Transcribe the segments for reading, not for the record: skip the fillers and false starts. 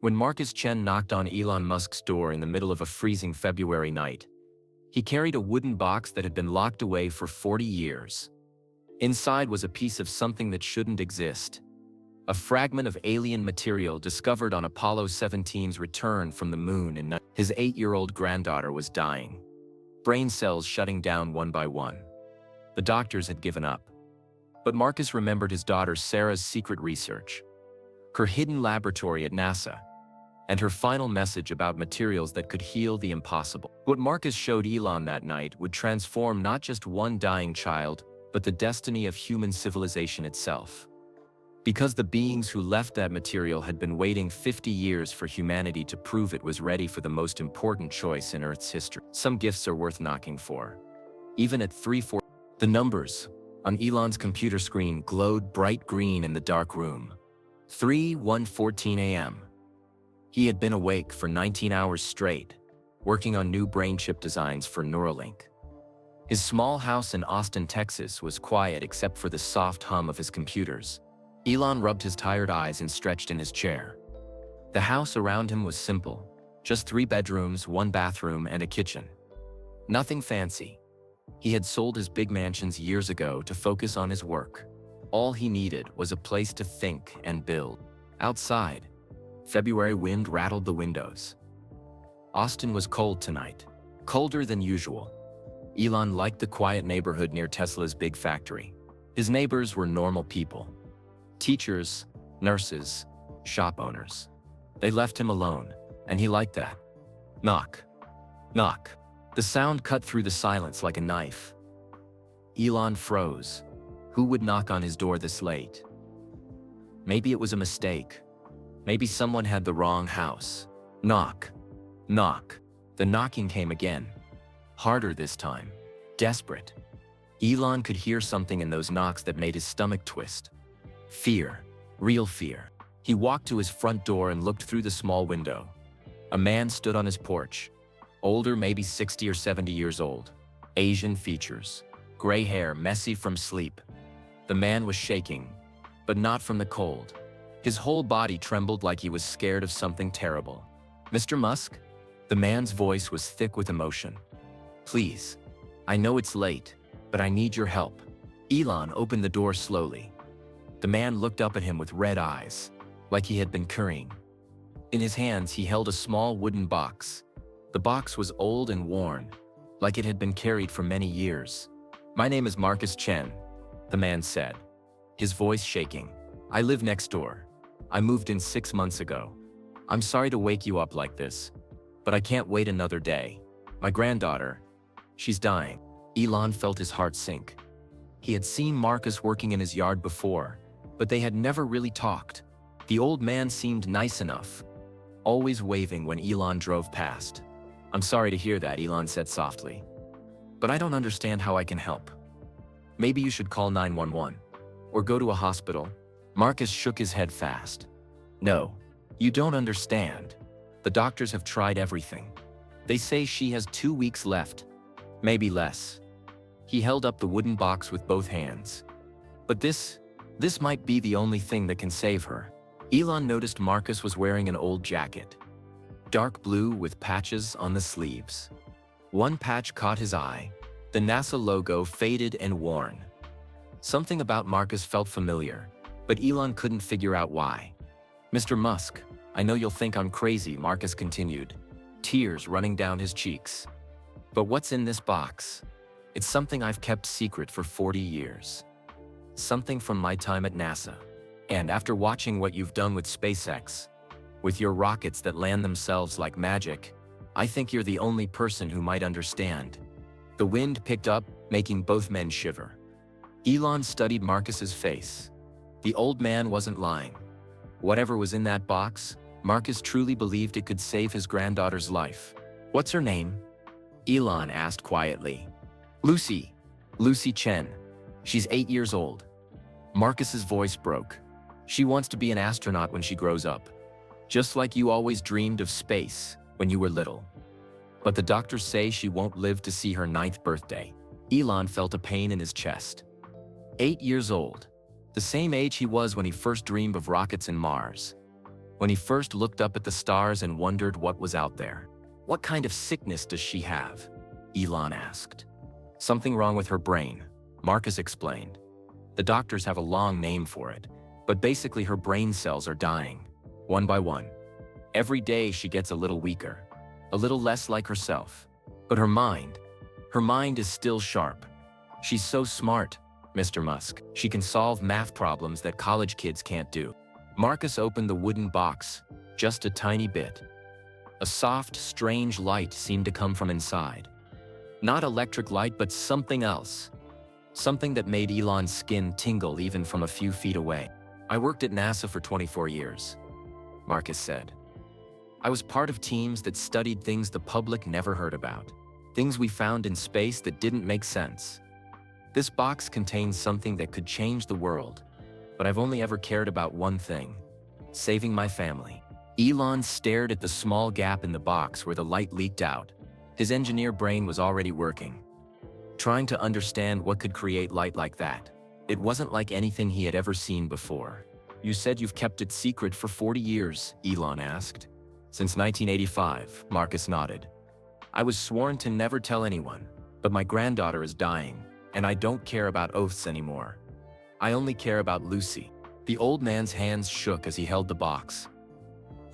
When Marcus Chen knocked on Elon Musk's door in the middle of a freezing February night, he carried a wooden box that had been locked away for 40 years. Inside was a piece of something that shouldn't exist. A fragment of alien material discovered on Apollo 17's return from the moon in his 8-year-old granddaughter was dying. Brain cells shutting down one by one. The doctors had given up. But Marcus remembered his daughter Sarah's secret research, her hidden laboratory at NASA, and her final message about materials that could heal the impossible. What Marcus showed Elon that night would transform not just one dying child, but the destiny of human civilization itself. Because the beings who left that material had been waiting 50 years for humanity to prove it was ready for the most important choice in Earth's history. Some gifts are worth knocking for. Even at 3-4, the numbers on Elon's computer screen glowed bright green in the dark room. 3:14 a.m. He had been awake for 19 hours straight, working on new brain chip designs for Neuralink. His small house in Austin, Texas was quiet except for the soft hum of his computers. Elon rubbed his tired eyes and stretched in his chair. The house around him was simple, just 3 bedrooms, 1 bathroom, and a kitchen. Nothing fancy. He had sold his big mansions years ago to focus on his work. All he needed was a place to think and build. Outside, February wind rattled the windows. Austin was cold tonight, colder than usual. Elon liked the quiet neighborhood near Tesla's big factory. His neighbors were normal people. Teachers, nurses, shop owners. They left him alone, and he liked that. Knock. Knock. The sound cut through the silence like a knife. Elon froze. Who would knock on his door this late? Maybe it was a mistake. Maybe someone had the wrong house. Knock. Knock. The knocking came again. Harder this time. Desperate. Elon could hear something in those knocks that made his stomach twist. Fear. Real fear. He walked to his front door and looked through the small window. A man stood on his porch. Older, maybe 60 or 70 years old. Asian features. Gray hair, messy from sleep. The man was shaking, but not from the cold. His whole body trembled like he was scared of something terrible. "Mr. Musk?" The man's voice was thick with emotion. "Please, I know it's late, but I need your help." Elon opened the door slowly. The man looked up at him with red eyes, like he had been currying. In his hands, he held a small wooden box. The box was old and worn, like it had been carried for many years. "My name is Marcus Chen," the man said, his voice shaking. "I live next door. I moved in 6 months ago. I'm sorry to wake you up like this, but I can't wait another day. My granddaughter, she's dying." Elon felt his heart sink. He had seen Marcus working in his yard before, but they had never really talked. The old man seemed nice enough, always waving when Elon drove past. "I'm sorry to hear that," Elon said softly. "But I don't understand how I can help. Maybe you should call 911, or go to a hospital." Marcus shook his head fast. "No, you don't understand. The doctors have tried everything. They say she has 2 weeks left, maybe less." He held up the wooden box with both hands. "But this might be the only thing that can save her." Elon noticed Marcus was wearing an old jacket. Dark blue with patches on the sleeves. One patch caught his eye, the NASA logo faded and worn. Something about Marcus felt familiar, but Elon couldn't figure out why. "Mr. Musk, I know you'll think I'm crazy," Marcus continued, tears running down his cheeks. "But what's in this box? It's something I've kept secret for 40 years. Something from my time at NASA. And after watching what you've done with SpaceX, with your rockets that land themselves like magic, I think you're the only person who might understand." The wind picked up, making both men shiver. Elon studied Marcus's face. The old man wasn't lying. Whatever was in that box, Marcus truly believed it could save his granddaughter's life. "What's her name?" Elon asked quietly. "Lucy. Lucy Chen. She's 8 years old." Marcus's voice broke. "She wants to be an astronaut when she grows up. Just like you always dreamed of space when you were little. But the doctors say she won't live to see her 9th birthday." Elon felt a pain in his chest. 8 years old. The same age he was when he first dreamed of rockets and Mars. when he first looked up at the stars and wondered what was out there. "What kind of sickness does she have?" Elon asked. "Something wrong with her brain," Marcus explained. "The doctors have a long name for it, but basically her brain cells are dying, one by one. Every day she gets a little weaker, a little less like herself. But her mind is still sharp. She's so smart, Mr. Musk. She can solve math problems that college kids can't do." Marcus opened the wooden box, just a tiny bit. A soft, strange light seemed to come from inside. Not electric light, but something else. Something that made Elon's skin tingle even from a few feet away. "I worked at NASA for 24 years, Marcus said. "I was part of teams that studied things the public never heard about. Things we found in space that didn't make sense. This box contains something that could change the world, but I've only ever cared about one thing: saving my family." Elon stared at the small gap in the box where the light leaked out. His engineer brain was already working, trying to understand what could create light like that. It wasn't like anything he had ever seen before. "You said you've kept it secret for 40 years, Elon asked. "Since 1985, Marcus nodded. "I was sworn to never tell anyone, but my granddaughter is dying, and I don't care about oaths anymore. I only care about Lucy." The old man's hands shook as he held the box.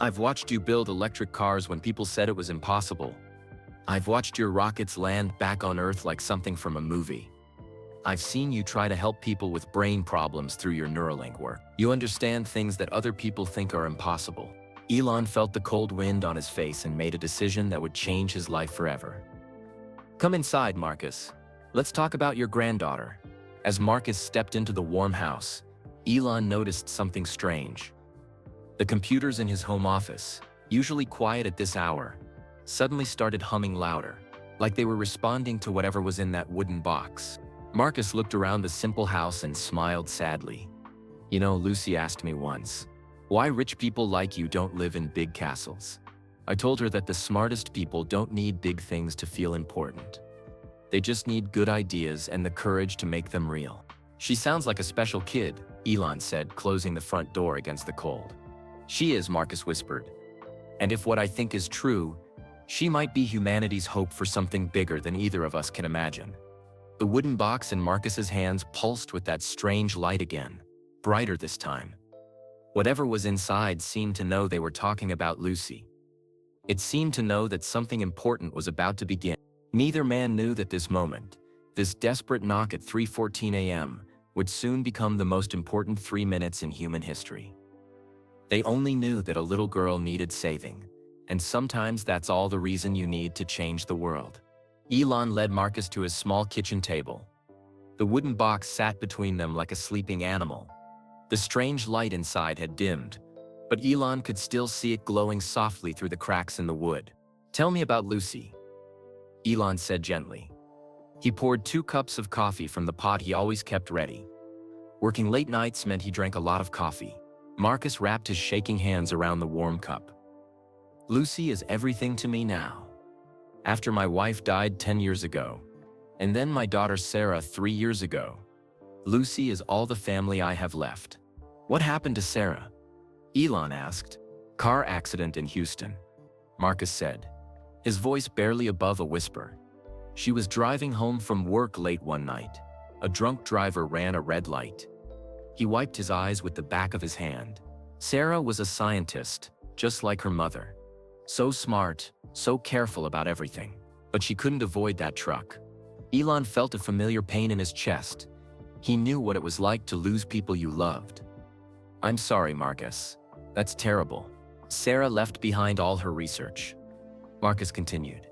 "I've watched you build electric cars when people said it was impossible. I've watched your rockets land back on Earth like something from a movie. I've seen you try to help people with brain problems through your Neuralink work. You understand things that other people think are impossible." Elon felt the cold wind on his face and made a decision that would change his life forever. "Come inside, Marcus. Let's talk about your granddaughter." As Marcus stepped into the warm house, Elon noticed something strange. The computers in his home office, usually quiet at this hour, suddenly started humming louder, like they were responding to whatever was in that wooden box. Marcus looked around the simple house and smiled sadly. "You know, Lucy asked me once, why rich people like you don't live in big castles. I told her that the smartest people don't need big things to feel important. They just need good ideas and the courage to make them real." "She sounds like a special kid," Elon said, closing the front door against the cold. "She is," Marcus whispered. "And if what I think is true, she might be humanity's hope for something bigger than either of us can imagine." The wooden box in Marcus's hands pulsed with that strange light again, brighter this time. Whatever was inside seemed to know they were talking about Lucy. It seemed to know that something important was about to begin. Neither man knew that this moment, this desperate knock at 3:14 a.m., would soon become the most important 3 minutes in human history. They only knew that a little girl needed saving, and sometimes that's all the reason you need to change the world. Elon led Marcus to his small kitchen table. The wooden box sat between them like a sleeping animal. The strange light inside had dimmed, but Elon could still see it glowing softly through the cracks in the wood. "Tell me about Lucy," Elon said gently. He poured 2 cups of coffee from the pot he always kept ready. Working late nights meant he drank a lot of coffee. Marcus wrapped his shaking hands around the warm cup. "Lucy is everything to me now. After my wife died 10 years ago, and then my daughter Sarah 3 years ago, Lucy is all the family I have left." "What happened to Sarah?" Elon asked. "Car accident in Houston," Marcus said, his voice barely above a whisper. "She was driving home from work late one night. A drunk driver ran a red light." He wiped his eyes with the back of his hand. "Sarah was a scientist, just like her mother. So smart, so careful about everything. But she couldn't avoid that truck." Elon felt a familiar pain in his chest. He knew what it was like to lose people you loved. "I'm sorry, Marcus. That's terrible." "Sarah left behind all her research," Marcus continued.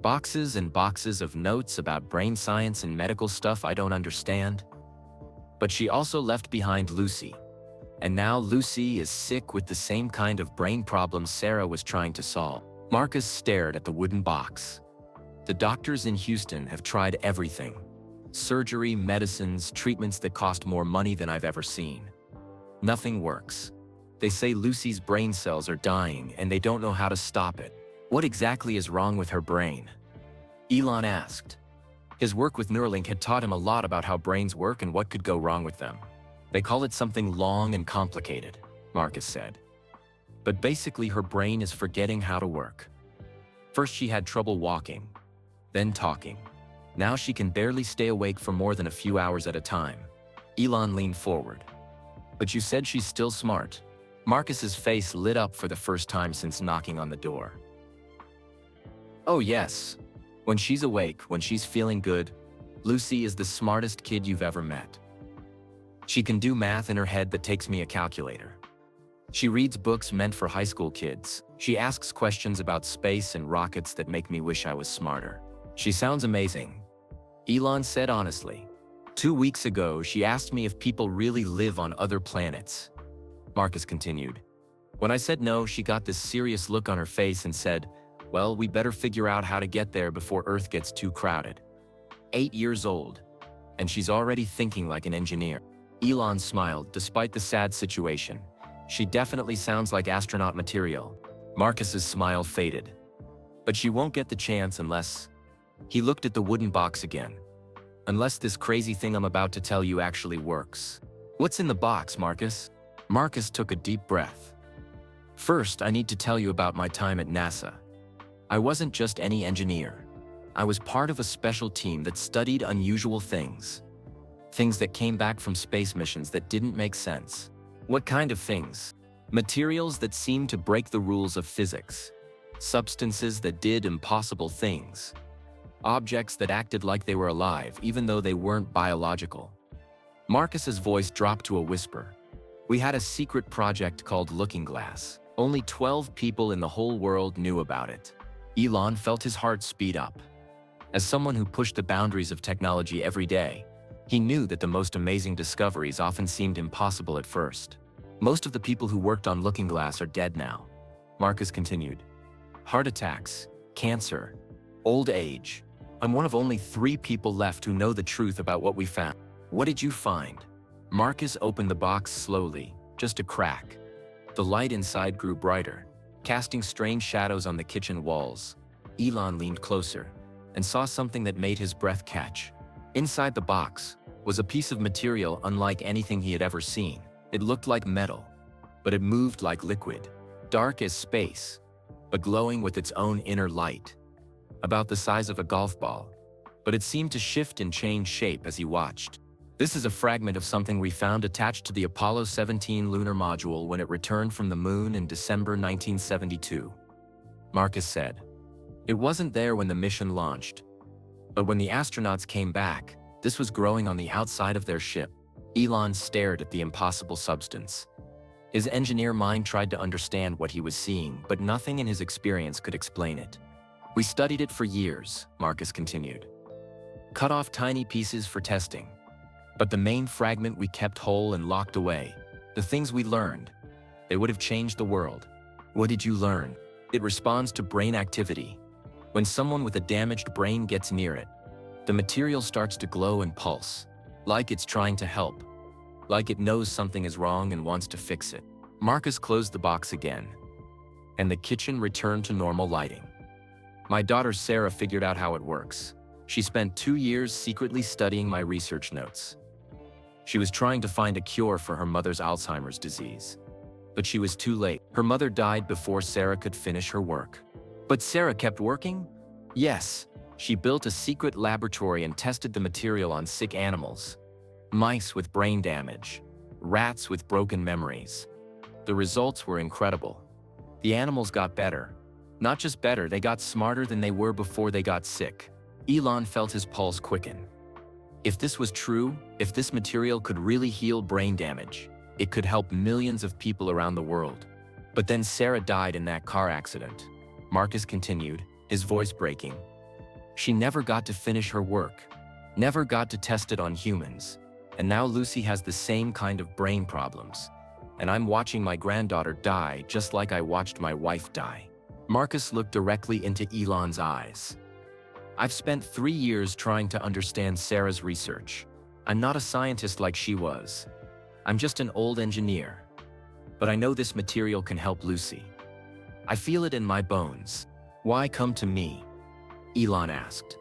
"Boxes and boxes of notes about brain science and medical stuff I don't understand. But she also left behind Lucy. And now Lucy is sick with the same kind of brain problems Sarah was trying to solve." Marcus stared at the wooden box. "The doctors in Houston have tried everything. Surgery, medicines, treatments that cost more money than I've ever seen. Nothing works. They say Lucy's brain cells are dying and they don't know how to stop it." "What exactly is wrong with her brain?" Elon asked. His work with Neuralink had taught him a lot about how brains work and what could go wrong with them. "They call it something long and complicated," Marcus said. But basically her brain is forgetting how to work. First she had trouble walking, then talking. Now she can barely stay awake for more than a few hours at a time. Elon leaned forward. But you said she's still smart. Marcus's face lit up for the first time since knocking on the door. Oh yes. When she's awake, when she's feeling good, Lucy is the smartest kid you've ever met. She can do math in her head that takes me a calculator. She reads books meant for high school kids. She asks questions about space and rockets that make me wish I was smarter. She sounds amazing. Elon said honestly. 2 weeks ago, she asked me if people really live on other planets. Marcus continued. When I said no, she got this serious look on her face and said, well, we better figure out how to get there before Earth gets too crowded. 8 years old, and she's already thinking like an engineer. Elon smiled, despite the sad situation. She definitely sounds like astronaut material. Marcus's smile faded. But she won't get the chance unless… He looked at the wooden box again. Unless this crazy thing I'm about to tell you actually works. What's in the box, Marcus? Marcus took a deep breath. First, I need to tell you about my time at NASA. I wasn't just any engineer. I was part of a special team that studied unusual things. Things that came back from space missions that didn't make sense. What kind of things? Materials that seemed to break the rules of physics. Substances that did impossible things. Objects that acted like they were alive even though they weren't biological. Marcus's voice dropped to a whisper. We had a secret project called Looking Glass. Only 12 people in the whole world knew about it. Elon felt his heart speed up. As someone who pushed the boundaries of technology every day, he knew that the most amazing discoveries often seemed impossible at first. Most of the people who worked on Looking Glass are dead now. Marcus continued. Heart attacks, cancer, old age. I'm one of only 3 people left who know the truth about what we found. What did you find? Marcus opened the box slowly, just a crack. The light inside grew brighter, casting strange shadows on the kitchen walls. Elon leaned closer and saw something that made his breath catch. Inside the box was a piece of material unlike anything he had ever seen. It looked like metal, but it moved like liquid, dark as space, but glowing with its own inner light. About the size of a golf ball, but it seemed to shift and change shape as he watched. This is a fragment of something we found attached to the Apollo 17 lunar module when it returned from the moon in December 1972. Marcus said. It wasn't there when the mission launched, but when the astronauts came back, this was growing on the outside of their ship. Elon stared at the impossible substance. His engineer mind tried to understand what he was seeing, but nothing in his experience could explain it. We studied it for years, Marcus continued. Cut off tiny pieces for testing. But the main fragment we kept whole and locked away. The things we learned, they would have changed the world. What did you learn? It responds to brain activity. When someone with a damaged brain gets near it, the material starts to glow and pulse, like it's trying to help, like it knows something is wrong and wants to fix it. Marcus closed the box again, and the kitchen returned to normal lighting. My daughter Sarah figured out how it works. She spent 2 years secretly studying my research notes. She was trying to find a cure for her mother's Alzheimer's disease. But she was too late. Her mother died before Sarah could finish her work. But Sarah kept working? Yes. She built a secret laboratory and tested the material on sick animals. Mice with brain damage. Rats with broken memories. The results were incredible. The animals got better. Not just better, they got smarter than they were before they got sick. Elon felt his pulse quicken. If this was true, if this material could really heal brain damage, it could help millions of people around the world. But then Sarah died in that car accident. Marcus continued, his voice breaking. She never got to finish her work, never got to test it on humans. And now Lucy has the same kind of brain problems. And I'm watching my granddaughter die just like I watched my wife die. Marcus looked directly into Elon's eyes. I've spent 3 years trying to understand Sarah's research. I'm not a scientist like she was. I'm just an old engineer. But I know this material can help Lucy. I feel it in my bones. Why come to me? Elon asked.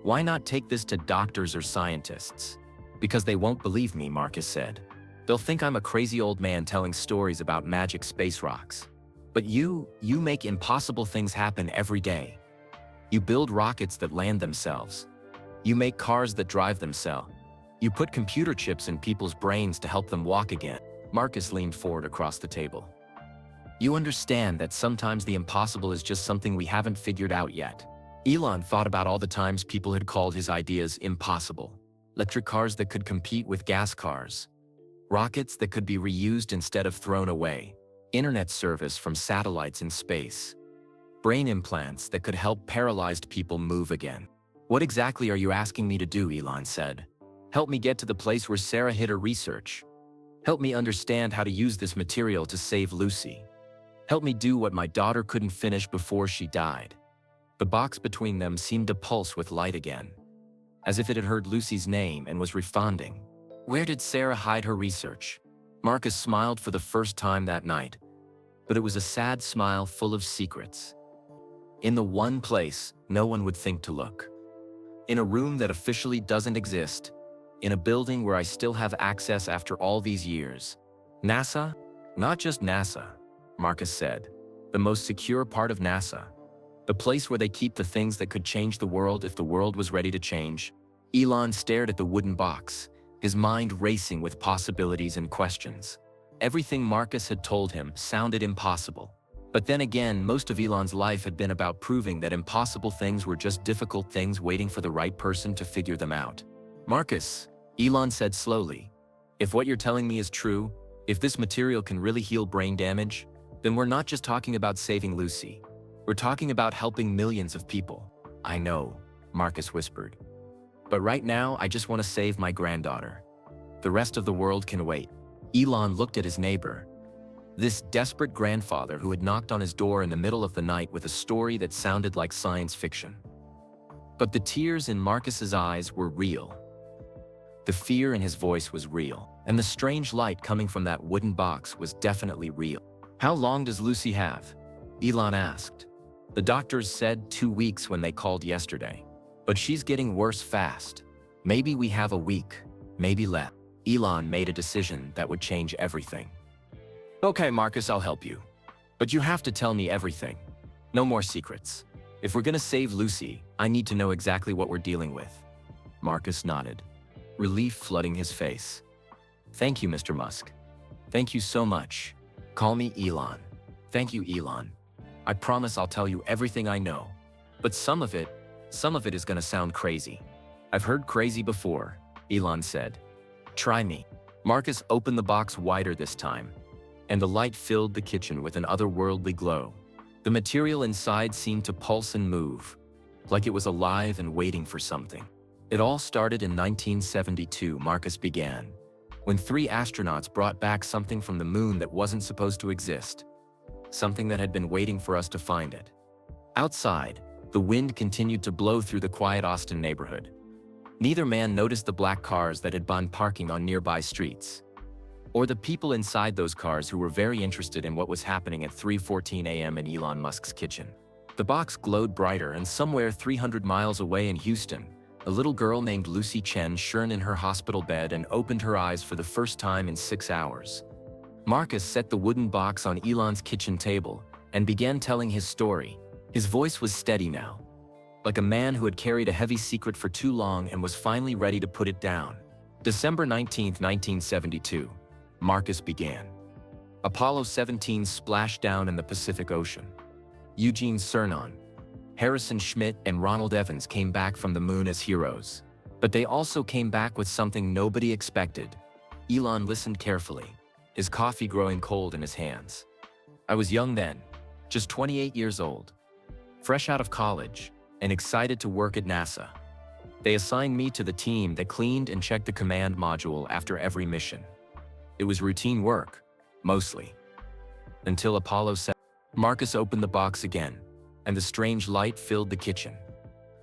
Why not take this to doctors or scientists? Because they won't believe me, Marcus said. They'll think I'm a crazy old man telling stories about magic space rocks. But you make impossible things happen every day. You build rockets that land themselves. You make cars that drive themselves. You put computer chips in people's brains to help them walk again. Marcus leaned forward across the table. You understand that sometimes the impossible is just something we haven't figured out yet. Elon thought about all the times people had called his ideas impossible. Electric cars that could compete with gas cars. Rockets that could be reused instead of thrown away. Internet service from satellites in space. Brain implants that could help paralyzed people move again. What exactly are you asking me to do? Elon said. Help me get to the place where Sarah hid her research. Help me understand how to use this material to save Lucy. Help me do what my daughter couldn't finish before she died. The box between them seemed to pulse with light again, as if it had heard Lucy's name and was responding. Where did Sarah hide her research? Marcus smiled for the first time that night, but it was a sad smile full of secrets. In the one place no one would think to look. In a room that officially doesn't exist. In a building where I still have access after all these years. NASA? Not just NASA, Marcus said. The most secure part of NASA. The place where they keep the things that could change the world if the world was ready to change. Elon stared at the wooden box, his mind racing with possibilities and questions. Everything Marcus had told him sounded impossible. But then again, most of Elon's life had been about proving that impossible things were just difficult things waiting for the right person to figure them out. Marcus, Elon said slowly, if what you're telling me is true, if this material can really heal brain damage, then we're not just talking about saving Lucy. We're talking about helping millions of people. I know, Marcus whispered. But right now, I just want to save my granddaughter. The rest of the world can wait. Elon looked at his neighbor. This desperate grandfather who had knocked on his door in the middle of the night with a story that sounded like science fiction. But the tears in Marcus's eyes were real. The fear in his voice was real, and the strange light coming from that wooden box was definitely real. How long does Lucy have? Elon asked. The doctors said 2 weeks when they called yesterday. But she's getting worse fast. Maybe we have a week, maybe less. Elon made a decision that would change everything. Okay, Marcus, I'll help you. But you have to tell me everything. No more secrets. If we're gonna save Lucy, I need to know exactly what we're dealing with. Marcus nodded, relief flooding his face. Thank you, Mr. Musk. Thank you so much. Call me Elon. Thank you, Elon. I promise I'll tell you everything I know. But some of it is gonna sound crazy. I've heard crazy before, Elon said. Try me. Marcus opened the box wider this time, and the light filled the kitchen with an otherworldly glow. The material inside seemed to pulse and move, like it was alive and waiting for something. It all started in 1972, Marcus began, when 3 astronauts brought back something from the moon that wasn't supposed to exist. Something that had been waiting for us to find it. Outside, the wind continued to blow through the quiet Austin neighborhood. Neither man noticed the black cars that had been parking on nearby streets, or the people inside those cars who were very interested in what was happening at 3:14 a.m. in Elon Musk's kitchen. The box glowed brighter, and somewhere 300 miles away in Houston, a little girl named Lucy Chen shurned in her hospital bed and opened her eyes for the first time in 6 hours. Marcus set the wooden box on Elon's kitchen table and began telling his story. His voice was steady now, like a man who had carried a heavy secret for too long and was finally ready to put it down. December 19, 1972, Marcus began. Apollo 17 splashed down in the Pacific Ocean. Eugene Cernan, Harrison Schmitt, and Ronald Evans came back from the moon as heroes. But they also came back with something nobody expected. Elon listened carefully, his coffee growing cold in his hands. I was young then, just 28 years old, fresh out of college, and excited to work at NASA. They assigned me to the team that cleaned and checked the command module after every mission. It was routine work, mostly. Until Apollo 7. Marcus opened the box again, and the strange light filled the kitchen.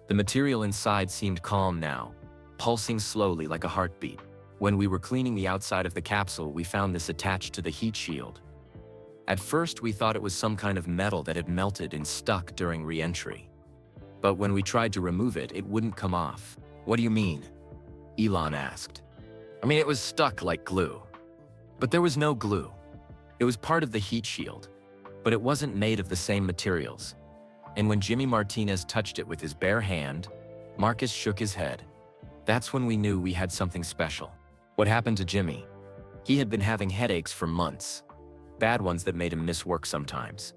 The material inside seemed calm now, pulsing slowly like a heartbeat. When we were cleaning the outside of the capsule, we found this attached to the heat shield. At first, we thought it was some kind of metal that had melted and stuck during re-entry. But when we tried to remove it, it wouldn't come off. What do you mean? Elon asked. I mean, it was stuck like glue. But there was no glue. It was part of the heat shield. but it wasn't made of the same materials. And when Jimmy Martinez touched it with his bare hand, Marcus shook his head. That's when we knew we had something special. What happened to Jimmy? He had been having headaches for months. Bad ones that made him miss work sometimes.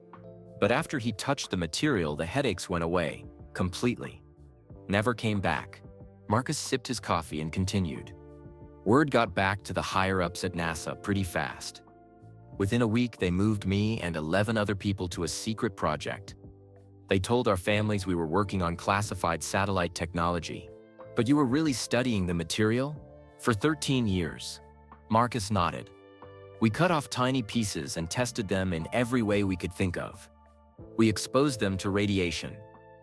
But after he touched the material, the headaches went away, completely. Never came back. Marcus sipped his coffee and continued. Word got back to the higher-ups at NASA pretty fast. Within a week, they moved me and 11 other people to a secret project. They told our families we were working on classified satellite technology. But you were really studying the material? For 13 years. Marcus nodded. We cut off tiny pieces and tested them in every way we could think of. We exposed them to radiation,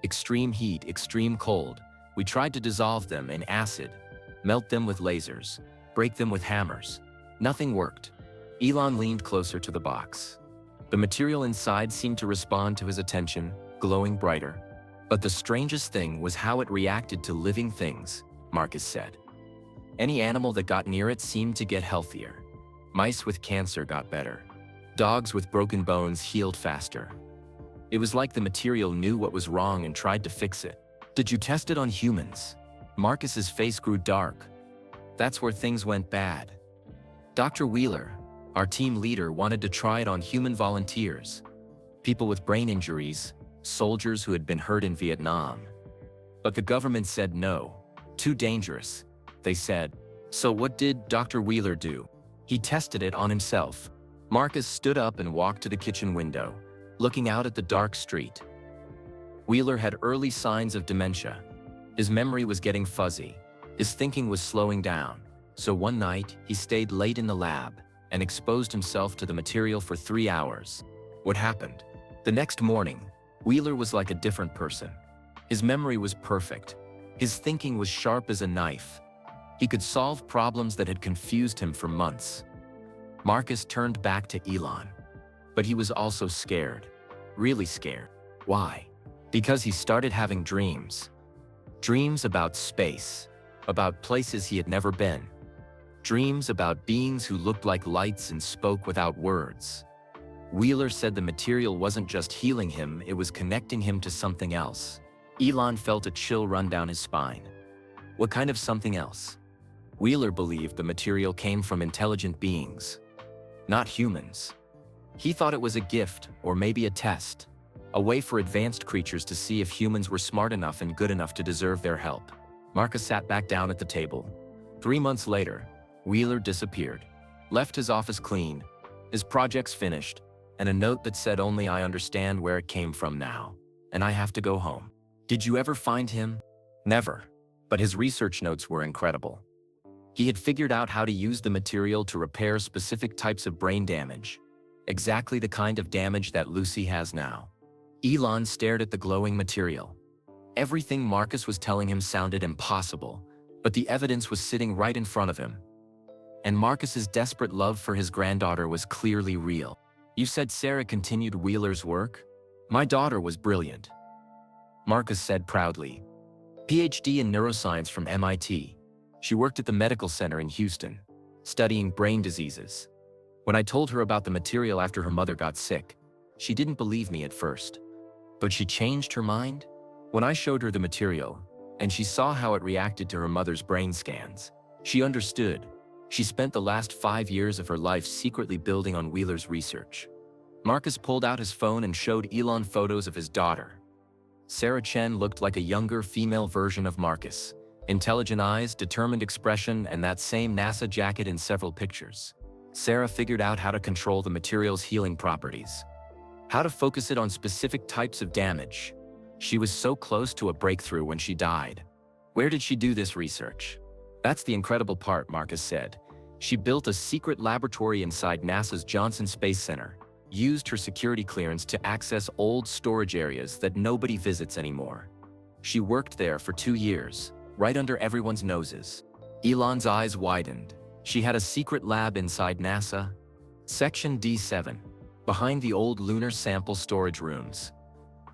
extreme heat, extreme cold. We tried to dissolve them in acid, melt them with lasers, break them with hammers. Nothing worked. Elon leaned closer to the box. The material inside seemed to respond to his attention, glowing brighter. But the strangest thing was how it reacted to living things, Marcus said. Any animal that got near it seemed to get healthier. Mice with cancer got better. Dogs with broken bones healed faster. It was like the material knew what was wrong and tried to fix it. Did you test it on humans? Marcus's face grew dark. That's where things went bad. Dr. Wheeler, our team leader, wanted to try it on human volunteers. People with brain injuries, soldiers who had been hurt in Vietnam. But the government said no. Too dangerous, they said. So what did Dr. Wheeler do? He tested it on himself. Marcus stood up and walked to the kitchen window, looking out at the dark street. Wheeler had early signs of dementia. His memory was getting fuzzy. His thinking was slowing down. So one night, he stayed late in the lab and exposed himself to the material for 3 hours. What happened? The next morning, Wheeler was like a different person. His memory was perfect. His thinking was sharp as a knife. He could solve problems that had confused him for months. Marcus turned back to Elon. But he was also scared. Really scared. Why? Because he started having dreams. Dreams about space. About places he had never been. Dreams about beings who looked like lights and spoke without words. Wheeler said the material wasn't just healing him, it was connecting him to something else. Elon felt a chill run down his spine. What kind of something else? Wheeler believed the material came from intelligent beings, not humans. He thought it was a gift, or maybe a test, a way for advanced creatures to see if humans were smart enough and good enough to deserve their help. Marcus sat back down at the table. 3 months later, Wheeler disappeared, left his office clean, his projects finished, and a note that said only I understand where it came from now, and I have to go home. Did you ever find him? Never. But his research notes were incredible. He had figured out how to use the material to repair specific types of brain damage. Exactly the kind of damage that Lucy has now. Elon stared at the glowing material. Everything Marcus was telling him sounded impossible, but the evidence was sitting right in front of him. And Marcus's desperate love for his granddaughter was clearly real. You said Sarah continued Wheeler's work? My daughter was brilliant. Marcus said proudly. PhD in neuroscience from MIT. She worked at the medical center in Houston, studying brain diseases. When I told her about the material after her mother got sick, she didn't believe me at first. But she changed her mind? When I showed her the material, and she saw how it reacted to her mother's brain scans, she understood. She spent the last 5 years of her life secretly building on Wheeler's research. Marcus pulled out his phone and showed Elon photos of his daughter. Sarah Chen looked like a younger female version of Marcus. Intelligent eyes, determined expression, and that same NASA jacket in several pictures. Sarah figured out how to control the material's healing properties. How to focus it on specific types of damage. She was so close to a breakthrough when she died. Where did she do this research? That's the incredible part, Marcus said. She built a secret laboratory inside NASA's Johnson Space Center, used her security clearance to access old storage areas that nobody visits anymore. She worked there for 2 years, right under everyone's noses. Elon's eyes widened. She had a secret lab inside NASA. Section D7, behind the old lunar sample storage rooms.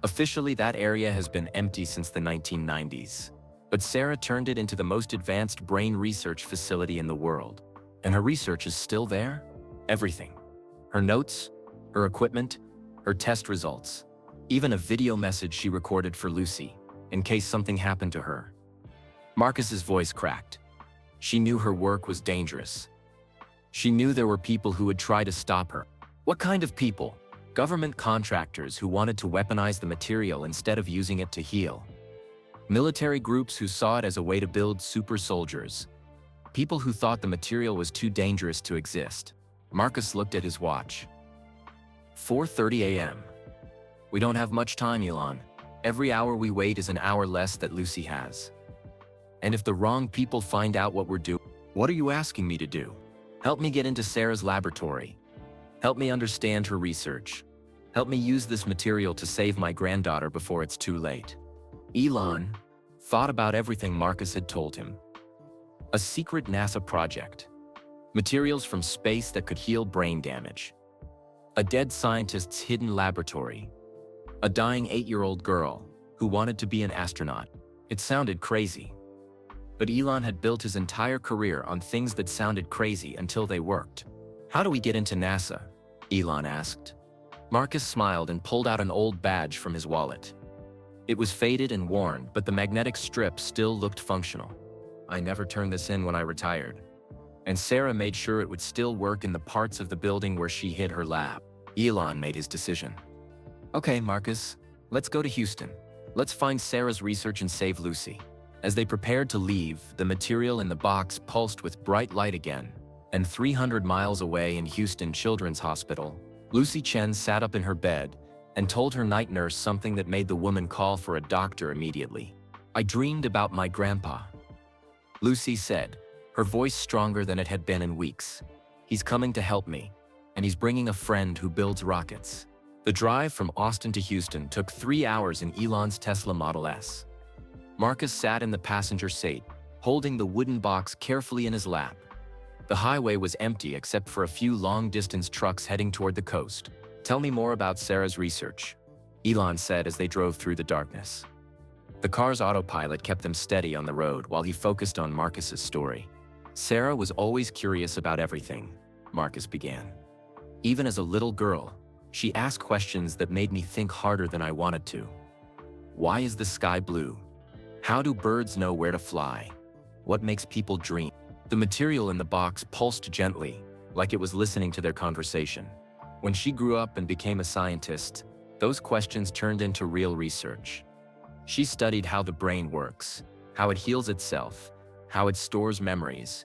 Officially, that area has been empty since the 1990s. But Sarah turned it into the most advanced brain research facility in the world. And her research is still there? Everything. Her notes, her equipment, her test results, even a video message she recorded for Lucy, in case something happened to her. Marcus's voice cracked. She knew her work was dangerous. She knew there were people who would try to stop her. What kind of people? Government contractors who wanted to weaponize the material instead of using it to heal. Military groups who saw it as a way to build super soldiers. People who thought the material was too dangerous to exist. Marcus looked at his watch. 4:30 a.m. We don't have much time, Elon. Every hour we wait is an hour less that Lucy has. And if the wrong people find out what we're doing, what are you asking me to do? Help me get into Sarah's laboratory. Help me understand her research. Help me use this material to save my granddaughter before it's too late. Elon thought about everything Marcus had told him. A secret NASA project. Materials from space that could heal brain damage. A dead scientist's hidden laboratory. A dying 8-year-old girl who wanted to be an astronaut. It sounded crazy. But Elon had built his entire career on things that sounded crazy until they worked. How do we get into NASA? Elon asked. Marcus smiled and pulled out an old badge from his wallet. It was faded and worn, but the magnetic strip still looked functional. I never turned this in when I retired. And Sarah made sure it would still work in the parts of the building where she hid her lab. Elon made his decision. Okay, Marcus, let's go to Houston. Let's find Sarah's research and save Lucy. As they prepared to leave, the material in the box pulsed with bright light again, and 300 miles away in Houston Children's Hospital, Lucy Chen sat up in her bed and told her night nurse something that made the woman call for a doctor immediately. I dreamed about my grandpa, Lucy said, her voice stronger than it had been in weeks. He's coming to help me, and he's bringing a friend who builds rockets. The drive from Austin to Houston took 3 hours in Elon's Tesla Model S. Marcus sat in the passenger seat, holding the wooden box carefully in his lap. The highway was empty except for a few long-distance trucks heading toward the coast. Tell me more about Sarah's research, Elon said as they drove through the darkness. The car's autopilot kept them steady on the road while he focused on Marcus's story. Sarah was always curious about everything, Marcus began. Even as a little girl, she asked questions that made me think harder than I wanted to. Why is the sky blue? How do birds know where to fly? What makes people dream? The material in the box pulsed gently, like it was listening to their conversation. When she grew up and became a scientist, those questions turned into real research. She studied how the brain works, how it heals itself, how it stores memories.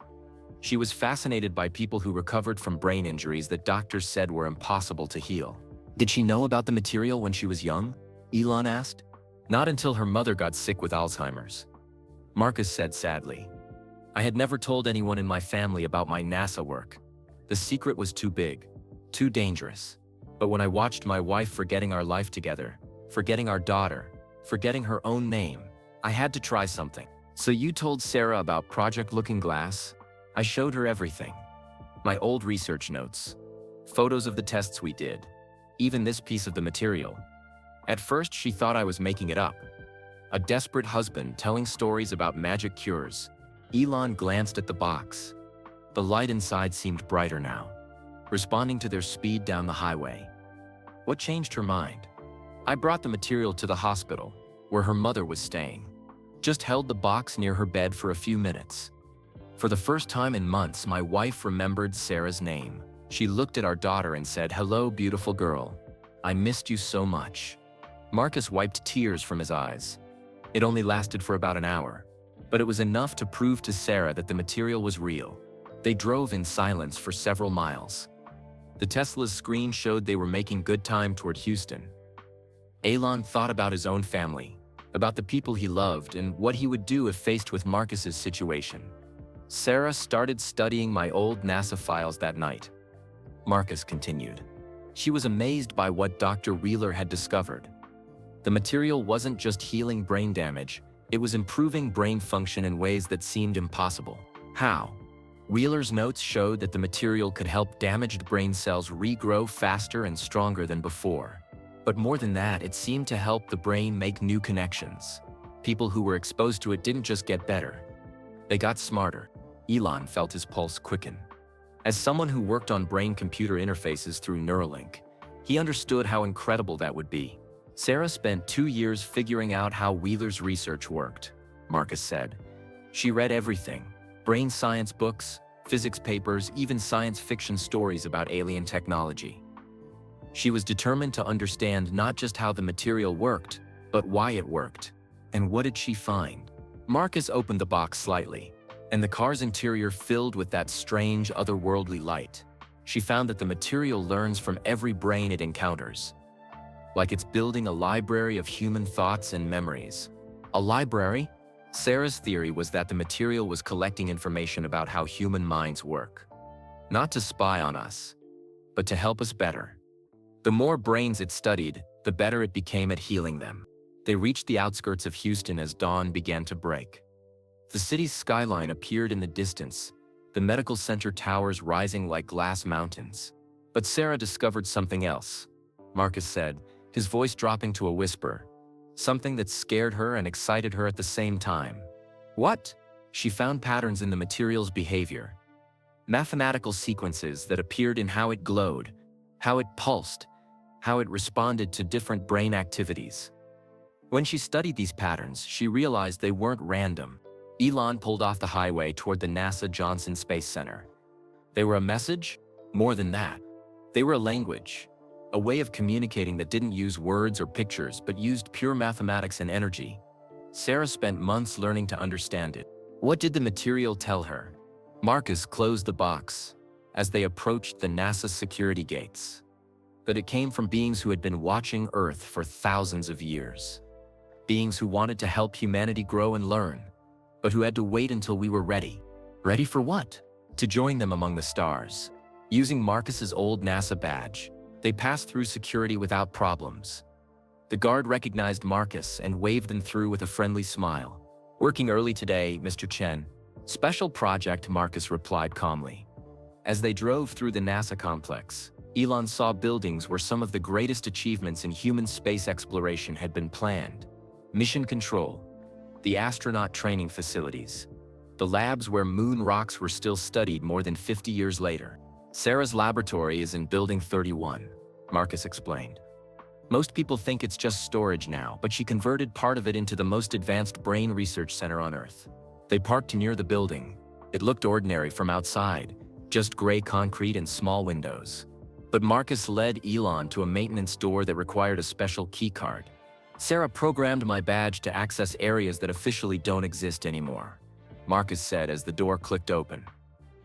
She was fascinated by people who recovered from brain injuries that doctors said were impossible to heal. Did she know about the material when she was young? Elon asked. Not until her mother got sick with Alzheimer's, Marcus said sadly. I had never told anyone in my family about my NASA work. The secret was too big, too dangerous. But when I watched my wife forgetting our life together, forgetting our daughter, forgetting her own name, I had to try something. So you told Sarah about Project Looking Glass? I showed her everything. My old research notes, photos of the tests we did, even this piece of the material. At first, she thought I was making it up. A desperate husband telling stories about magic cures. Elon glanced at the box. The light inside seemed brighter now, responding to their speed down the highway. What changed her mind? I brought the material to the hospital, where her mother was staying. Just held the box near her bed for a few minutes. For the first time in months, my wife remembered Sarah's name. She looked at our daughter and said, "Hello, beautiful girl. I missed you so much." Marcus wiped tears from his eyes. It only lasted for about an hour, but it was enough to prove to Sarah that the material was real. They drove in silence for several miles. The Tesla's screen showed they were making good time toward Houston. Elon thought about his own family, about the people he loved, and what he would do if faced with Marcus's situation. Sarah started studying my old NASA files that night. Marcus continued. She was amazed by what Dr. Wheeler had discovered. The material wasn't just healing brain damage, it was improving brain function in ways that seemed impossible. How? Wheeler's notes showed that the material could help damaged brain cells regrow faster and stronger than before. But more than that, it seemed to help the brain make new connections. People who were exposed to it didn't just get better. They got smarter. Elon felt his pulse quicken. As someone who worked on brain-computer interfaces through Neuralink, He understood how incredible that would be. Sarah spent 2 years figuring out how Wheeler's research worked, Marcus said. She read everything: brain science books, physics papers, even science fiction stories about alien technology. She was determined to understand not just how the material worked, but why it worked. And what did she find? Marcus opened the box slightly, and the car's interior filled with that strange, otherworldly light. She found that the material learns from every brain it encounters, like it's building a library of human thoughts and memories. A library? Sarah's theory was that the material was collecting information about how human minds work. Not to spy on us, but to help us better. The more brains it studied, the better it became at healing them. They reached the outskirts of Houston as dawn began to break. The city's skyline appeared in the distance, the medical center towers rising like glass mountains. But Sarah discovered something else, Marcus said, his voice dropping to a whisper. Something that scared her and excited her at the same time. What? She found patterns in the material's behavior. Mathematical sequences that appeared in how it glowed, how it pulsed, how it responded to different brain activities. When she studied these patterns, she realized they weren't random. Elon pulled off the highway toward the NASA Johnson Space Center. They were a message? More than that. They were a language. A way of communicating that didn't use words or pictures but used pure mathematics and energy. Sarah spent months learning to understand it. What did the material tell her? Marcus closed the box as they approached the NASA security gates. That it came from beings who had been watching Earth for thousands of years. Beings who wanted to help humanity grow and learn, but who had to wait until we were ready. Ready for what? To join them among the stars. Using Marcus's old NASA badge, they passed through security without problems. The guard recognized Marcus and waved them through with a friendly smile. Working early today, Mr. Chen. Special project, Marcus replied calmly. As they drove through the NASA complex, Elon saw buildings where some of the greatest achievements in human space exploration had been planned. Mission control, the astronaut training facilities, the labs where moon rocks were still studied more than 50 years later. Sarah's laboratory is in Building 31, Marcus explained. Most people think it's just storage now, but she converted part of it into the most advanced brain research center on Earth. They parked near the building. It looked ordinary from outside, just gray concrete and small windows. But Marcus led Elon to a maintenance door that required a special key card. Sarah programmed my badge to access areas that officially don't exist anymore, Marcus said as the door clicked open.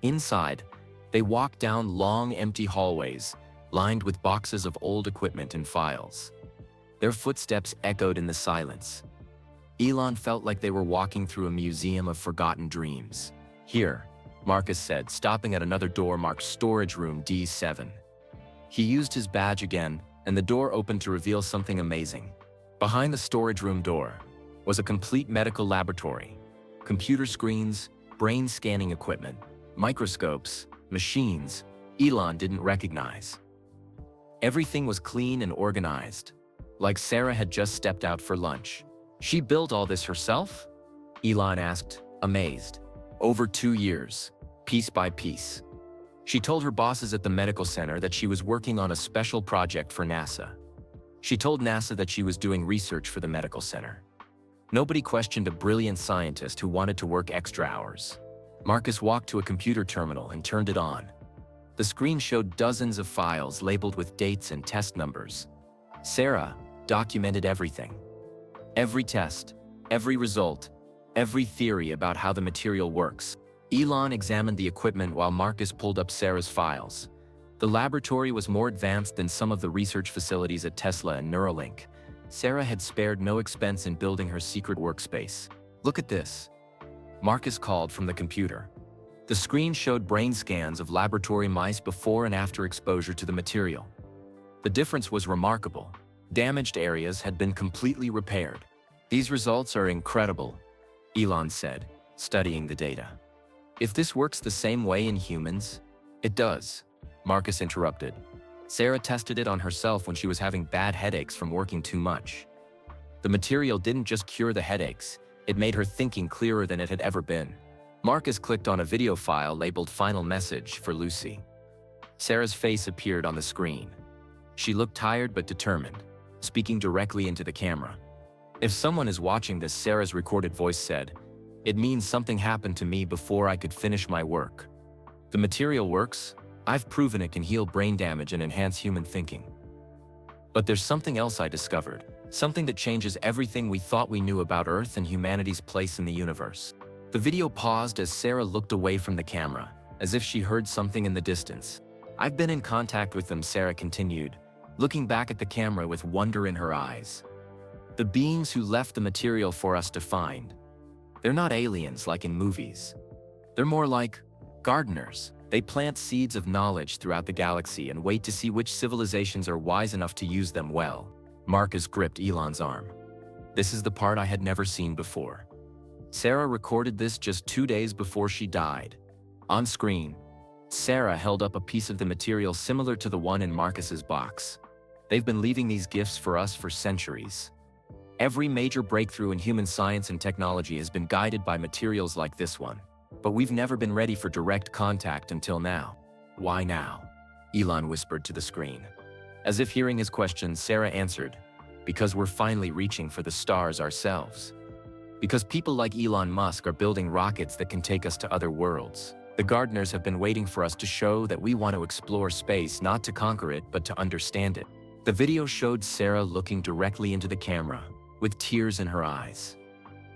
Inside, they walked down long, empty hallways, lined with boxes of old equipment and files. Their footsteps echoed in the silence. Elon felt like they were walking through a museum of forgotten dreams. Here, Marcus said, stopping at another door marked Storage Room D7. He used his badge again, and the door opened to reveal something amazing. Behind the storage room door was a complete medical laboratory. Computer screens, brain scanning equipment, microscopes, machines Elon didn't recognize. Everything was clean and organized, like Sarah had just stepped out for lunch. She built all this herself? Elon asked, amazed. Over 2 years, piece by piece. She told her bosses at the medical center that she was working on a special project for NASA. She told NASA that she was doing research for the medical center. Nobody questioned a brilliant scientist who wanted to work extra hours. Marcus walked to a computer terminal and turned it on. The screen showed dozens of files labeled with dates and test numbers. Sarah documented everything. Every test, every result, every theory about how the material works. Elon examined the equipment while Marcus pulled up Sarah's files. The laboratory was more advanced than some of the research facilities at Tesla and Neuralink. Sarah had spared no expense in building her secret workspace. Look at this, Marcus called from the computer. The screen showed brain scans of laboratory mice before and after exposure to the material. The difference was remarkable. Damaged areas had been completely repaired. These results are incredible, Elon said, studying the data. If this works the same way in humans, it does, Marcus interrupted. Sarah tested it on herself when she was having bad headaches from working too much. The material didn't just cure the headaches, it made her thinking clearer than it had ever been. Marcus clicked on a video file labeled Final Message for Lucy. Sarah's face appeared on the screen. She looked tired but determined, speaking directly into the camera. "If someone is watching this," Sarah's recorded voice said, "it means something happened to me before I could finish my work. The material works. I've proven it can heal brain damage and enhance human thinking. But there's something else I discovered, something that changes everything we thought we knew about Earth and humanity's place in the universe." The video paused as Sarah looked away from the camera, as if she heard something in the distance. "I've been in contact with them," Sarah continued, looking back at the camera with wonder in her eyes. "The beings who left the material for us to find. They're not aliens like in movies. They're more like gardeners. They plant seeds of knowledge throughout the galaxy and wait to see which civilizations are wise enough to use them well." Marcus gripped Elon's arm. "This is the part I had never seen before." Sarah recorded this just 2 days before she died. On screen, Sarah held up a piece of the material similar to the one in Marcus's box. "They've been leaving these gifts for us for centuries. Every major breakthrough in human science and technology has been guided by materials like this one. But we've never been ready for direct contact until now." "Why now?" Elon whispered to the screen. As if hearing his question, Sarah answered, "Because we're finally reaching for the stars ourselves. Because people like Elon Musk are building rockets that can take us to other worlds. The gardeners have been waiting for us to show that we want to explore space, not to conquer it, but to understand it." The video showed Sarah looking directly into the camera, with tears in her eyes.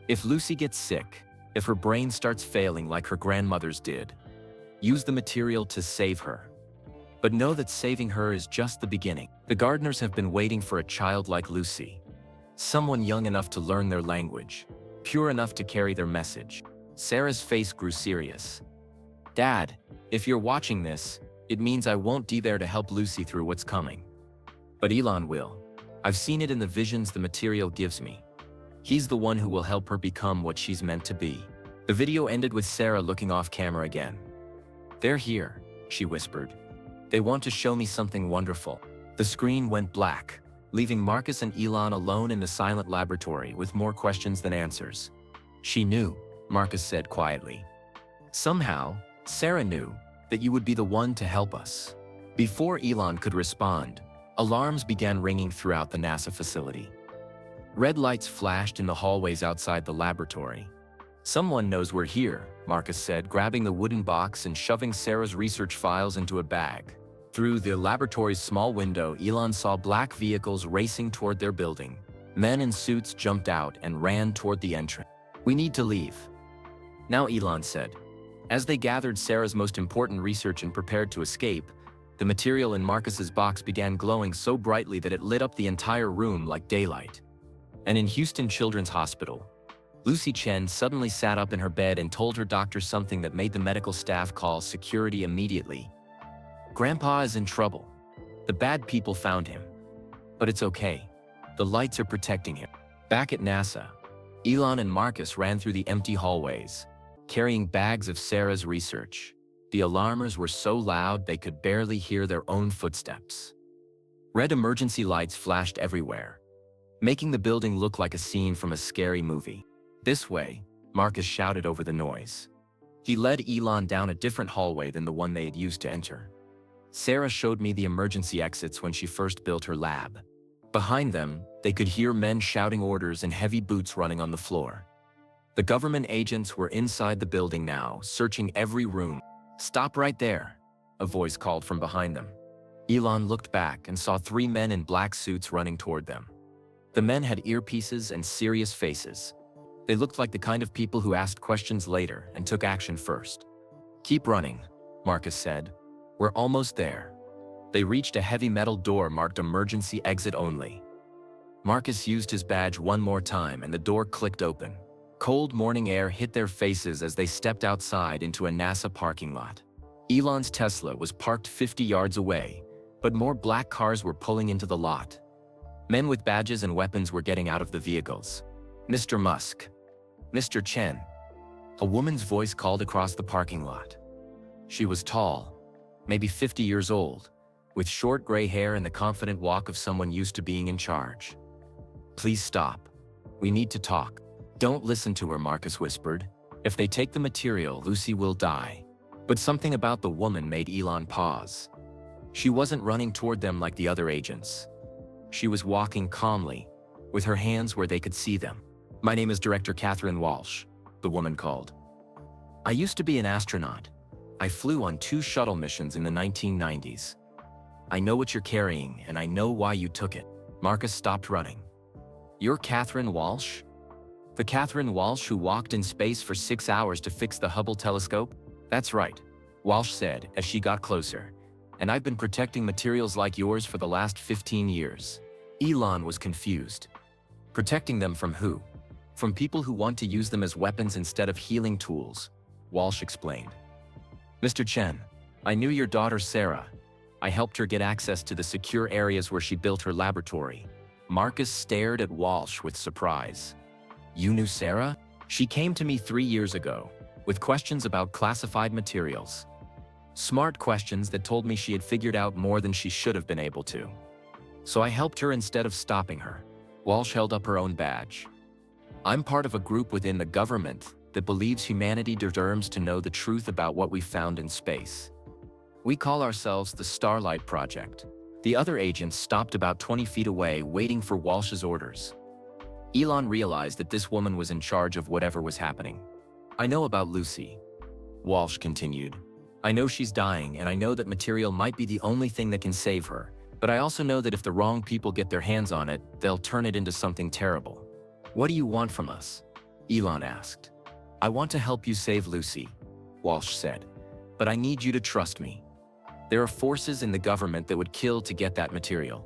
"If Lucy gets sick, if her brain starts failing like her grandmother's did, use the material to save her. But know that saving her is just the beginning. The gardeners have been waiting for a child like Lucy. Someone young enough to learn their language, pure enough to carry their message." Sarah's face grew serious. "Dad, if you're watching this, it means I won't be there to help Lucy through what's coming. But Elon will. I've seen it in the visions the material gives me. He's the one who will help her become what she's meant to be." The video ended with Sarah looking off camera again. "They're here," she whispered. "They want to show me something wonderful." The screen went black, leaving Marcus and Elon alone in the silent laboratory with more questions than answers. "She knew," Marcus said quietly. "Somehow, Sarah knew that you would be the one to help us." Before Elon could respond, alarms began ringing throughout the NASA facility. Red lights flashed in the hallways outside the laboratory. "Someone knows we're here," Marcus said, grabbing the wooden box and shoving Sarah's research files into a bag. Through the laboratory's small window, Elon saw black vehicles racing toward their building. Men in suits jumped out and ran toward the entrance. "We need to leave now," Elon said. As they gathered Sarah's most important research and prepared to escape, the material in Marcus's box began glowing so brightly that it lit up the entire room like daylight. And in Houston Children's Hospital, Lucy Chen suddenly sat up in her bed and told her doctor something that made the medical staff call security immediately. "Grandpa is in trouble. The bad people found him. But it's okay. The lights are protecting him." Back at NASA, Elon and Marcus ran through the empty hallways, carrying bags of Sarah's research. The alarmers were so loud they could barely hear their own footsteps. Red emergency lights flashed everywhere, making the building look like a scene from a scary movie. "This way," Marcus shouted over the noise. He led Elon down a different hallway than the one they had used to enter. "Sarah showed me the emergency exits when she first built her lab." Behind them, they could hear men shouting orders and heavy boots running on the floor. The government agents were inside the building now, searching every room. "Stop right there," a voice called from behind them. Elon looked back and saw 3 men in black suits running toward them. The men had earpieces and serious faces. They looked like the kind of people who asked questions later and took action first. "Keep running," Marcus said. "We're almost there." They reached a heavy metal door marked emergency exit only. Marcus used his badge one more time and the door clicked open. Cold morning air hit their faces as they stepped outside into a NASA parking lot. Elon's Tesla was parked 50 yards away, but more black cars were pulling into the lot. Men with badges and weapons were getting out of the vehicles. "Mr. Musk. Mr. Chen." A woman's voice called across the parking lot. She was tall, maybe 50 years old, with short gray hair and the confident walk of someone used to being in charge. "Please stop. We need to talk." "Don't listen to her," Marcus whispered. "If they take the material, Lucy will die." But something about the woman made Elon pause. She wasn't running toward them like the other agents. She was walking calmly, with her hands where they could see them. "My name is Director Catherine Walsh," the woman called. "I used to be an astronaut. I flew on 2 shuttle missions in the 1990s. I know what you're carrying, and I know why you took it." Marcus stopped running. "You're Catherine Walsh? The Catherine Walsh who walked in space for 6 hours to fix the Hubble telescope?" "That's right," Walsh said as she got closer. "And I've been protecting materials like yours for the last 15 years. Elon was confused. "Protecting them from who?" "From people who want to use them as weapons instead of healing tools," Walsh explained. "Mr. Chen, I knew your daughter Sarah. I helped her get access to the secure areas where she built her laboratory." Marcus stared at Walsh with surprise. "You knew Sarah?" "She came to me 3 years ago, with questions about classified materials. Smart questions that told me she had figured out more than she should have been able to. So I helped her instead of stopping her." Walsh held up her own badge. "I'm part of a group within the government that believes humanity deserves to know the truth about what we found in space. We call ourselves the Starlight Project." The other agents stopped about 20 feet away, waiting for Walsh's orders. Elon realized that this woman was in charge of whatever was happening. "I know about Lucy," Walsh continued. "I know she's dying, and I know that material might be the only thing that can save her. But I also know that if the wrong people get their hands on it, they'll turn it into something terrible." "What do you want from us?" Elon asked. "I want to help you save Lucy," Walsh said. "But I need you to trust me. There are forces in the government that would kill to get that material.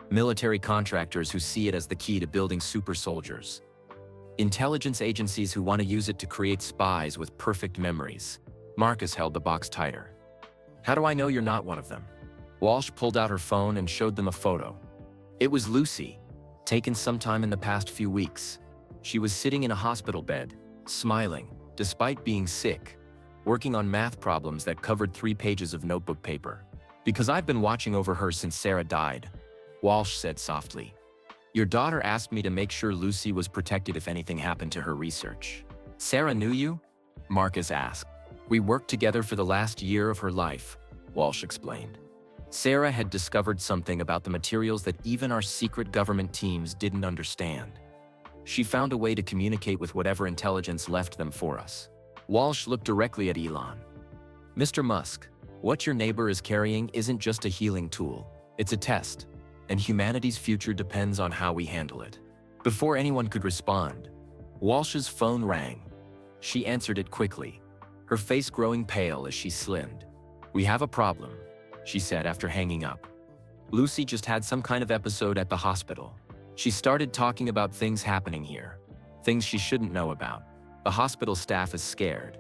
Military contractors who see it as the key to building super soldiers. Intelligence agencies who want to use it to create spies with perfect memories." Marcus held the box tighter. "How do I know you're not one of them?" Walsh pulled out her phone and showed them a photo. It was Lucy, taken sometime in the past few weeks. She was sitting in a hospital bed, smiling, despite being sick, working on math problems that covered 3 pages of notebook paper. "Because I've been watching over her since Sarah died," Walsh said softly. "Your daughter asked me to make sure Lucy was protected if anything happened to her research." "Sarah knew you?" Marcus asked. "We worked together for the last year of her life," Walsh explained. "Sarah had discovered something about the materials that even our secret government teams didn't understand. She found a way to communicate with whatever intelligence left them for us." Walsh looked directly at Elon. "Mr. Musk, what your neighbor is carrying isn't just a healing tool. It's a test, and humanity's future depends on how we handle it." Before anyone could respond, Walsh's phone rang. She answered it quickly, her face growing pale as she slimmed. "We have a problem," she said after hanging up. "Lucy just had some kind of episode at the hospital. She started talking about things happening here, things she shouldn't know about. The hospital staff is scared,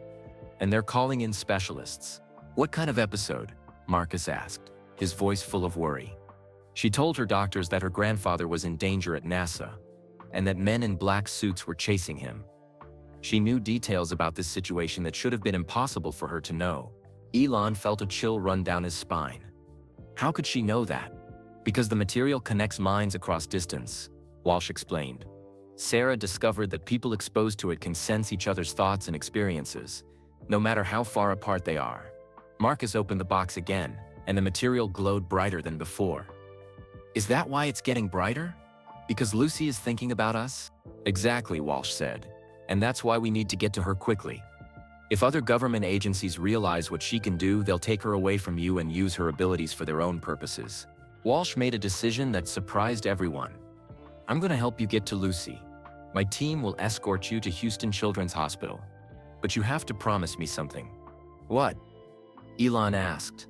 and they're calling in specialists." "What kind of episode?" Marcus asked, his voice full of worry. "She told her doctors that her grandfather was in danger at NASA, and that men in black suits were chasing him. She knew details about this situation that should have been impossible for her to know." Elon felt a chill run down his spine. "How could she know that?" "Because the material connects minds across distance," Walsh explained. "Sarah discovered that people exposed to it can sense each other's thoughts and experiences, no matter how far apart they are." Marcus opened the box again, and the material glowed brighter than before. "Is that why it's getting brighter? Because Lucy is thinking about us?" "Exactly," Walsh said. "And that's why we need to get to her quickly. If other government agencies realize what she can do, they'll take her away from you and use her abilities for their own purposes." Walsh made a decision that surprised everyone. "I'm going to help you get to Lucy. My team will escort you to Houston Children's Hospital. But you have to promise me something." "What?" Elon asked.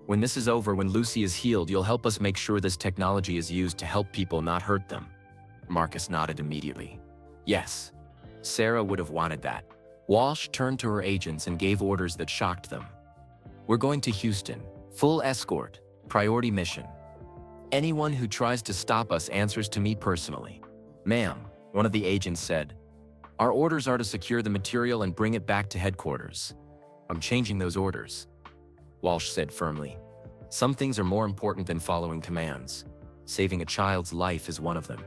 "When this is over, when Lucy is healed, you'll help us make sure this technology is used to help people, not hurt them." Marcus nodded immediately. "Yes, Sarah would have wanted that." Walsh turned to her agents and gave orders that shocked them. "We're going to Houston. Full escort. Priority mission. Anyone who tries to stop us answers to me personally." "Ma'am," one of the agents said, "our orders are to secure the material and bring it back to headquarters." "I'm changing those orders," Walsh said firmly. "Some things are more important than following commands. Saving a child's life is one of them."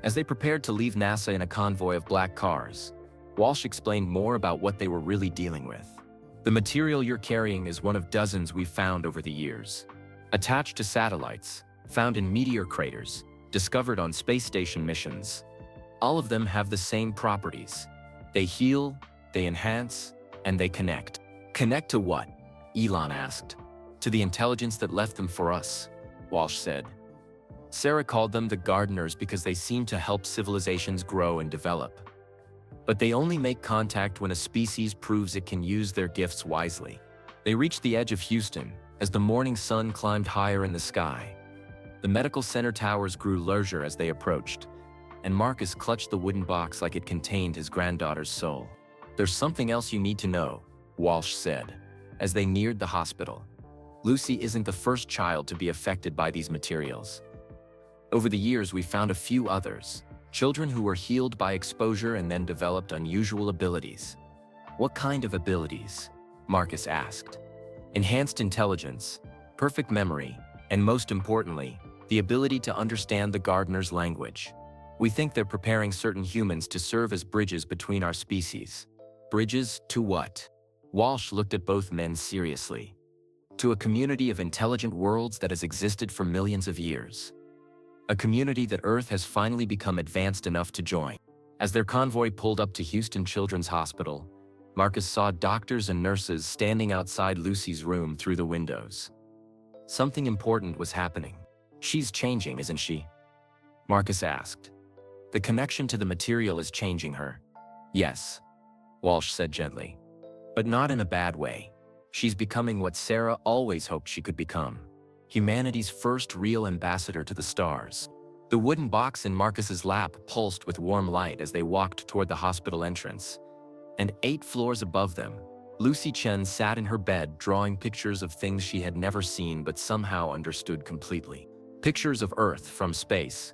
As they prepared to leave NASA in a convoy of black cars, Walsh explained more about what they were really dealing with. "The material you're carrying is one of dozens we've found over the years. attached to satellites, found in meteor craters, discovered on space station missions. All of them have the same properties. They heal, they enhance, and they connect. Connect to what? Elon asked. To the intelligence that left them for us, Walsh said. Sarah called them the gardeners because they seem to help civilizations grow and develop. But they only make contact when a species proves it can use their gifts wisely. They reached the edge of Houston as the morning sun climbed higher in the sky. The medical center towers grew larger as they approached, and Marcus clutched the wooden box like it contained his granddaughter's soul. There's something else you need to know, Walsh said, as they neared the hospital. Lucy isn't the first child to be affected by these materials. Over the years, we found a few others, children who were healed by exposure and then developed unusual abilities. What kind of abilities? Marcus asked. Enhanced intelligence, perfect memory, and most importantly, the ability to understand the gardener's language. We think they're preparing certain humans to serve as bridges between our species. Bridges to what? Walsh looked at both men seriously. To a community of intelligent worlds that has existed for millions of years. A community that Earth has finally become advanced enough to join. As their convoy pulled up to Houston Children's Hospital, Marcus saw doctors and nurses standing outside Lucy's room through the windows. Something important was happening. She's changing, isn't she? Marcus asked. The connection to the material is changing her. Yes, Walsh said gently. But not in a bad way. She's becoming what Sarah always hoped she could become. Humanity's first real ambassador to the stars. The wooden box in Marcus's lap pulsed with warm light as they walked toward the hospital entrance. And 8 floors above them, Lucy Chen sat in her bed drawing pictures of things she had never seen but somehow understood completely. Pictures of Earth from space,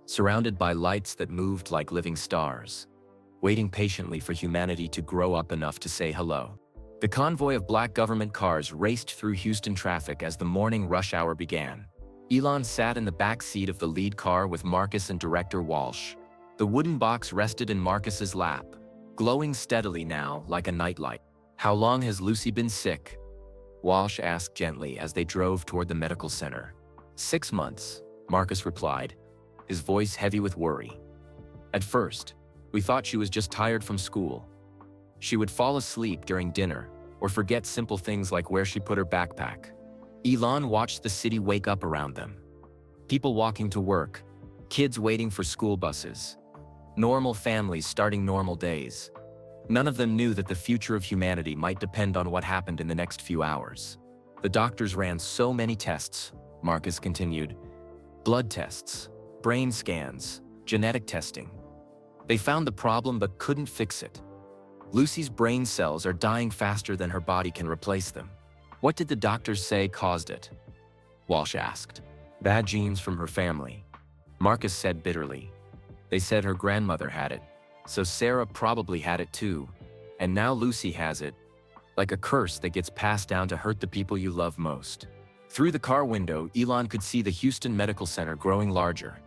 surrounded by lights that moved like living stars, waiting patiently for humanity to grow up enough to say hello. The convoy of black government cars raced through Houston traffic as the morning rush hour began. Elon sat in the back seat of the lead car with Marcus and Director Walsh. The wooden box rested in Marcus's lap, glowing steadily now like a nightlight. How long has Lucy been sick? Walsh asked gently as they drove toward the medical center. 6 months, Marcus replied, his voice heavy with worry. At first, we thought she was just tired from school. She would fall asleep during dinner or forget simple things like where she put her backpack. Elon watched the city wake up around them. People walking to work, kids waiting for school buses, normal families starting normal days. None of them knew that the future of humanity might depend on what happened in the next few hours. The doctors ran so many tests, Marcus continued. Blood tests, brain scans, genetic testing. They found the problem but couldn't fix it. Lucy's brain cells are dying faster than her body can replace them. What did the doctors say caused it? Walsh asked. Bad genes from her family, Marcus said bitterly. They said her grandmother had it, so Sarah probably had it too, and now Lucy has it. Like a curse that gets passed down to hurt the people you love most. Through the car window, Elon could see the Houston Medical Center growing larger.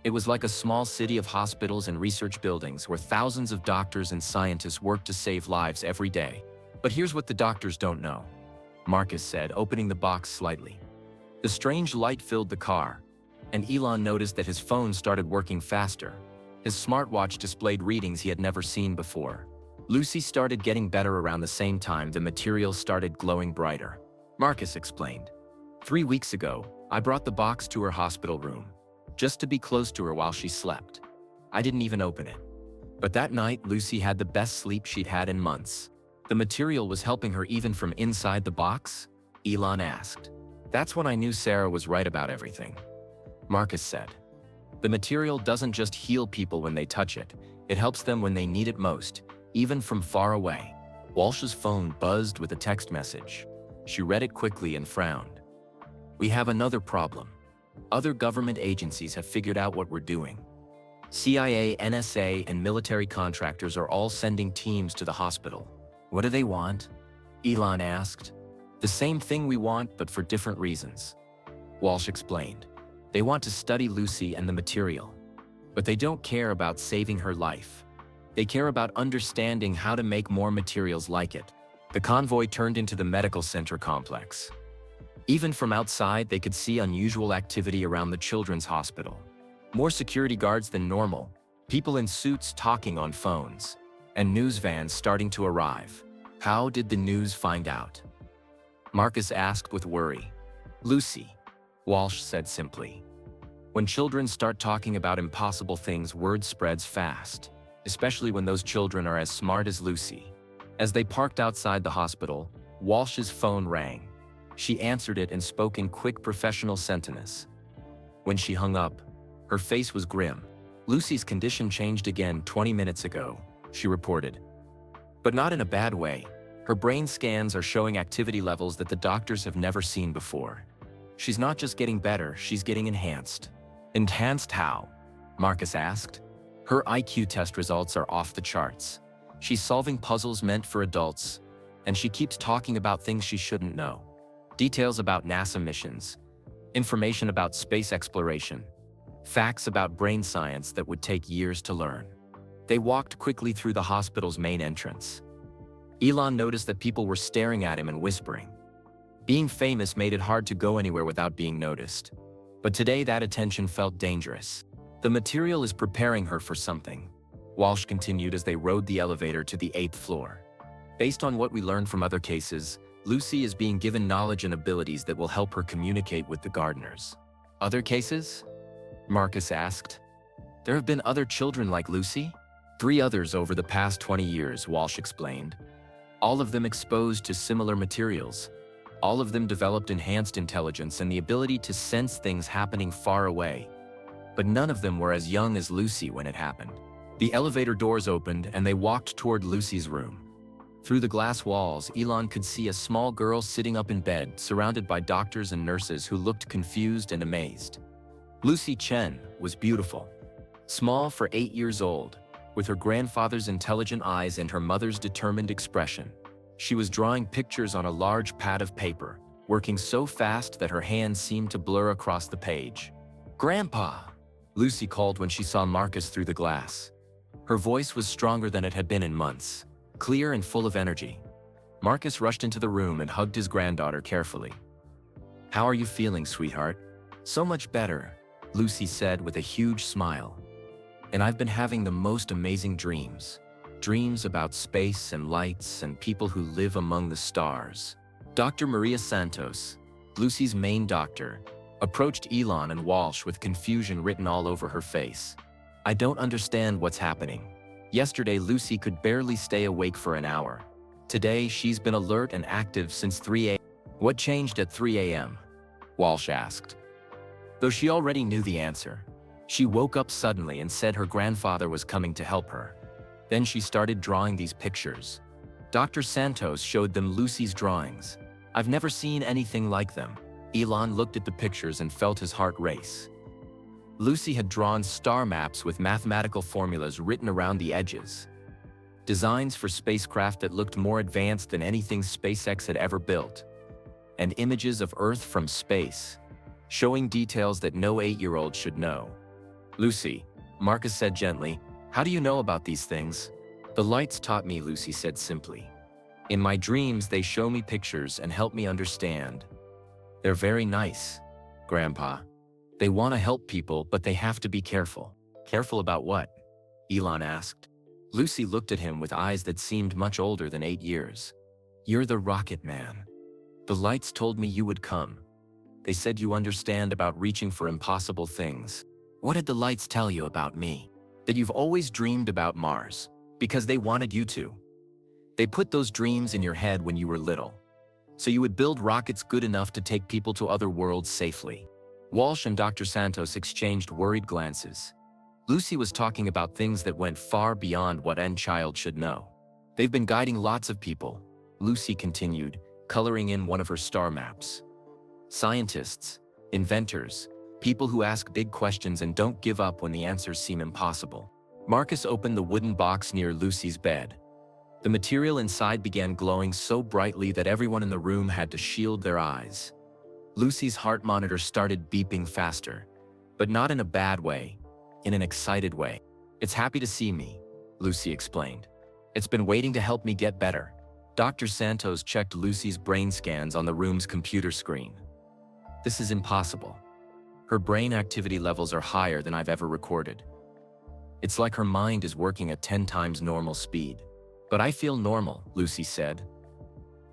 It was like a small city of hospitals and research buildings where thousands of doctors and scientists work to save lives every day. But here's what the doctors don't know, Marcus said, opening the box slightly. The strange light filled the car, and Elon noticed that his phone started working faster. His smartwatch displayed readings he had never seen before. Lucy started getting better around the same time the materials started glowing brighter. Marcus explained. 3 weeks ago, I brought the box to her hospital room, just to be close to her while she slept. I didn't even open it. But that night, Lucy had the best sleep she'd had in months. The material was helping her even from inside the box? Elon asked. That's when I knew Sarah was right about everything, Marcus said. The material doesn't just heal people when they touch it, it helps them when they need it most, even from far away. Walsh's phone buzzed with a text message. She read it quickly and frowned. We have another problem. Other government agencies have figured out what we're doing. CIA, NSA, and military contractors are all sending teams to the hospital. What do they want? Elon asked. The same thing we want, but for different reasons. Walsh explained. They want to study Lucy and the material. But they don't care about saving her life. They care about understanding how to make more materials like it. The convoy turned into the medical center complex. Even from outside, they could see unusual activity around the children's hospital. More security guards than normal, people in suits talking on phones, and news vans starting to arrive. How did the news find out? Marcus asked with worry. Lucy, Walsh said simply. When children start talking about impossible things, word spreads fast, especially when those children are as smart as Lucy. As they parked outside the hospital, Walsh's phone rang. She answered it and spoke in quick professional sentences. When she hung up, her face was grim. Lucy's condition changed again 20 minutes ago, she reported. But not in a bad way. Her brain scans are showing activity levels that the doctors have never seen before. She's not just getting better, she's getting enhanced. Enhanced how? Marcus asked. Her IQ test results are off the charts. She's solving puzzles meant for adults, and she keeps talking about things she shouldn't know. Details about NASA missions, information about space exploration, facts about brain science that would take years to learn. They walked quickly through the hospital's main entrance. Elon noticed that people were staring at him and whispering. Being famous made it hard to go anywhere without being noticed. But today that attention felt dangerous. The material is preparing her for something, Walsh continued as they rode the elevator to the 8th floor. Based on what we learned from other cases, Lucy is being given knowledge and abilities that will help her communicate with the gardeners. Other cases? Marcus asked. There have been other children like Lucy? 3 others over the past 20 years, Walsh explained. All of them exposed to similar materials. All of them developed enhanced intelligence and the ability to sense things happening far away. But none of them were as young as Lucy when it happened. The elevator doors opened and they walked toward Lucy's room. Through the glass walls, Elon could see a small girl sitting up in bed, surrounded by doctors and nurses who looked confused and amazed. Lucy Chen was beautiful. Small for 8 years old, with her grandfather's intelligent eyes and her mother's determined expression. She was drawing pictures on a large pad of paper, working so fast that her hands seemed to blur across the page. "Grandpa!" Lucy called when she saw Marcus through the glass. Her voice was stronger than it had been in months, clear and full of energy. Marcus rushed into the room and hugged his granddaughter carefully. "How are you feeling, sweetheart?" "So much better," Lucy said with a huge smile. "And I've been having the most amazing dreams. Dreams about space and lights and people who live among the stars." Dr. Maria Santos, Lucy's main doctor, approached Elon and Walsh with confusion written all over her face. "I don't understand what's happening. Yesterday, Lucy could barely stay awake for an hour. Today, she's been alert and active since 3 a.m. "What changed at 3 a.m.? Walsh asked. Though she already knew the answer, she woke up suddenly and said her grandfather was coming to help her. Then she started drawing these pictures. Dr. Santos showed them Lucy's drawings. I've never seen anything like them." Elon looked at the pictures and felt his heart race. Lucy had drawn star maps with mathematical formulas written around the edges. Designs for spacecraft that looked more advanced than anything SpaceX had ever built. And images of Earth from space, showing details that no 8-year-old should know. "Lucy," Marcus said gently, "how do you know about these things?" "The lights taught me," Lucy said simply. "In my dreams, they show me pictures and help me understand. They're very nice, Grandpa. They want to help people, but they have to be careful." "Careful about what?" Elon asked. Lucy looked at him with eyes that seemed much older than 8 years. "You're the rocket man. The lights told me you would come. They said you understand about reaching for impossible things." "What did the lights tell you about me?" "That you've always dreamed about Mars, because they wanted you to. They put those dreams in your head when you were little, so you would build rockets good enough to take people to other worlds safely." Walsh and Dr. Santos exchanged worried glances. Lucy was talking about things that went far beyond what any child should know. "They've been guiding lots of people," Lucy continued, coloring in one of her star maps. "Scientists, inventors, people who ask big questions and don't give up when the answers seem impossible." Marcus opened the wooden box near Lucy's bed. The material inside began glowing so brightly that everyone in the room had to shield their eyes. Lucy's heart monitor started beeping faster, but not in a bad way, in an excited way. "It's happy to see me," Lucy explained. "It's been waiting to help me get better." Dr. Santos checked Lucy's brain scans on the room's computer screen. This is impossible. Her brain activity levels are higher than I've ever recorded. It's like her mind is working at 10 times normal speed. But I feel normal, Lucy said.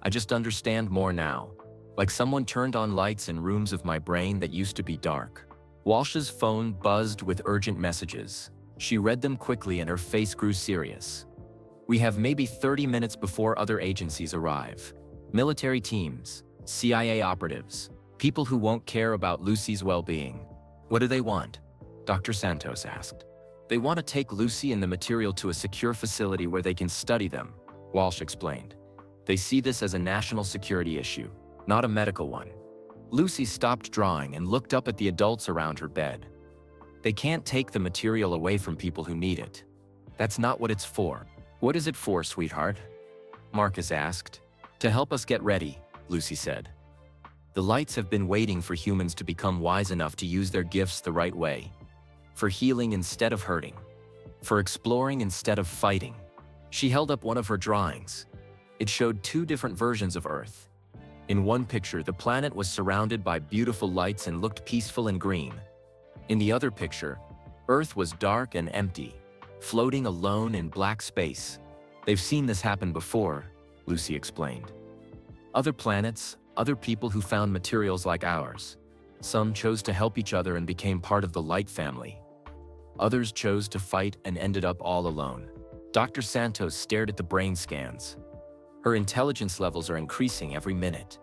I just understand more now. Like someone turned on lights in rooms of my brain that used to be dark. Walsh's phone buzzed with urgent messages. She read them quickly and her face grew serious. We have maybe 30 minutes before other agencies arrive. Military teams, CIA operatives, people who won't care about Lucy's well-being. What do they want? Dr. Santos asked. They want to take Lucy and the material to a secure facility where they can study them, Walsh explained. They see this as a national security issue, not a medical one. Lucy stopped drawing and looked up at the adults around her bed. They can't take the material away from people who need it. That's not what it's for. What is it for, sweetheart? Marcus asked. To help us get ready, Lucy said. The lights have been waiting for humans to become wise enough to use their gifts the right way. For healing instead of hurting. For exploring instead of fighting. She held up one of her drawings. It showed two different versions of Earth. In one picture, the planet was surrounded by beautiful lights and looked peaceful and green. In the other picture, Earth was dark and empty, floating alone in black space. They've seen this happen before, Lucy explained. Other planets, other people who found materials like ours. Some chose to help each other and became part of the light family. Others chose to fight and ended up all alone. Dr. Santos stared at the brain scans. Her intelligence levels are increasing every minute.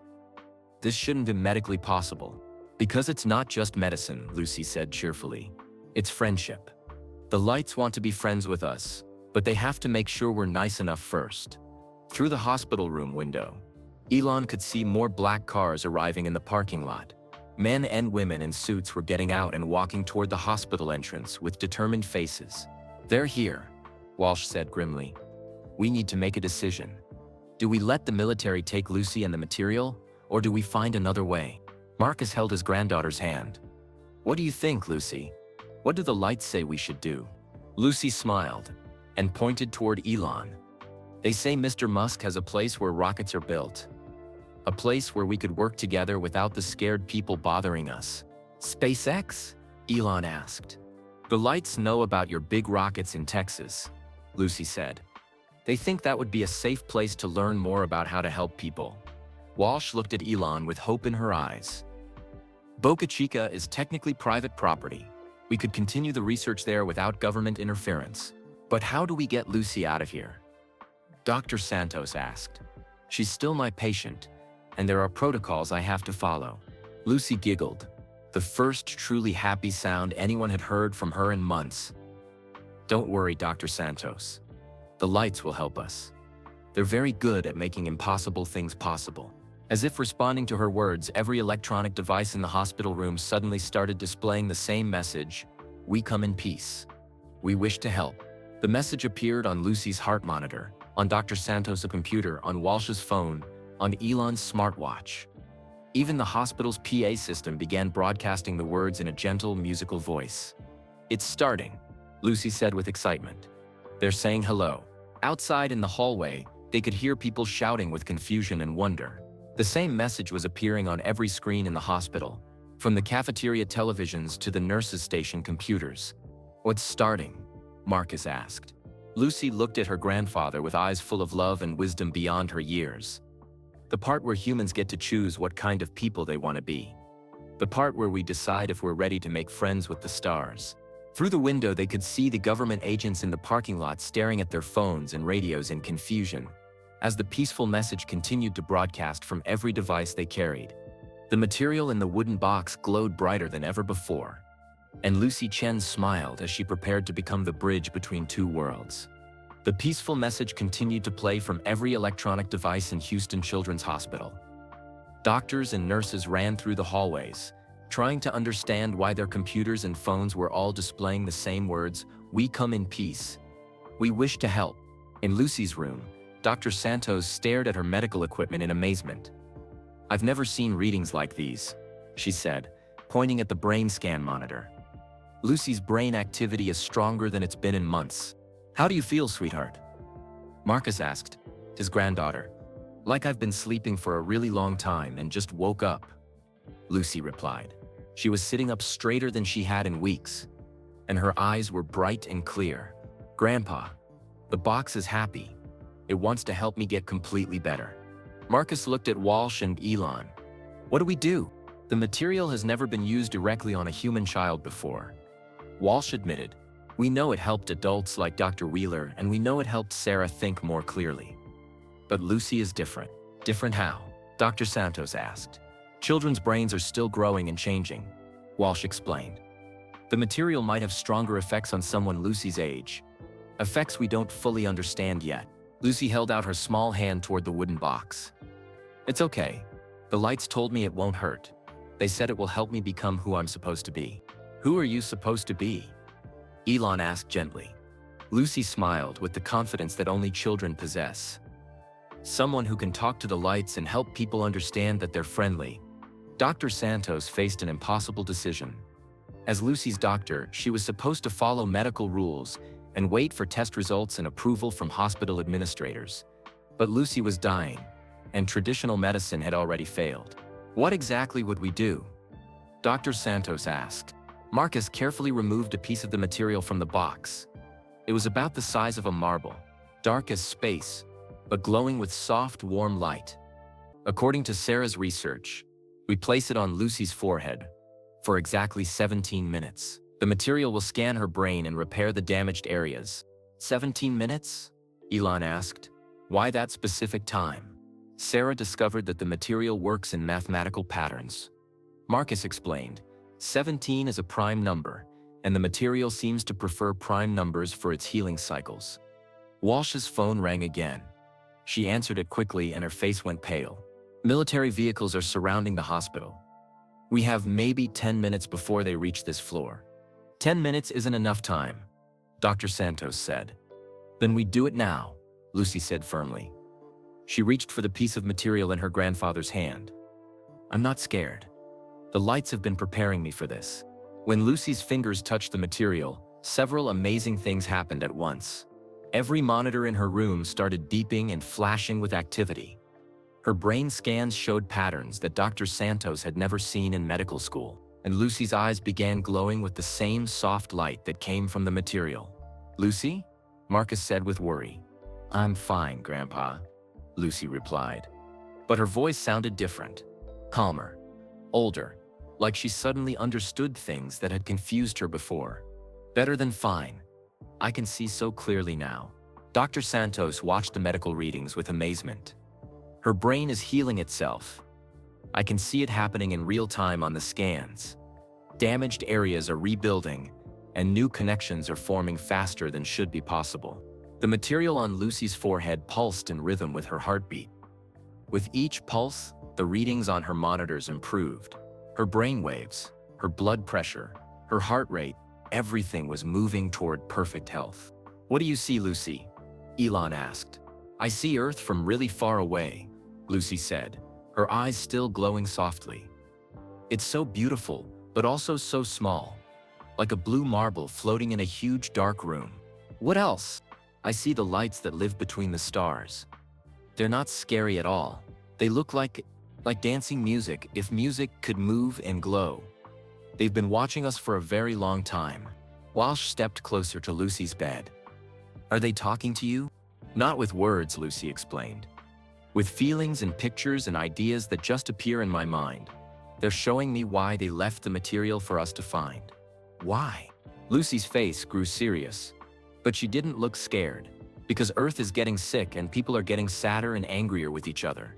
This shouldn't be medically possible. Because it's not just medicine, Lucy said cheerfully. It's friendship. The lights want to be friends with us, but they have to make sure we're nice enough first. Through the hospital room window, Elon could see more black cars arriving in the parking lot. Men and women in suits were getting out and walking toward the hospital entrance with determined faces. They're here, Walsh said grimly. We need to make a decision. Do we let the military take Lucy and the material, or do we find another way? Marcus held his granddaughter's hand. What do you think, Lucy? What do the lights say we should do? Lucy smiled and pointed toward Elon. They say Mr. Musk has a place where rockets are built. A place where we could work together without the scared people bothering us. SpaceX? Elon asked. The lights know about your big rockets in Texas, Lucy said. They think that would be a safe place to learn more about how to help people. Walsh looked at Elon with hope in her eyes. Boca Chica is technically private property. We could continue the research there without government interference. But how do we get Lucy out of here? Dr. Santos asked. She's still my patient, and there are protocols I have to follow. Lucy giggled, the first truly happy sound anyone had heard from her in months. Don't worry, Dr. Santos. The lights will help us. They're very good at making impossible things possible. As if responding to her words, every electronic device in the hospital room suddenly started displaying the same message: we come in peace. We wish to help. The message appeared on Lucy's heart monitor, on Dr. Santos' computer, on Walsh's phone, on Elon's smartwatch. Even the hospital's PA system began broadcasting the words in a gentle, musical voice. It's starting, Lucy said with excitement. They're saying hello. Outside in the hallway, they could hear people shouting with confusion and wonder. The same message was appearing on every screen in the hospital, from the cafeteria televisions to the nurses' station computers. What's starting? Marcus asked. Lucy looked at her grandfather with eyes full of love and wisdom beyond her years. The part where humans get to choose what kind of people they want to be. The part where we decide if we're ready to make friends with the stars. Through the window, they could see the government agents in the parking lot staring at their phones and radios in confusion, as the peaceful message continued to broadcast from every device they carried. The material in the wooden box glowed brighter than ever before, and Lucy Chen smiled as she prepared to become the bridge between two worlds. The peaceful message continued to play from every electronic device in Houston Children's Hospital. Doctors and nurses ran through the hallways, trying to understand why their computers and phones were all displaying the same words: we come in peace. We wish to help. In Lucy's room, Dr. Santos stared at her medical equipment in amazement. I've never seen readings like these, she said, pointing at the brain scan monitor. Lucy's brain activity is stronger than it's been in months. How do you feel, sweetheart? Marcus asked, his granddaughter. Like I've been sleeping for a really long time and just woke up. Lucy replied. She was sitting up straighter than she had in weeks, and her eyes were bright and clear. Grandpa, the box is happy. It wants to help me get completely better. Marcus looked at Walsh and Elon. What do we do? The material has never been used directly on a human child before. Walsh admitted, we know it helped adults like Dr. Wheeler, and we know it helped Sarah think more clearly. But Lucy is different. Different how? Dr. Santos asked. Children's brains are still growing and changing, Walsh explained. The material might have stronger effects on someone Lucy's age. Effects we don't fully understand yet. Lucy held out her small hand toward the wooden box. It's okay. The lights told me it won't hurt. They said it will help me become who I'm supposed to be. Who are you supposed to be? Elon asked gently. Lucy smiled with the confidence that only children possess. Someone who can talk to the lights and help people understand that they're friendly. Dr. Santos faced an impossible decision. As Lucy's doctor, she was supposed to follow medical rules and wait for test results and approval from hospital administrators. But Lucy was dying, and traditional medicine had already failed. What exactly would we do? Dr. Santos asked. Marcus carefully removed a piece of the material from the box. It was about the size of a marble, dark as space, but glowing with soft, warm light. According to Sarah's research, we place it on Lucy's forehead for exactly 17 minutes. The material will scan her brain and repair the damaged areas. 17 minutes? Elon asked. Why that specific time? Sarah discovered that the material works in mathematical patterns. Marcus explained, 17 is a prime number, and the material seems to prefer prime numbers for its healing cycles. Walsh's phone rang again. She answered it quickly and her face went pale. Military vehicles are surrounding the hospital. We have maybe 10 minutes before they reach this floor. 10 minutes isn't enough time, Dr. Santos said. Then we do it now, Lucy said firmly. She reached for the piece of material in her grandfather's hand. I'm not scared. The lights have been preparing me for this. When Lucy's fingers touched the material, several amazing things happened at once. Every monitor in her room started beeping and flashing with activity. Her brain scans showed patterns that Dr. Santos had never seen in medical school, and Lucy's eyes began glowing with the same soft light that came from the material. Lucy? Marcus said with worry. I'm fine, Grandpa, Lucy replied. But her voice sounded different, calmer, older, like she suddenly understood things that had confused her before. Better than fine. I can see so clearly now. Dr. Santos watched the medical readings with amazement. Her brain is healing itself. I can see it happening in real time on the scans. Damaged areas are rebuilding, and new connections are forming faster than should be possible. The material on Lucy's forehead pulsed in rhythm with her heartbeat. With each pulse, the readings on her monitors improved. Her brain waves, her blood pressure, her heart rate, everything was moving toward perfect health. What do you see, Lucy? Elon asked. I see Earth from really far away, Lucy said, her eyes still glowing softly. It's so beautiful, but also so small, like a blue marble floating in a huge dark room. What else? I see the lights that live between the stars. They're not scary at all. They look like dancing music, if music could move and glow. They've been watching us for a very long time. Walsh stepped closer to Lucy's bed. Are they talking to you? Not with words, Lucy explained. With feelings and pictures and ideas that just appear in my mind. They're showing me why they left the material for us to find. Why? Lucy's face grew serious, but she didn't look scared, because Earth is getting sick and people are getting sadder and angrier with each other.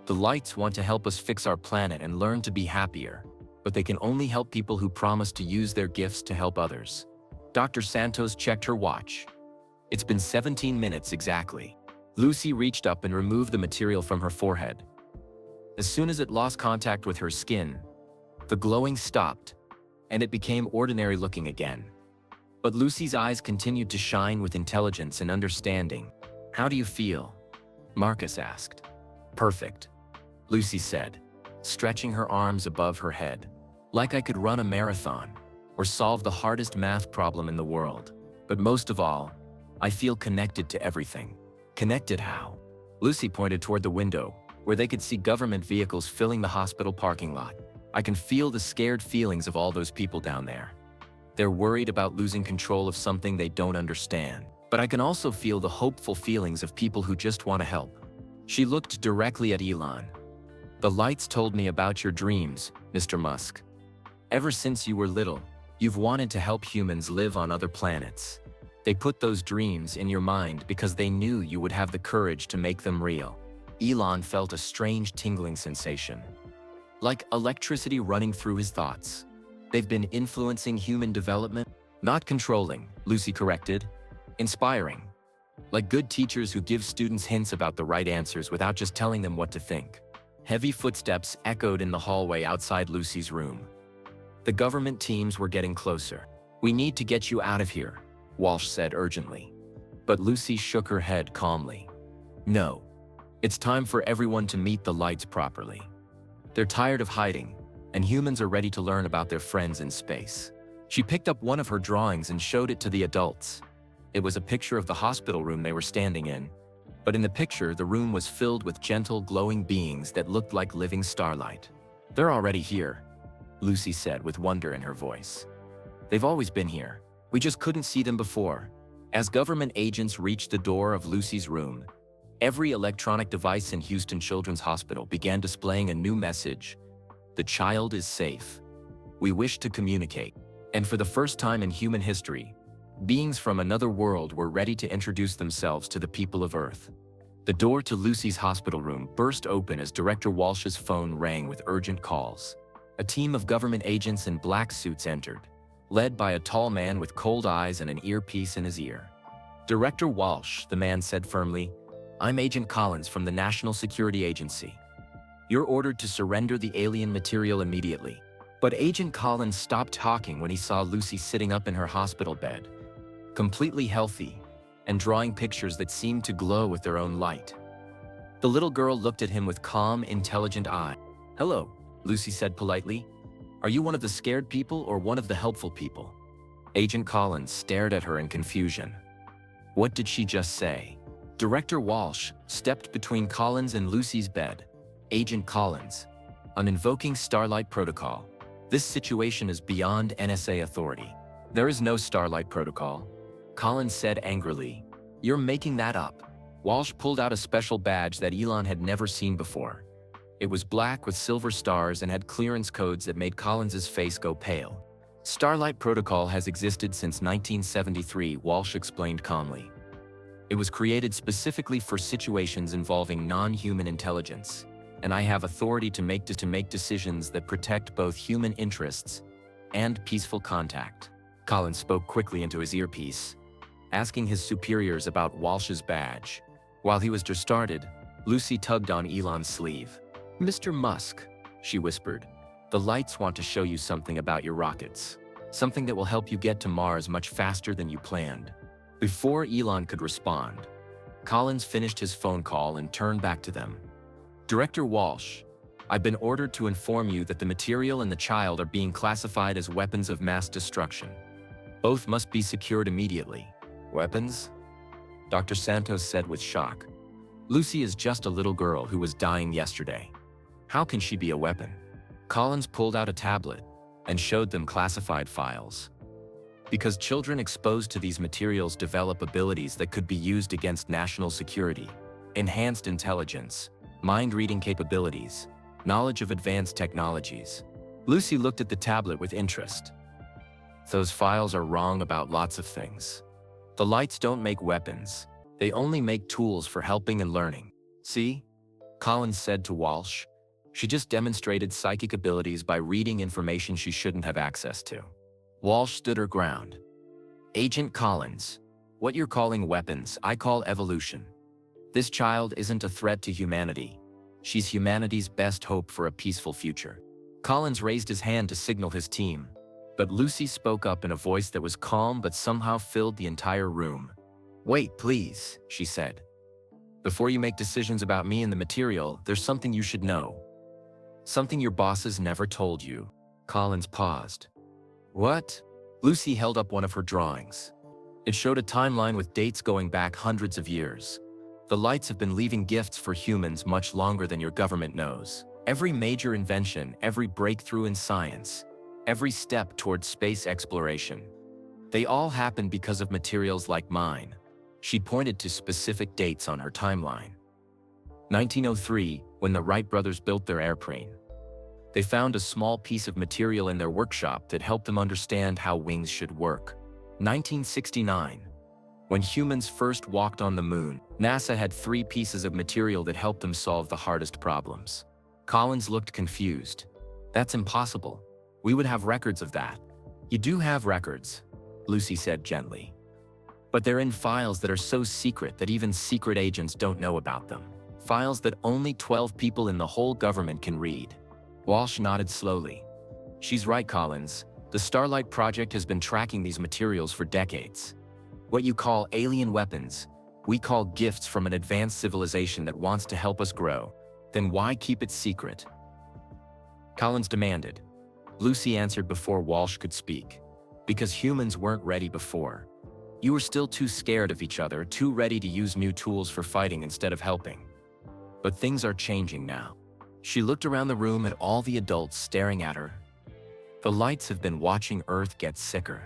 The lights want to help us fix our planet and learn to be happier, but they can only help people who promise to use their gifts to help others. Dr. Santos checked her watch. It's been 17 minutes exactly. Lucy reached up and removed the material from her forehead. As soon as it lost contact with her skin, the glowing stopped, and it became ordinary looking again. But Lucy's eyes continued to shine with intelligence and understanding. How do you feel? Marcus asked. Perfect, Lucy said, stretching her arms above her head. Like I could run a marathon, or solve the hardest math problem in the world. But most of all, I feel connected to everything. Connected how? Lucy pointed toward the window, where they could see government vehicles filling the hospital parking lot. I can feel the scared feelings of all those people down there. They're worried about losing control of something they don't understand. But I can also feel the hopeful feelings of people who just want to help." She looked directly at Elon. "The lights told me about your dreams, Mr. Musk. Ever since you were little, you've wanted to help humans live on other planets. They put those dreams in your mind because they knew you would have the courage to make them real." Elon felt a strange tingling sensation, like electricity running through his thoughts. "They've been influencing human development?" "Not controlling," Lucy corrected. "Inspiring. Like good teachers who give students hints about the right answers without just telling them what to think." Heavy footsteps echoed in the hallway outside Lucy's room. The government teams were getting closer. "We need to get you out of here," Walsh said urgently. But Lucy shook her head calmly. "No. It's time for everyone to meet the lights properly. They're tired of hiding, and humans are ready to learn about their friends in space." She picked up one of her drawings and showed it to the adults. It was a picture of the hospital room they were standing in. But in the picture, the room was filled with gentle, glowing beings that looked like living starlight. "They're already here," Lucy said with wonder in her voice. "They've always been here. We just couldn't see them before." As government agents reached the door of Lucy's room, every electronic device in Houston Children's Hospital began displaying a new message. "The child is safe. We wish to communicate." And for the first time in human history, beings from another world were ready to introduce themselves to the people of Earth. The door to Lucy's hospital room burst open as Director Walsh's phone rang with urgent calls. A team of government agents in black suits entered, led by a tall man with cold eyes and an earpiece in his ear. "Director Walsh," the man said firmly, "I'm Agent Collins from the National Security Agency. You're ordered to surrender the alien material immediately." But Agent Collins stopped talking when he saw Lucy sitting up in her hospital bed, completely healthy, and drawing pictures that seemed to glow with their own light. The little girl looked at him with calm, intelligent eyes. "Hello," Lucy said politely. "Are you one of the scared people or one of the helpful people?" Agent Collins stared at her in confusion. What did she just say? Director Walsh stepped between Collins and Lucy's bed. "Agent Collins, I'm invoking Starlight Protocol. This situation is beyond NSA authority." "There is no Starlight Protocol," Collins said angrily. "You're making that up." Walsh pulled out a special badge that Elon had never seen before. It was black with silver stars and had clearance codes that made Collins's face go pale. "Starlight Protocol has existed since 1973, Walsh explained calmly. "It was created specifically for situations involving non-human intelligence, and I have authority to make decisions that protect both human interests and peaceful contact." Collins spoke quickly into his earpiece, asking his superiors about Walsh's badge. While he was just started, Lucy tugged on Elon's sleeve. "Mr. Musk," she whispered, "the lights want to show you something about your rockets. Something that will help you get to Mars much faster than you planned." Before Elon could respond, Collins finished his phone call and turned back to them. "Director Walsh, I've been ordered to inform you that the material and the child are being classified as weapons of mass destruction. Both must be secured immediately." "Weapons?" Dr. Santos said with shock. "Lucy is just a little girl who was dying yesterday. How can she be a weapon?" Collins pulled out a tablet and showed them classified files. "Because children exposed to these materials develop abilities that could be used against national security, enhanced intelligence, mind-reading capabilities, knowledge of advanced technologies." Lucy looked at the tablet with interest. "Those files are wrong about lots of things. The lights don't make weapons. They only make tools for helping and learning." "See?" Collins said to Walsh. "She just demonstrated psychic abilities by reading information she shouldn't have access to." Walsh stood her ground. "Agent Collins, what you're calling weapons, I call evolution. This child isn't a threat to humanity. She's humanity's best hope for a peaceful future." Collins raised his hand to signal his team, but Lucy spoke up in a voice that was calm but somehow filled the entire room. "Wait, please," she said. "Before you make decisions about me and the material, there's something you should know. Something your bosses never told you." Collins paused. "What?" Lucy held up one of her drawings. It showed a timeline with dates going back hundreds of years. "The lights have been leaving gifts for humans much longer than your government knows. Every major invention, every breakthrough in science, every step towards space exploration, they all happened because of materials like mine. She pointed to specific dates on her timeline. 1903, when the Wright brothers built their airplane. They found a small piece of material in their workshop that helped them understand how wings should work. 1969, when humans first walked on the moon, NASA had 3 pieces of material that helped them solve the hardest problems. Collins looked confused. That's impossible. We would have records of that. You do have records, Lucy said gently. But they're in files that are so secret that even secret agents don't know about them. Files that only 12 people in the whole government can read. Walsh nodded slowly. She's right, Collins. The Starlight Project has been tracking these materials for decades. What you call alien weapons, we call gifts from an advanced civilization that wants to help us grow. Then why keep it secret? Collins demanded. Lucy answered before Walsh could speak. Because humans weren't ready before. You were still too scared of each other, too ready to use new tools for fighting instead of helping. But things are changing now. She looked around the room at all the adults staring at her. The lights have been watching Earth get sicker.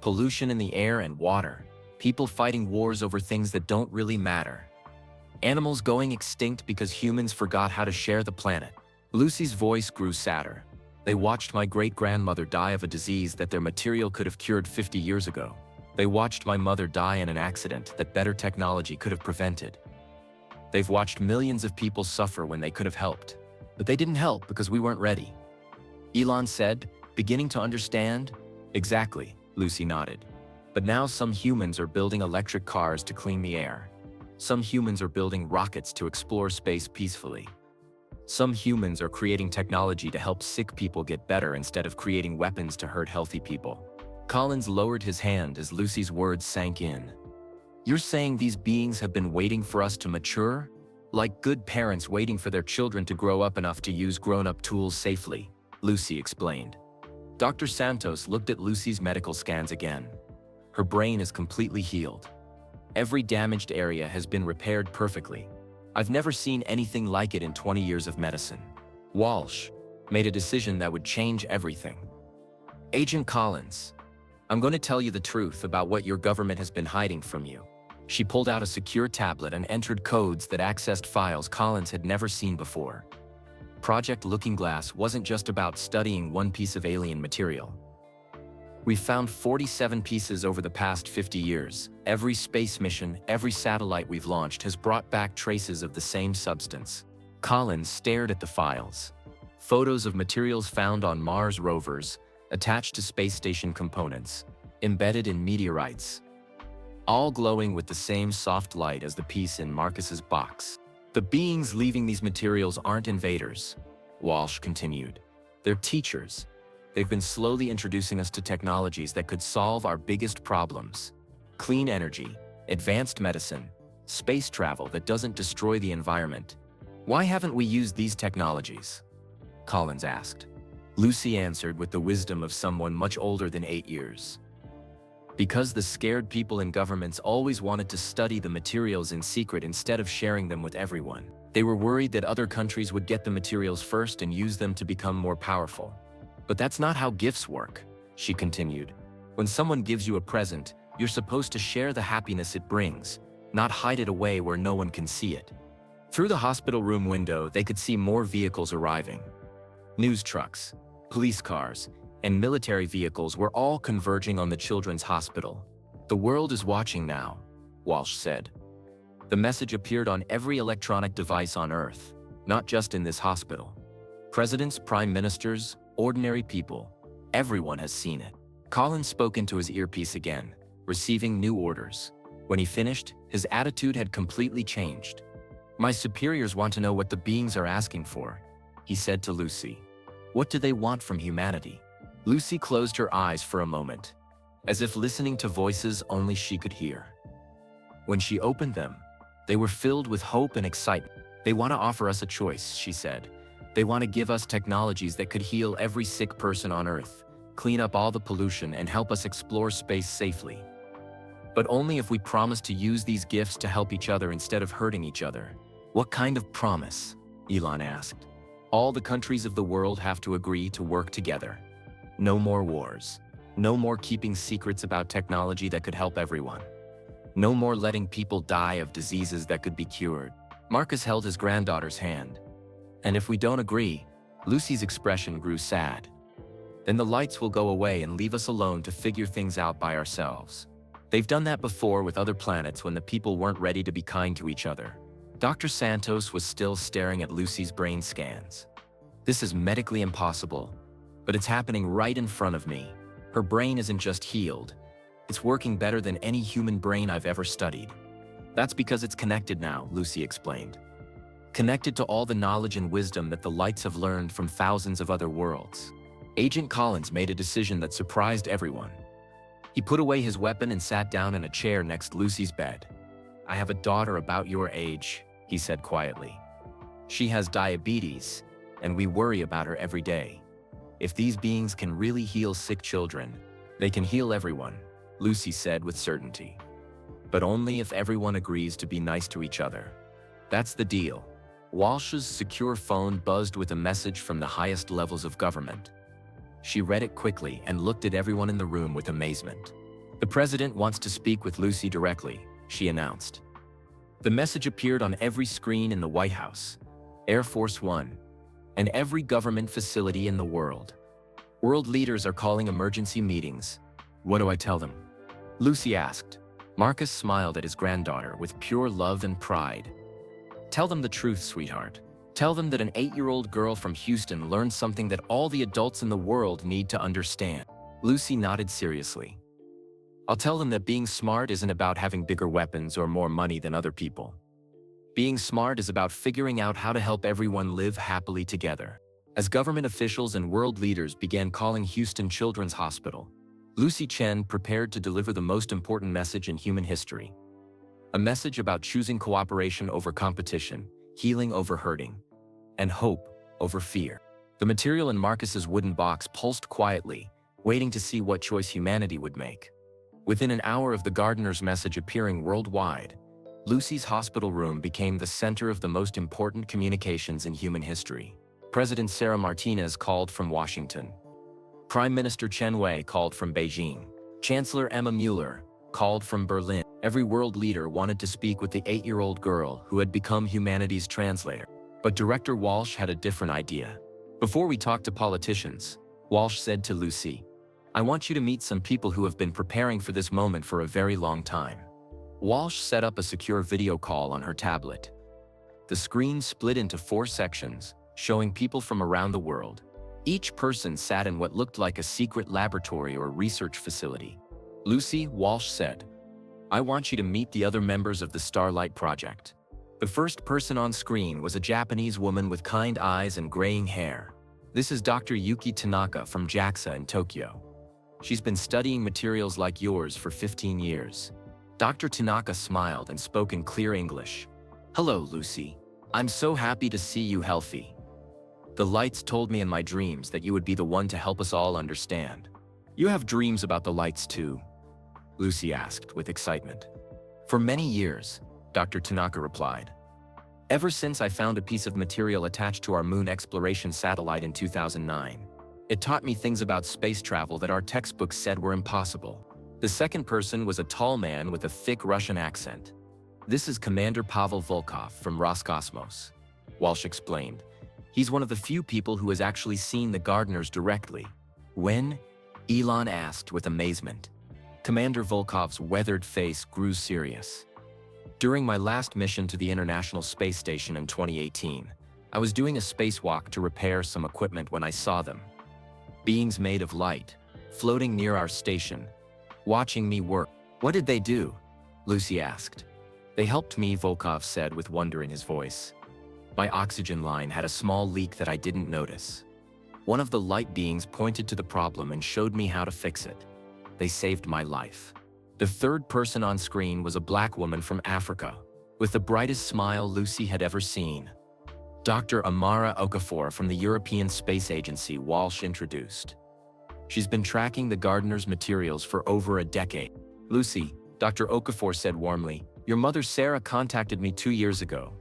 Pollution in the air and water. People fighting wars over things that don't really matter. Animals going extinct because humans forgot how to share the planet. Lucy's voice grew sadder. They watched my great-grandmother die of a disease that their material could have cured 50 years ago. They watched my mother die in an accident that better technology could have prevented. They've watched millions of people suffer when they could have helped. But they didn't help because we weren't ready. Elon said, beginning to understand. Exactly, Lucy nodded. But now some humans are building electric cars to clean the air. Some humans are building rockets to explore space peacefully. Some humans are creating technology to help sick people get better instead of creating weapons to hurt healthy people. Collins lowered his hand as Lucy's words sank in. You're saying these beings have been waiting for us to mature? Like good parents waiting for their children to grow up enough to use grown-up tools safely, Lucy explained. Dr. Santos looked at Lucy's medical scans again. Her brain is completely healed. Every damaged area has been repaired perfectly. I've never seen anything like it in 20 years of medicine. Walsh made a decision that would change everything. Agent Collins, I'm going to tell you the truth about what your government has been hiding from you. She pulled out a secure tablet and entered codes that accessed files Collins had never seen before. Project Looking Glass wasn't just about studying one piece of alien material. We've found 47 pieces over the past 50 years. Every space mission, every satellite we've launched has brought back traces of the same substance. Collins stared at the files. Photos of materials found on Mars rovers, attached to space station components, embedded in meteorites, all glowing with the same soft light as the piece in Marcus's box. The beings leaving these materials aren't invaders, Walsh continued. They're teachers. They've been slowly introducing us to technologies that could solve our biggest problems. Clean energy, advanced medicine, space travel that doesn't destroy the environment. Why haven't we used these technologies? Collins asked. Lucy answered with the wisdom of someone much older than 8 years. Because the scared people in governments always wanted to study the materials in secret instead of sharing them with everyone. They were worried that other countries would get the materials first and use them to become more powerful. But that's not how gifts work, she continued. When someone gives you a present, you're supposed to share the happiness it brings, not hide it away where no one can see it. Through the hospital room window, they could see more vehicles arriving. News trucks, police cars, and military vehicles were all converging on the children's hospital. The world is watching now, Walsh said. The message appeared on every electronic device on Earth, not just in this hospital. Presidents, prime ministers, ordinary people, everyone has seen it. Collins spoke into his earpiece again, receiving new orders. When he finished, his attitude had completely changed. My superiors want to know what the beings are asking for, he said to Lucy. What do they want from humanity? Lucy closed her eyes for a moment, as if listening to voices only she could hear. When she opened them, they were filled with hope and excitement. They want to offer us a choice, she said. They want to give us technologies that could heal every sick person on Earth, clean up all the pollution, and help us explore space safely. But only if we promise to use these gifts to help each other instead of hurting each other. What kind of promise? Elon asked. All the countries of the world have to agree to work together. No more wars. No more keeping secrets about technology that could help everyone. No more letting people die of diseases that could be cured. Marcus held his granddaughter's hand. And if we don't agree, Lucy's expression grew sad. Then the lights will go away and leave us alone to figure things out by ourselves. They've done that before with other planets when the people weren't ready to be kind to each other. Dr. Santos was still staring at Lucy's brain scans. This is medically impossible, but it's happening right in front of me. Her brain isn't just healed. It's working better than any human brain I've ever studied. That's because it's connected now, Lucy explained. Connected to all the knowledge and wisdom that the lights have learned from thousands of other worlds. Agent Collins made a decision that surprised everyone. He put away his weapon and sat down in a chair next Lucy's bed. "I have a daughter about your age," he said quietly. "She has diabetes, and we worry about her every day. If these beings can really heal sick children, they can heal everyone," Lucy said with certainty. "But only if everyone agrees to be nice to each other. That's the deal." Walsh's secure phone buzzed with a message from the highest levels of government. She read it quickly and looked at everyone in the room with amazement. "The president wants to speak with Lucy directly," she announced. The message appeared on every screen in the White House, Air Force One, and every government facility in the world. "World leaders are calling emergency meetings. What do I tell them?" Lucy asked. Marcus smiled at his granddaughter with pure love and pride. "Tell them the truth, sweetheart. Tell them that an 8-year-old girl from Houston learned something that all the adults in the world need to understand." Lucy nodded seriously. "I'll tell them that being smart isn't about having bigger weapons or more money than other people. Being smart is about figuring out how to help everyone live happily together." As government officials and world leaders began calling Houston Children's Hospital, Lucy Chen prepared to deliver the most important message in human history. A message about choosing cooperation over competition, healing over hurting, and hope over fear. The material in Marcus's wooden box pulsed quietly, waiting to see what choice humanity would make. Within an hour of the gardener's message appearing worldwide, Lucy's hospital room became the center of the most important communications in human history. President Sarah Martinez called from Washington. Prime Minister Chen Wei called from Beijing. Chancellor Emma Mueller called from Berlin. Every world leader wanted to speak with the 8-year-old girl who had become humanity's translator. But Director Walsh had a different idea. "Before we talk to politicians," Walsh said to Lucy, "I want you to meet some people who have been preparing for this moment for a very long time." Walsh set up a secure video call on her tablet. The screen split into 4 sections, showing people from around the world. Each person sat in what looked like a secret laboratory or research facility. "Lucy," Walsh said, "I want you to meet the other members of the Starlight Project." The first person on screen was a Japanese woman with kind eyes and graying hair. "This is Dr. Yuki Tanaka from JAXA in Tokyo. She's been studying materials like yours for 15 years. Dr. Tanaka smiled and spoke in clear English. "Hello, Lucy. I'm so happy to see you healthy. The lights told me in my dreams that you would be the one to help us all understand." "You have dreams about the lights too?" Lucy asked with excitement. "For many years," Dr. Tanaka replied. "Ever since I found a piece of material attached to our moon exploration satellite in 2009. It taught me things about space travel that our textbooks said were impossible." The second person was a tall man with a thick Russian accent. "This is Commander Pavel Volkov from Roscosmos," Walsh explained. "He's one of the few people who has actually seen the gardeners directly." "When?" Elon asked with amazement. Commander Volkov's weathered face grew serious. "During my last mission to the International Space Station in 2018, I was doing a spacewalk to repair some equipment when I saw them. Beings made of light, floating near our station, watching me work." "What did they do?" Lucy asked. "They helped me," Volkov said with wonder in his voice. "My oxygen line had a small leak that I didn't notice. One of the light beings pointed to the problem and showed me how to fix it. They saved my life." The third person on screen was a black woman from Africa, with the brightest smile Lucy had ever seen. Dr. Amara Okafor from the European Space Agency, Walsh introduced. "She's been tracking the gardener's materials for over a decade." "Lucy," Dr. Okafor said warmly, "your mother Sarah contacted me 2 years ago.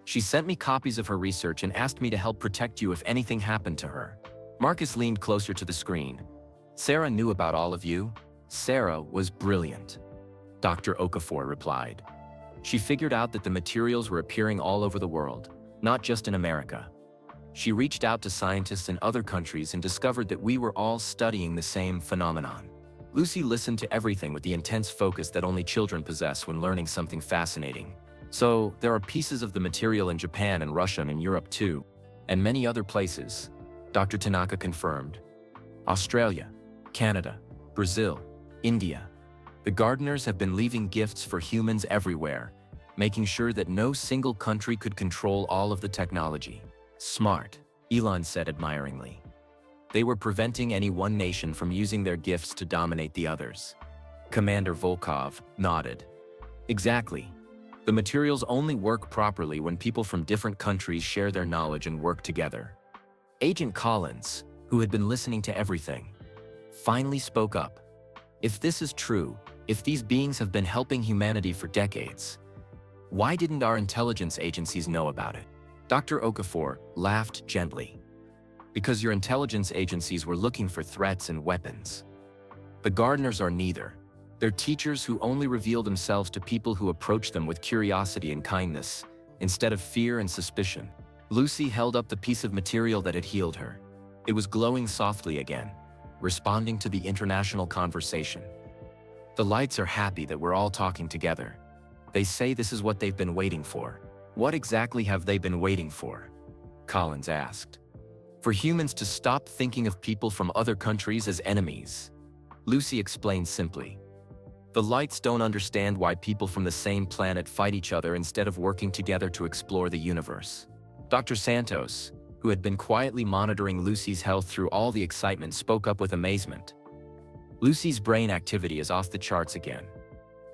She sent me copies of her research and asked me to help protect you if anything happened to her. Marcus leaned closer to the screen. Sarah knew about all of you? Sarah was brilliant. Dr. Okafor replied. She figured out that the materials were appearing all over the world, not just in America. She reached out to scientists in other countries and discovered that we were all studying the same phenomenon. Lucy listened to everything with the intense focus that only children possess when learning something fascinating. So, there are pieces of the material in Japan and Russia and Europe too, and many other places, Dr. Tanaka confirmed. Australia, Canada, Brazil, India. The gardeners have been leaving gifts for humans everywhere, making sure that no single country could control all of the technology. Smart, Elon said admiringly. They were preventing any one nation from using their gifts to dominate the others. Commander Volkov nodded. Exactly. The materials only work properly when people from different countries share their knowledge and work together. Agent Collins, who had been listening to everything, finally spoke up. If this is true, if these beings have been helping humanity for decades, why didn't our intelligence agencies know about it? Dr. Okafor laughed gently. Because your intelligence agencies were looking for threats and weapons. The gardeners are neither. They're teachers who only reveal themselves to people who approach them with curiosity and kindness, instead of fear and suspicion. Lucy held up the piece of material that had healed her. It was glowing softly again, responding to the international conversation. The lights are happy that we're all talking together. They say this is what they've been waiting for. What exactly have they been waiting for? Collins asked. For humans to stop thinking of people from other countries as enemies. Lucy explained simply. The lights don't understand why people from the same planet fight each other instead of working together to explore the universe. Dr. Santos, who had been quietly monitoring Lucy's health through all the excitement, spoke up with amazement. Lucy's brain activity is off the charts again.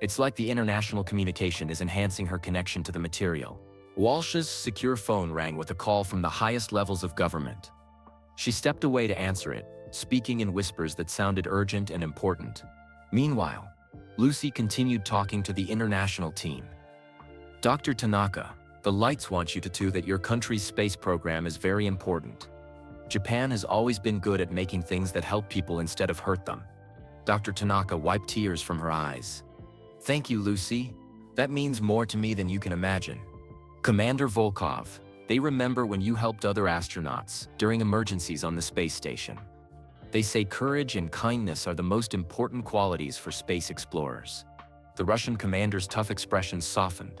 It's like the international communication is enhancing her connection to the material. Walsh's secure phone rang with a call from the highest levels of government. She stepped away to answer it, speaking in whispers that sounded urgent and important. Meanwhile, Lucy continued talking to the international team. Dr. Tanaka, the lights want you to know that your country's space program is very important. Japan has always been good at making things that help people instead of hurt them. Dr. Tanaka wiped tears from her eyes. Thank you, Lucy. That means more to me than you can imagine. Commander Volkov, they remember when you helped other astronauts during emergencies on the space station. They say courage and kindness are the most important qualities for space explorers. The Russian commander's tough expression softened.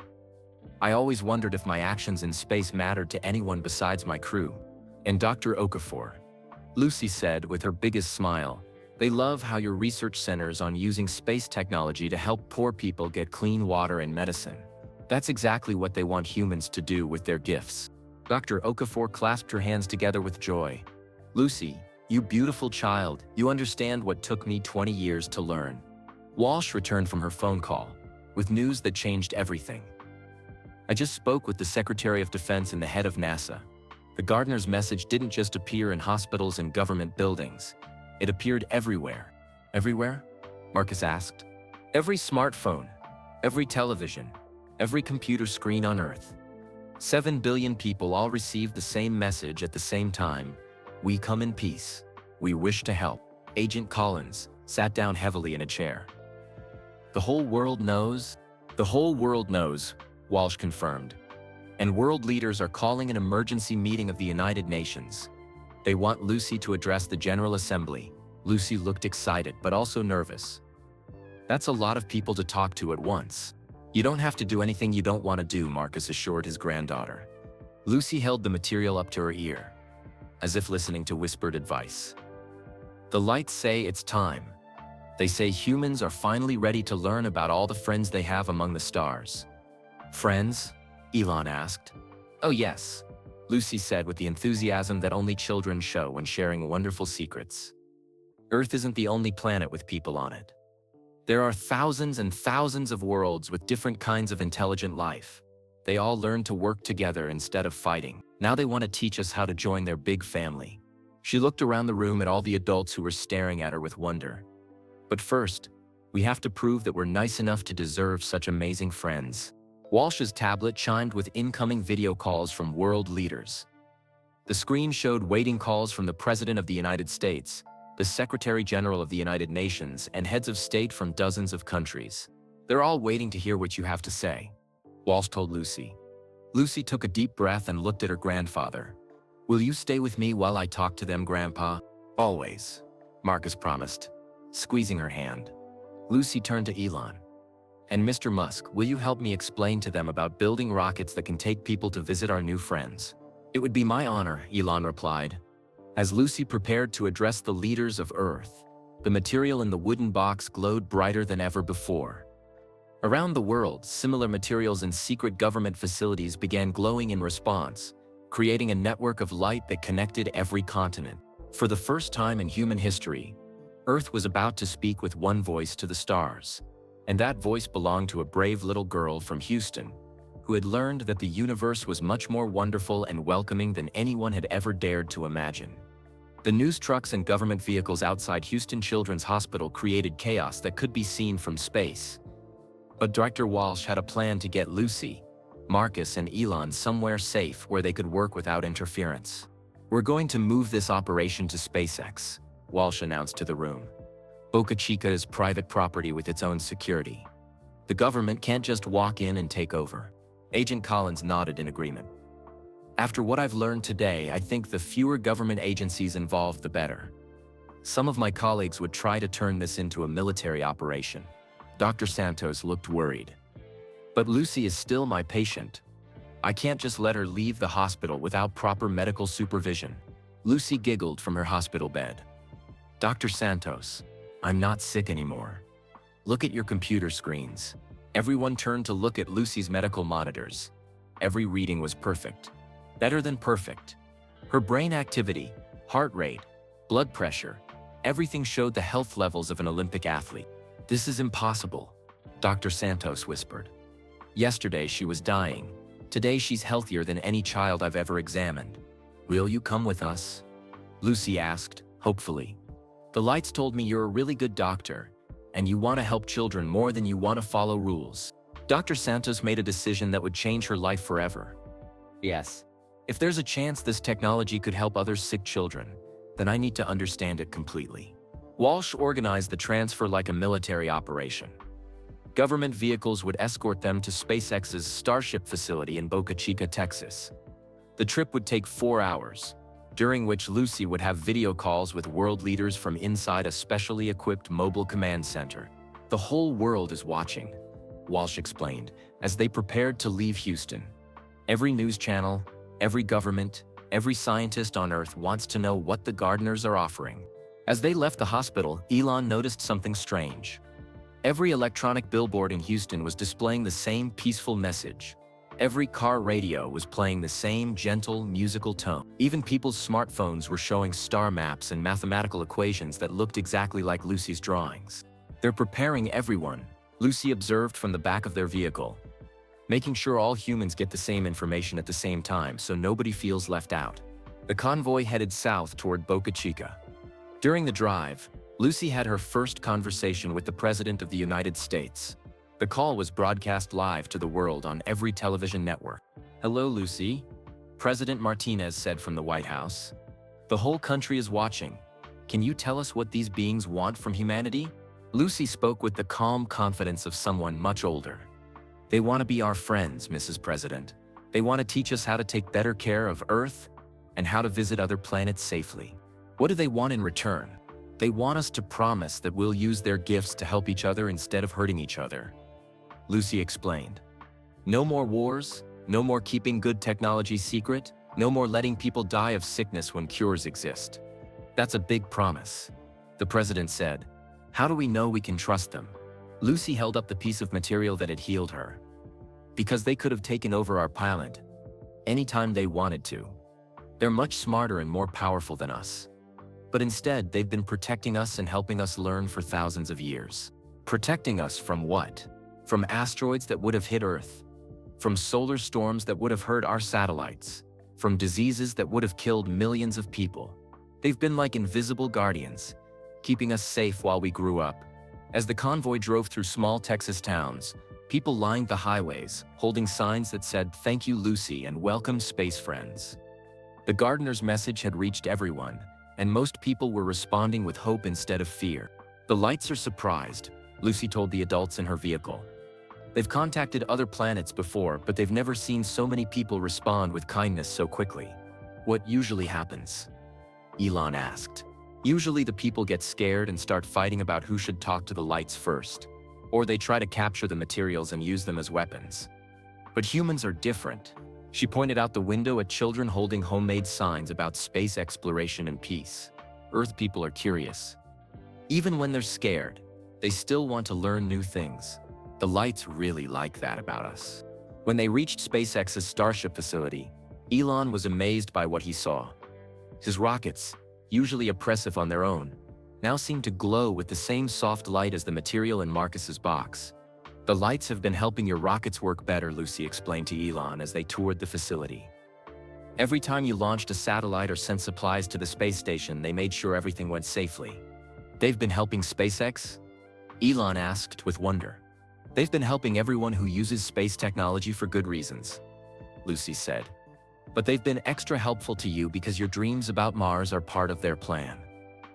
I always wondered if my actions in space mattered to anyone besides my crew. And Dr. Okafor, Lucy said with her biggest smile, they love how your research centers on using space technology to help poor people get clean water and medicine. That's exactly what they want humans to do with their gifts. Dr. Okafor clasped her hands together with joy. Lucy, you beautiful child, you understand what took me 20 years to learn. Walsh returned from her phone call, with news that changed everything. I just spoke with the Secretary of Defense and the head of NASA. The gardener's message didn't just appear in hospitals and government buildings. It appeared everywhere. Everywhere? Marcus asked. Every smartphone, every television, every computer screen on Earth. 7 billion people all received the same message at the same time. We come in peace. We wish to help. Agent Collins sat down heavily in a chair. The whole world knows? The whole world knows, Walsh confirmed. And world leaders are calling an emergency meeting of the United Nations. They want Lucy to address the General Assembly. Lucy looked excited but also nervous. That's a lot of people to talk to at once. You don't have to do anything you don't want to do, Marcus assured his granddaughter. Lucy held the material up to her ear, as if listening to whispered advice. The lights say it's time. They say humans are finally ready to learn about all the friends they have among the stars. Friends? Elon asked. Oh yes, Lucy said with the enthusiasm that only children show when sharing wonderful secrets. Earth isn't the only planet with people on it. There are thousands and thousands of worlds with different kinds of intelligent life. They all learn to work together instead of fighting. Now they want to teach us how to join their big family. She looked around the room at all the adults who were staring at her with wonder. But first, we have to prove that we're nice enough to deserve such amazing friends. Walsh's tablet chimed with incoming video calls from world leaders. The screen showed waiting calls from the President of the United States, the Secretary General of the United Nations, and heads of state from dozens of countries. "They're all waiting to hear what you have to say," Walsh told Lucy. Lucy took a deep breath and looked at her grandfather. "Will you stay with me while I talk to them, Grandpa?" "Always," Marcus promised, squeezing her hand. Lucy turned to Elon. "And Mr. Musk, will you help me explain to them about building rockets that can take people to visit our new friends?" "It would be my honor," Elon replied. As Lucy prepared to address the leaders of Earth, the material in the wooden box glowed brighter than ever before. Around the world, similar materials in secret government facilities began glowing in response, creating a network of light that connected every continent. For the first time in human history, Earth was about to speak with one voice to the stars, and that voice belonged to a brave little girl from Houston, who had learned that the universe was much more wonderful and welcoming than anyone had ever dared to imagine. The news trucks and government vehicles outside Houston Children's Hospital created chaos that could be seen from space. But Dr. Walsh had a plan to get Lucy, Marcus, and Elon somewhere safe where they could work without interference. "We're going to move this operation to SpaceX," Walsh announced to the room. "Boca Chica is private property with its own security. The government can't just walk in and take over." Agent Collins nodded in agreement. "After what I've learned today, I think the fewer government agencies involved, the better. Some of my colleagues would try to turn this into a military operation." Dr. Santos looked worried. "But Lucy is still my patient. I can't just let her leave the hospital without proper medical supervision." Lucy giggled from her hospital bed. "Dr. Santos, I'm not sick anymore. Look at your computer screens." Everyone turned to look at Lucy's medical monitors. Every reading was perfect. Better than perfect. Her brain activity, heart rate, blood pressure, everything showed the health levels of an Olympic athlete. "This is impossible," Dr. Santos whispered. "Yesterday she was dying. Today she's healthier than any child I've ever examined." "Will you come with us?" Lucy asked, hopefully. "The lights told me you're a really good doctor, and you want to help children more than you want to follow rules." Dr. Santos made a decision that would change her life forever. "Yes. If there's a chance this technology could help other sick children, then I need to understand it completely." Walsh organized the transfer like a military operation. Government vehicles would escort them to SpaceX's Starship facility in Boca Chica, Texas. The trip would take 4 hours, during which Lucy would have video calls with world leaders from inside a specially equipped mobile command center. "The whole world is watching," Walsh explained, as they prepared to leave Houston. "Every news channel, every government, every scientist on Earth wants to know what the gardeners are offering." As they left the hospital, Elon noticed something strange. Every electronic billboard in Houston was displaying the same peaceful message. Every car radio was playing the same gentle, musical tone. Even people's smartphones were showing star maps and mathematical equations that looked exactly like Lucy's drawings. "They're preparing everyone," Lucy observed from the back of their vehicle, "making sure all humans get the same information at the same time so nobody feels left out." The convoy headed south toward Boca Chica. During the drive, Lucy had her first conversation with the President of the United States. The call was broadcast live to the world on every television network. "Hello, Lucy," President Martinez said from the White House. "The whole country is watching. Can you tell us what these beings want from humanity?" Lucy spoke with the calm confidence of someone much older. "They want to be our friends, Mrs. President. They want to teach us how to take better care of Earth and how to visit other planets safely." "What do they want in return?" "They want us to promise that we'll use their gifts to help each other instead of hurting each other," Lucy explained. "No more wars, no more keeping good technology secret, no more letting people die of sickness when cures exist." "That's a big promise," the president said. "How do we know we can trust them?" Lucy held up the piece of material that had healed her. "Because they could have taken over our planet anytime they wanted to. They're much smarter and more powerful than us. But instead, they've been protecting us and helping us learn for thousands of years." "Protecting us from what?" "From asteroids that would have hit Earth. From solar storms that would have hurt our satellites. From diseases that would have killed millions of people. They've been like invisible guardians, keeping us safe while we grew up." As the convoy drove through small Texas towns, People lined the highways, holding signs that said, "Thank you, Lucy, and welcome, space friends." The gardener's message had reached everyone, and most people were responding with hope instead of fear. "The lights are surprised," Lucy told the adults in her vehicle. "They've contacted other planets before, but they've never seen so many people respond with kindness so quickly." "What usually happens?" Elon asked. "Usually the people get scared and start fighting about who should talk to the lights first. Or they try to capture the materials and use them as weapons. But humans are different." She pointed out the window at children holding homemade signs about space exploration and peace. "Earth people are curious. Even when they're scared, they still want to learn new things. The lights really like that about us." When they reached SpaceX's Starship facility, Elon was amazed by what he saw. His rockets, usually oppressive on their own, now seemed to glow with the same soft light as the material in Marcus's box. "The lights have been helping your rockets work better," Lucy explained to Elon as they toured the facility. "Every time you launched a satellite or sent supplies to the space station, they made sure everything went safely." "They've been helping SpaceX?" Elon asked with wonder. "They've been helping everyone who uses space technology for good reasons," Lucy said. "But they've been extra helpful to you because your dreams about Mars are part of their plan."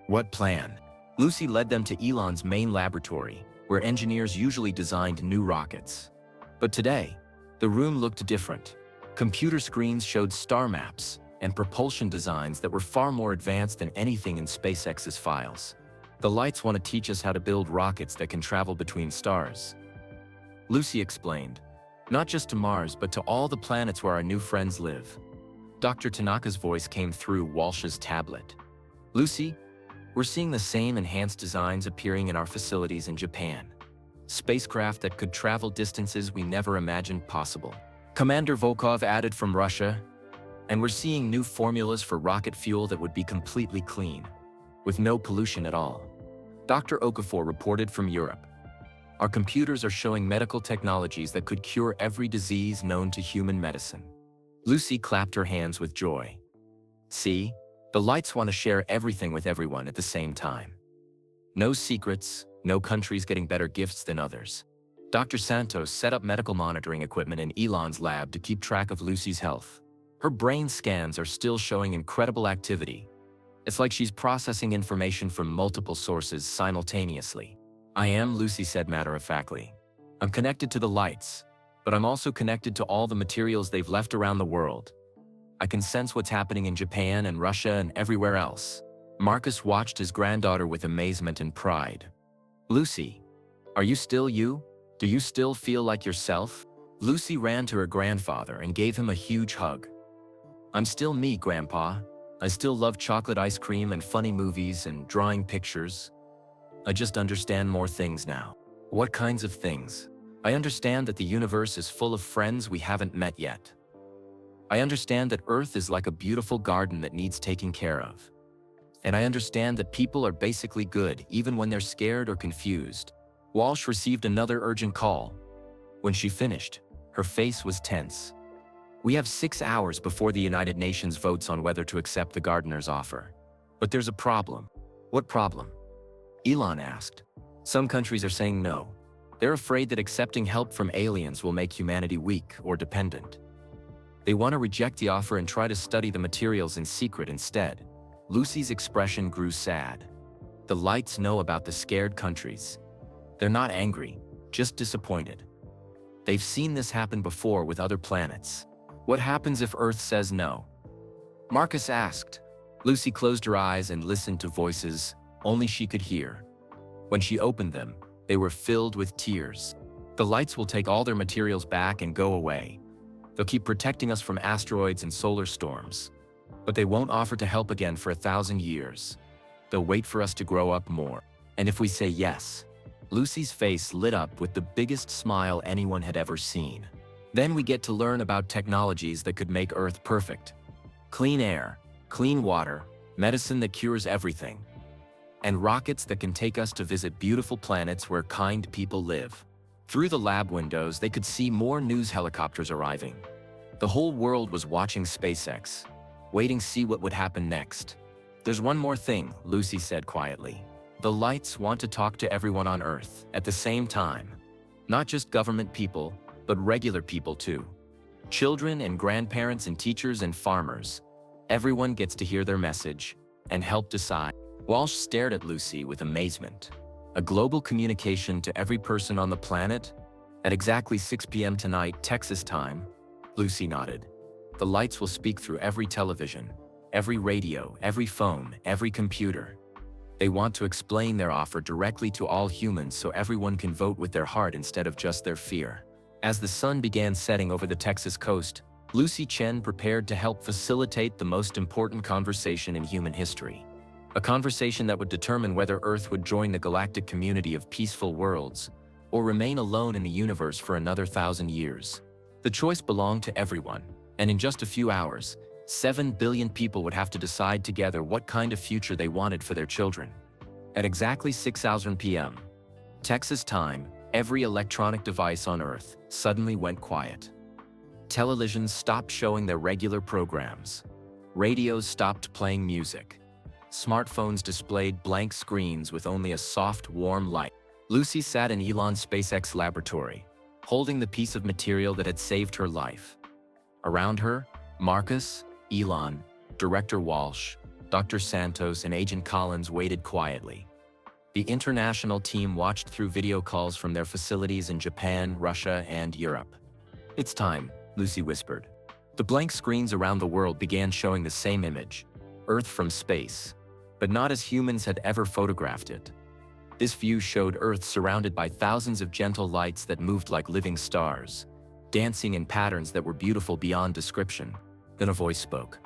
"What plan?" Lucy led them to Elon's main laboratory, where engineers usually designed new rockets. But today, the room looked different. Computer screens showed star maps and propulsion designs that were far more advanced than anything in SpaceX's files. "The lights want to teach us how to build rockets that can travel between stars," Lucy explained. "Not just to Mars, but to all the planets where our new friends live." Dr. Tanaka's voice came through Walsh's tablet. "Lucy, we're seeing the same enhanced designs appearing in our facilities in Japan. Spacecraft that could travel distances we never imagined possible." Commander Volkov added from Russia, "And we're seeing new formulas for rocket fuel that would be completely clean, with no pollution at all." Dr. Okafor reported from Europe. "Our computers are showing medical technologies that could cure every disease known to human medicine." Lucy clapped her hands with joy. "See? The lights want to share everything with everyone at the same time. No secrets, no countries getting better gifts than others." Dr. Santos set up medical monitoring equipment in Elon's lab to keep track of Lucy's health. Her brain scans are still showing incredible activity. It's like she's processing information from multiple sources simultaneously. "I am," Lucy said matter-of-factly. "I'm connected to the lights, but I'm also connected to all the materials they've left around the world. I can sense what's happening in Japan and Russia and everywhere else." Marcus watched his granddaughter with amazement and pride. "Lucy, are you still you? Do you still feel like yourself?" Lucy ran to her grandfather and gave him a huge hug. "I'm still me, Grandpa. I still love chocolate ice cream and funny movies and drawing pictures. I just understand more things now." "What kinds of things?" "I understand that the universe is full of friends we haven't met yet. I understand that Earth is like a beautiful garden that needs taking care of. And I understand that people are basically good even when they're scared or confused." Walsh received another urgent call. When she finished, her face was tense. "We have 6 hours before the United Nations votes on whether to accept the gardener's offer. But there's a problem." "What problem?" Elon asked. "Some countries are saying no. They're afraid that accepting help from aliens will make humanity weak or dependent. They want to reject the offer and try to study the materials in secret instead." Lucy's expression grew sad. "The lights know about the scared countries. They're not angry, just disappointed. They've seen this happen before with other planets. What happens if Earth says no?" Marcus asked. Lucy closed her eyes and listened to voices only she could hear. When she opened them, they were filled with tears. "The lights will take all their materials back and go away. They'll keep protecting us from asteroids and solar storms. But they won't offer to help again for 1,000 years. They'll wait for us to grow up more. And if we say yes..." Lucy's face lit up with the biggest smile anyone had ever seen. "Then we get to learn about technologies that could make Earth perfect. Clean air, clean water, medicine that cures everything. And rockets that can take us to visit beautiful planets where kind people live." Through the lab windows, they could see more news helicopters arriving. The whole world was watching SpaceX, waiting to see what would happen next. "There's one more thing," Lucy said quietly. "The lights want to talk to everyone on Earth at the same time. Not just government people, but regular people too. Children and grandparents and teachers and farmers. Everyone gets to hear their message and help decide. Walsh stared at Lucy with amazement. A global communication to every person on the planet? At exactly 6 p.m. tonight, Texas time. Lucy nodded. The lights will speak through every television, every radio, every phone, every computer. They want to explain their offer directly to all humans so everyone can vote with their heart instead of just their fear. As the sun began setting over the Texas coast, Lucy Chen prepared to help facilitate the most important conversation in human history. A conversation that would determine whether Earth would join the galactic community of peaceful worlds or remain alone in the universe for another 1,000 years. The choice belonged to everyone, and in just a few hours, 7 billion people would have to decide together what kind of future they wanted for their children. At exactly 6:00 p.m. Texas time, every electronic device on Earth suddenly went quiet. Televisions stopped showing their regular programs. Radios stopped playing music. Smartphones displayed blank screens with only a soft, warm light. Lucy sat in Elon's SpaceX laboratory, holding the piece of material that had saved her life. Around her, Marcus, Elon, Director Walsh, Dr. Santos, and Agent Collins waited quietly. The international team watched through video calls from their facilities in Japan, Russia, and Europe. "It's time," Lucy whispered. The blank screens around the world began showing the same image, Earth from space, but not as humans had ever photographed it. This view showed Earth surrounded by thousands of gentle lights that moved like living stars, dancing in patterns that were beautiful beyond description. Then a voice spoke.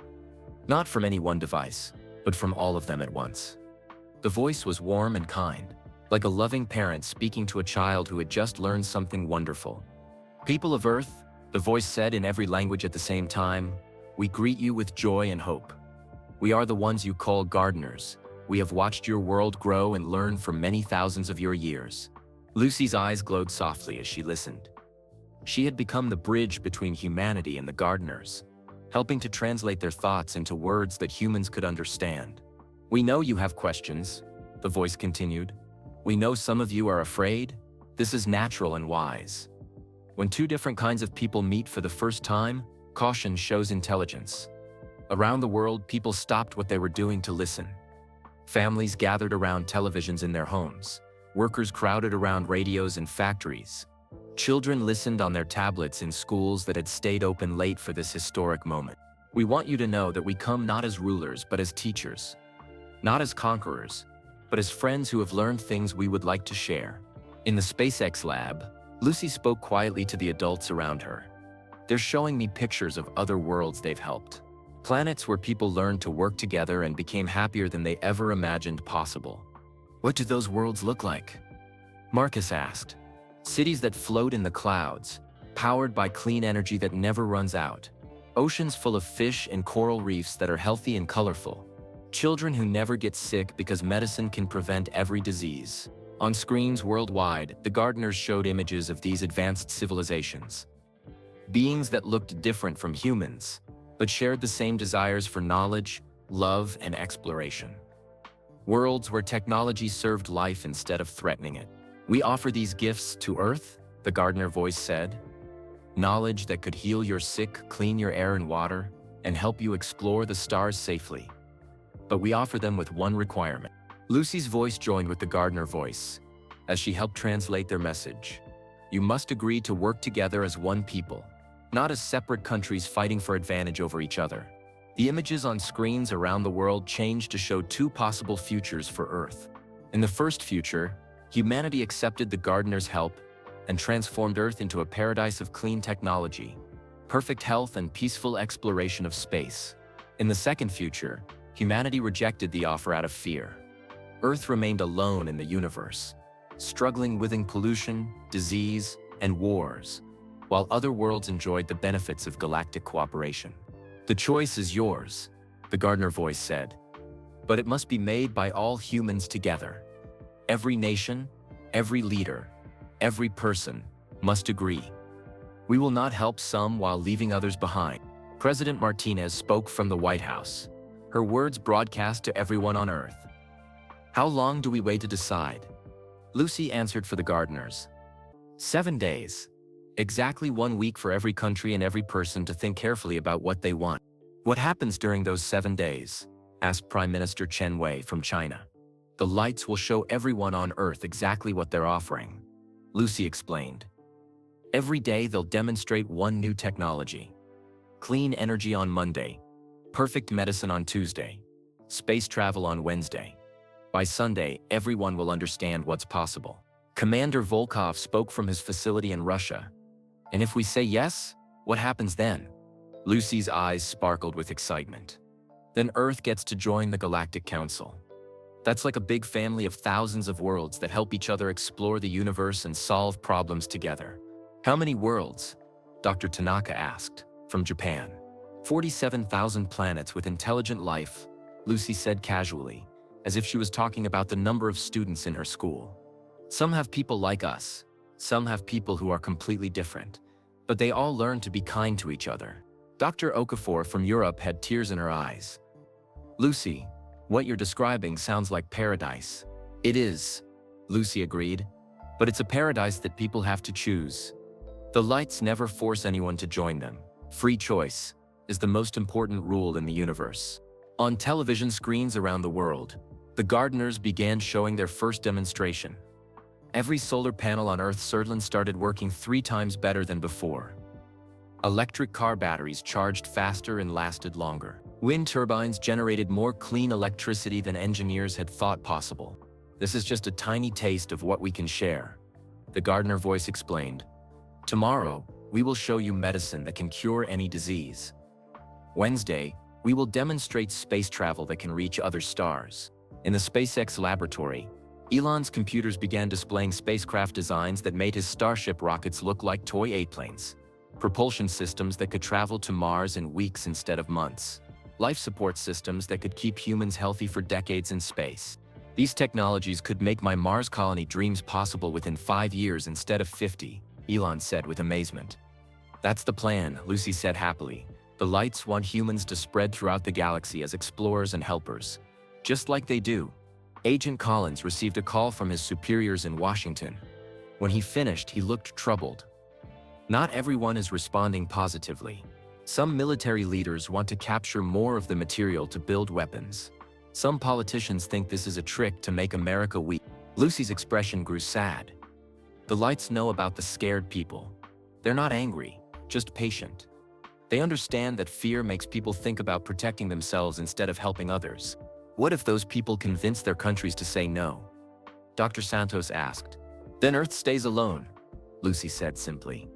Not from any one device, but from all of them at once. The voice was warm and kind, like a loving parent speaking to a child who had just learned something wonderful. "People of Earth," the voice said in every language at the same time, "we greet you with joy and hope. We are the ones you call gardeners. We have watched your world grow and learn for many thousands of your years." Lucy's eyes glowed softly as she listened. She had become the bridge between humanity and the gardeners, helping to translate their thoughts into words that humans could understand. "We know you have questions," the voice continued. "We know some of you are afraid. This is natural and wise. When two different kinds of people meet for the first time, caution shows intelligence." Around the world, people stopped what they were doing to listen. Families gathered around televisions in their homes. Workers crowded around radios in factories. Children listened on their tablets in schools that had stayed open late for this historic moment. "We want you to know that we come not as rulers but as teachers. Not as conquerors, but as friends who have learned things we would like to share." In the SpaceX lab, Lucy spoke quietly to the adults around her. "They're showing me pictures of other worlds they've helped. Planets where people learned to work together and became happier than they ever imagined possible." "What do those worlds look like?" Marcus asked. "Cities that float in the clouds, powered by clean energy that never runs out. Oceans full of fish and coral reefs that are healthy and colorful. Children who never get sick because medicine can prevent every disease." On screens worldwide, the gardeners showed images of these advanced civilizations. Beings that looked different from humans, but shared the same desires for knowledge, love, and exploration. Worlds where technology served life instead of threatening it. "We offer these gifts to Earth," the gardener voice said. "Knowledge that could heal your sick, clean your air and water, and help you explore the stars safely. But we offer them with one requirement." Lucy's voice joined with the gardener voice as she helped translate their message. "You must agree to work together as one people, not as separate countries fighting for advantage over each other." The images on screens around the world changed to show two possible futures for Earth. In the first future, humanity accepted the gardener's help and transformed Earth into a paradise of clean technology, perfect health, and peaceful exploration of space. In the second future, humanity rejected the offer out of fear. Earth remained alone in the universe, struggling with pollution, disease, and wars, while other worlds enjoyed the benefits of galactic cooperation. "The choice is yours," the gardener voice said, "but it must be made by all humans together. Every nation, every leader, every person must agree. We will not help some while leaving others behind." President Martinez spoke from the White House, her words broadcast to everyone on Earth. "How long do we wait to decide?" Lucy answered for the gardeners. 7 days. Exactly 1 week for every country and every person to think carefully about what they want. What happens during those 7 days? Asked Prime Minister Chen Wei from China. The lights will show everyone on Earth exactly what they're offering. Lucy explained. Every day they'll demonstrate one new technology. Clean energy on Monday. Perfect medicine on Tuesday. Space travel on Wednesday. By Sunday, everyone will understand what's possible. Commander Volkov spoke from his facility in Russia. And if we say yes, what happens then? Lucy's eyes sparkled with excitement. Then Earth gets to join the Galactic Council. That's like a big family of thousands of worlds that help each other explore the universe and solve problems together. How many worlds? Dr. Tanaka asked, from Japan. 47,000 planets with intelligent life, Lucy said casually, as if she was talking about the number of students in her school. Some have people like us. Some have people who are completely different. But they all learn to be kind to each other. Dr. Okafor from Europe had tears in her eyes. Lucy, what you're describing sounds like paradise. It is, Lucy agreed. But it's a paradise that people have to choose. The lights never force anyone to join them. Free choice is the most important rule in the universe. On television screens around the world, the gardeners began showing their first demonstration. Every solar panel on Earth's surface started working 3 times better than before. Electric car batteries charged faster and lasted longer. Wind turbines generated more clean electricity than engineers had thought possible. This is just a tiny taste of what we can share, the gardener voice explained. Tomorrow, we will show you medicine that can cure any disease. Wednesday, we will demonstrate space travel that can reach other stars. In the SpaceX laboratory, Elon's computers began displaying spacecraft designs that made his Starship rockets look like toy airplanes. Propulsion systems that could travel to Mars in weeks instead of months. Life support systems that could keep humans healthy for decades in space. These technologies could make my Mars colony dreams possible within 5 years instead of 50, Elon said with amazement. That's the plan, Lucy said happily. The lights want humans to spread throughout the galaxy as explorers and helpers. Just like they do. Agent Collins received a call from his superiors in Washington. When he finished, he looked troubled. Not everyone is responding positively. Some military leaders want to capture more of the material to build weapons. Some politicians think this is a trick to make America weak. Lucy's expression grew sad. The lights know about the scared people. They're not angry, just patient. They understand that fear makes people think about protecting themselves instead of helping others. What if those people convince their countries to say no? Dr. Santos asked. Then Earth stays alone, Lucy said simply.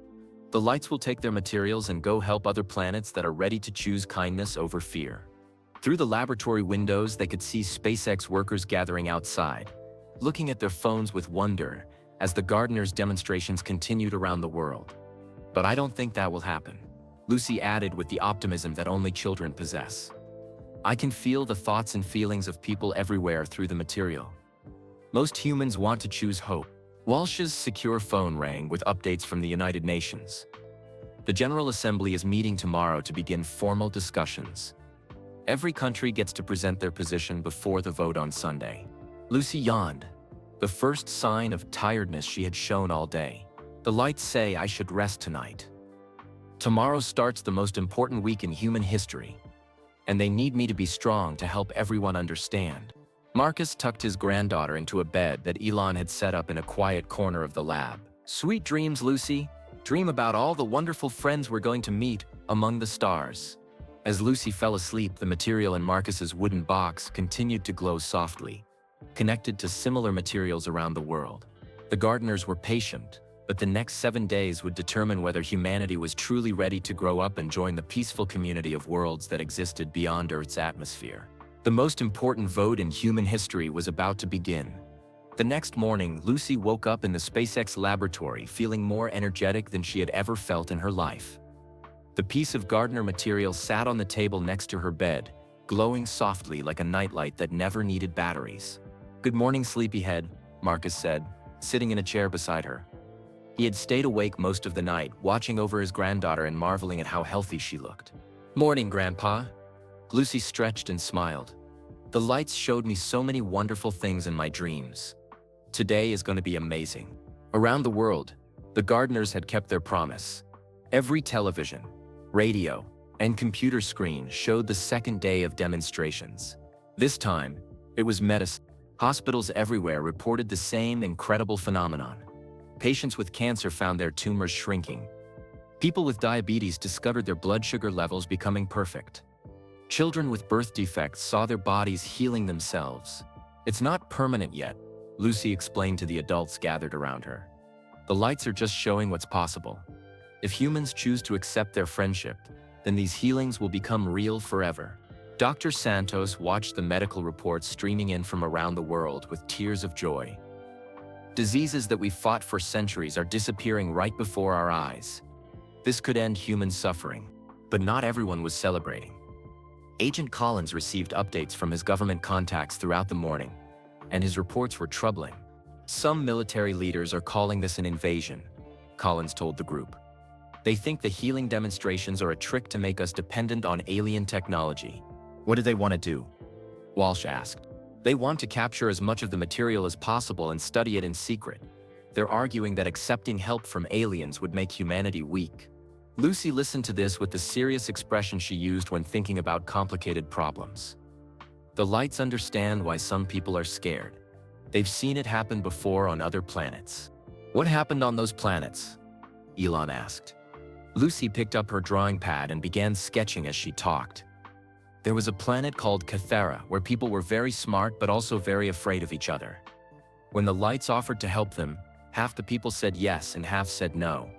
The lights will take their materials and go help other planets that are ready to choose kindness over fear. Through the laboratory windows, they could see SpaceX workers gathering outside, looking at their phones with wonder as the gardeners' demonstrations continued around the world. But I don't think that will happen, Lucy added with the optimism that only children possess. I can feel the thoughts and feelings of people everywhere through the material. Most humans want to choose hope. Walsh's secure phone rang with updates from the United Nations. The General Assembly is meeting tomorrow to begin formal discussions. Every country gets to present their position before the vote on Sunday. Lucy yawned, the first sign of tiredness she had shown all day. The lights say I should rest tonight. Tomorrow starts the most important week in human history, and they need me to be strong to help everyone understand. Marcus tucked his granddaughter into a bed that Elon had set up in a quiet corner of the lab. Sweet dreams, Lucy. Dream about all the wonderful friends we're going to meet among the stars. As Lucy fell asleep, the material in Marcus's wooden box continued to glow softly, connected to similar materials around the world. The gardeners were patient, but the next 7 days would determine whether humanity was truly ready to grow up and join the peaceful community of worlds that existed beyond Earth's atmosphere. The most important vote in human history was about to begin. The next morning, Lucy woke up in the SpaceX laboratory feeling more energetic than she had ever felt in her life. The piece of gardener material sat on the table next to her bed, glowing softly like a nightlight that never needed batteries. Good morning, sleepyhead, Marcus said, sitting in a chair beside her. He had stayed awake most of the night, watching over his granddaughter and marveling at how healthy she looked. Morning, Grandpa. Lucy stretched and smiled. The lights showed me so many wonderful things in my dreams. Today is going to be amazing. Around the world, The gardeners had kept their promise. Every television, radio, and computer screen showed the second day of demonstrations. This time, it was medicine. Hospitals everywhere reported the same incredible phenomenon. Patients with cancer found their tumors shrinking. People with diabetes discovered their blood sugar levels becoming perfect. Children with birth defects saw their bodies healing themselves. It's not permanent yet, Lucy explained to the adults gathered around her. The lights are just showing what's possible. If humans choose to accept their friendship, then these healings will become real forever. Dr. Santos watched the medical reports streaming in from around the world with tears of joy. Diseases that we fought for centuries are disappearing right before our eyes. This could end human suffering, but not everyone was celebrating. Agent Collins received updates from his government contacts throughout the morning, and his reports were troubling. Some military leaders are calling this an invasion, Collins told the group. They think the healing demonstrations are a trick to make us dependent on alien technology. What do they want to do? Walsh asked. They want to capture as much of the material as possible and study it in secret. They're arguing that accepting help from aliens would make humanity weak. Lucy listened to this with the serious expression she used when thinking about complicated problems. The lights understand why some people are scared. They've seen it happen before on other planets. What happened on those planets? Elon asked. Lucy picked up her drawing pad and began sketching as she talked. There was a planet called Catherine where people were very smart but also very afraid of each other. When the lights offered to help them, half the people said yes and half said no.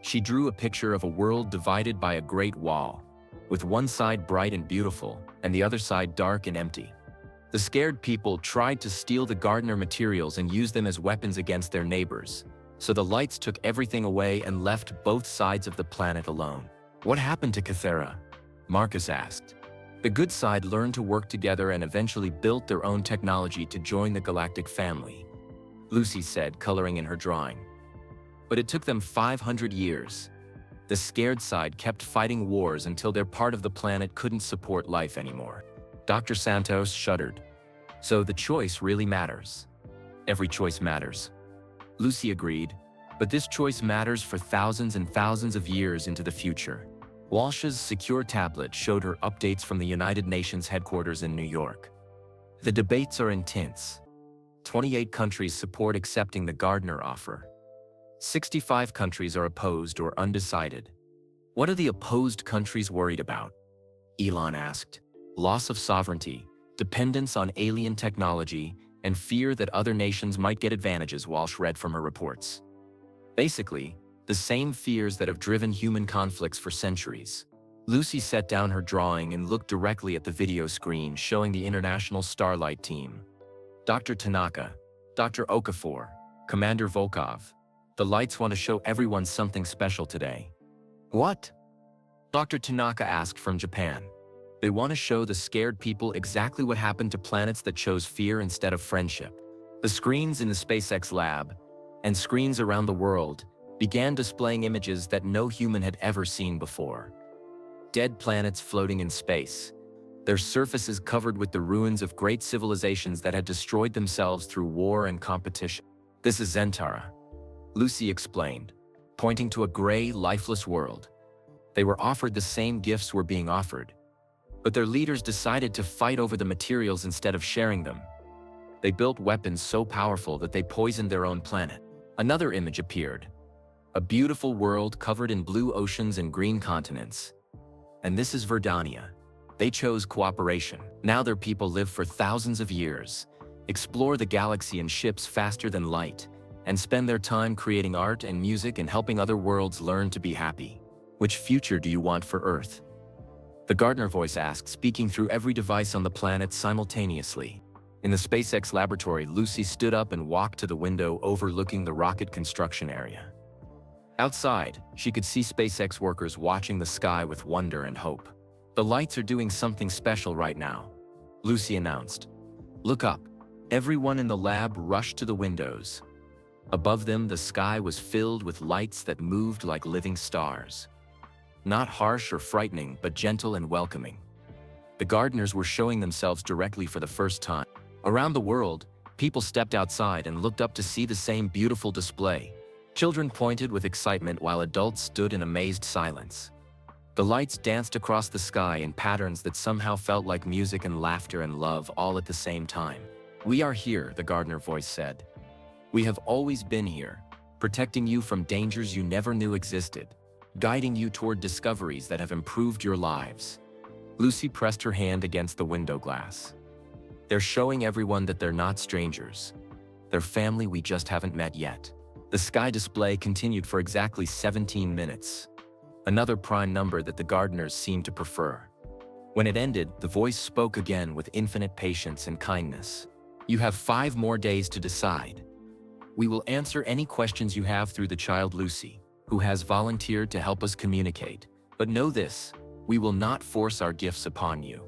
She drew a picture of a world divided by a great wall, with one side bright and beautiful and the other side dark and empty. The scared people tried to steal the gardener materials and use them as weapons against their neighbors, so the lights took everything away and left both sides of the planet alone. What happened to Catherine? Marcus asked. The good side learned to work together and eventually built their own technology to join the galactic family, Lucy said, coloring in her drawing. But it took them 500 years. The scared side kept fighting wars until their part of the planet couldn't support life anymore. Dr. Santos shuddered. So the choice really matters. Every choice matters. Lucy agreed, but this choice matters for thousands and thousands of years into the future. Walsh's secure tablet showed her updates from the United Nations headquarters in New York. The debates are intense. 28 countries support accepting the Gardner offer. 65 countries are opposed or undecided. What are the opposed countries worried about? Elon asked. Loss of sovereignty, dependence on alien technology, and fear that other nations might get advantages, Walsh read from her reports. Basically, the same fears that have driven human conflicts for centuries. Lucy set down her drawing and looked directly at the video screen showing the International Starlight Team. Dr. Tanaka, Dr. Okafor, Commander Volkov. The lights want to show everyone something special today. What? Dr. Tanaka asked from Japan. They want to show the scared people exactly what happened to planets that chose fear instead of friendship. The screens in the SpaceX lab, and screens around the world, began displaying images that no human had ever seen before. Dead planets floating in space, their surfaces covered with the ruins of great civilizations that had destroyed themselves through war and competition. This is Zentara, Lucy explained, pointing to a gray, lifeless world. They were offered the same gifts were being offered, but their leaders decided to fight over the materials instead of sharing them. They built weapons so powerful that they poisoned their own planet. Another image appeared. A beautiful world covered in blue oceans and green continents. And this is Verdania. They chose cooperation. Now their people live for thousands of years, explore the galaxy in ships faster than light, and spend their time creating art and music and helping other worlds learn to be happy. Which future do you want for Earth? The Gardner voice asked, speaking through every device on the planet simultaneously. In the SpaceX laboratory, Lucy stood up and walked to the window overlooking the rocket construction area. Outside, she could see SpaceX workers watching the sky with wonder and hope. The lights are doing something special right now, Lucy announced. Look up. Everyone in the lab rushed to the windows. Above them, the sky was filled with lights that moved like living stars. Not harsh or frightening, but gentle and welcoming. The gardeners were showing themselves directly for the first time. Around the world, people stepped outside and looked up to see the same beautiful display. Children pointed with excitement while adults stood in amazed silence. The lights danced across the sky in patterns that somehow felt like music and laughter and love all at the same time. "We are here," the gardener voice said. "We have always been here, protecting you from dangers you never knew existed, guiding you toward discoveries that have improved your lives." Lucy pressed her hand against the window glass. "They're showing everyone that they're not strangers. They're family we just haven't met yet." The sky display continued for exactly 17 minutes. Another prime number that the gardeners seemed to prefer. When it ended, the voice spoke again with infinite patience and kindness. "You have 5 more days to decide. We will answer any questions you have through the child Lucy, who has volunteered to help us communicate. But know this, we will not force our gifts upon you.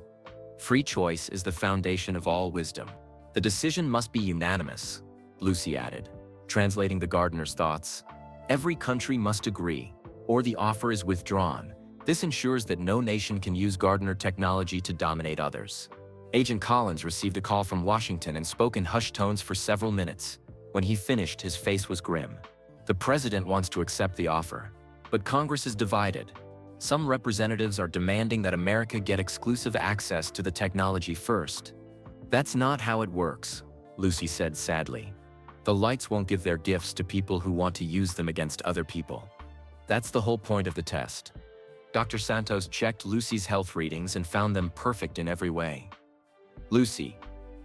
Free choice is the foundation of all wisdom. The decision must be unanimous," Lucy added, translating the gardener's thoughts. "Every country must agree, or the offer is withdrawn. This ensures that no nation can use gardener technology to dominate others." Agent Collins received a call from Washington and spoke in hushed tones for several minutes. When he finished, his face was grim. "The president wants to accept the offer, but Congress is divided. Some representatives are demanding that America get exclusive access to the technology first." "That's not how it works," Lucy said sadly. "The lights won't give their gifts to people who want to use them against other people. That's the whole point of the test." Dr. Santos checked Lucy's health readings and found them perfect in every way. "Lucy,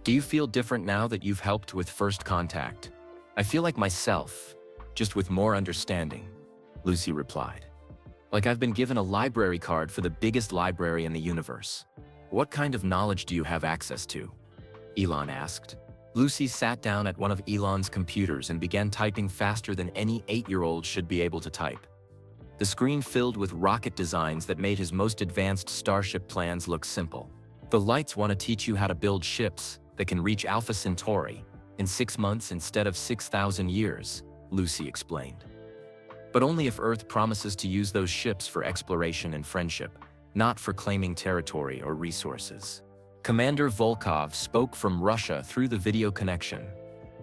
do you feel different now that you've helped with first contact?" "I feel like myself, just with more understanding," Lucy replied. "Like I've been given a library card for the biggest library in the universe." "What kind of knowledge do you have access to?" Elon asked. Lucy sat down at one of Elon's computers and began typing faster than any 8-year-old should be able to type. The screen filled with rocket designs that made his most advanced starship plans look simple. "The lights want to teach you how to build ships that can reach Alpha Centauri in 6 months instead of 6,000 years, Lucy explained. "But only if Earth promises to use those ships for exploration and friendship, not for claiming territory or resources." Commander Volkov spoke from Russia through the video connection.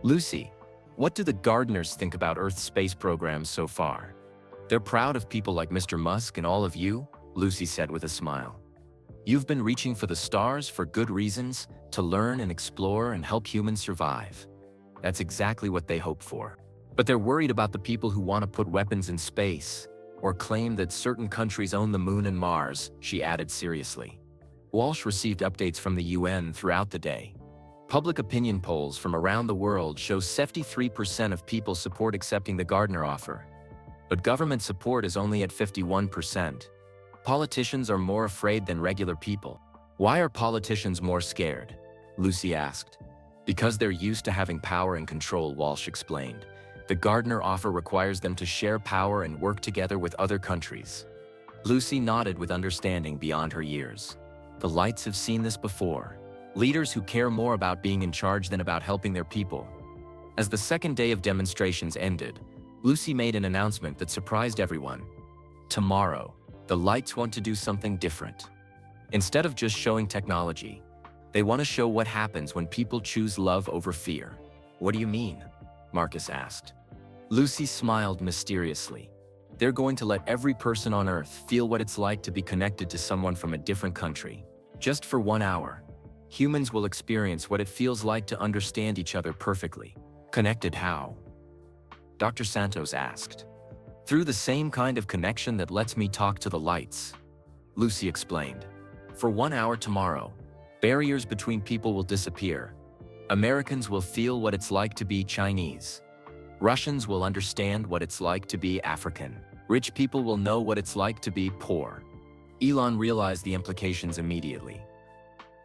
"Lucy, what do the gardeners think about Earth's space programs so far?" "They're proud of people like Mr. Musk and all of you," Lucy said with a smile. "You've been reaching for the stars for good reasons, to learn and explore and help humans survive. That's exactly what they hope for. But they're worried about the people who want to put weapons in space, or claim that certain countries own the moon and Mars," she added seriously. Walsh received updates from the UN throughout the day. Public opinion polls from around the world show 73% of people support accepting the gardener offer. But government support is only at 51%. Politicians are more afraid than regular people. "Why are politicians more scared?" Lucy asked. "Because they're used to having power and control," Walsh explained. "The gardener offer requires them to share power and work together with other countries." Lucy nodded with understanding beyond her years. The lights have seen this before. Leaders who care more about being in charge than about helping their people. As the second day of demonstrations ended, Lucy made an announcement that surprised everyone. Tomorrow, the lights want to do something different. Instead of just showing technology, they want to show what happens when people choose love over fear. "What do you mean?" Marcus asked. Lucy smiled mysteriously. "They're going to let every person on Earth feel what it's like to be connected to someone from a different country. Just for 1 hour, humans will experience what it feels like to understand each other perfectly." "Connected how?" Dr. Santos asked. "Through the same kind of connection that lets me talk to the lights," Lucy explained. "For 1 hour tomorrow, barriers between people will disappear. Americans will feel what it's like to be Chinese. Russians will understand what it's like to be African. Rich people will know what it's like to be poor." Elon realized the implications immediately.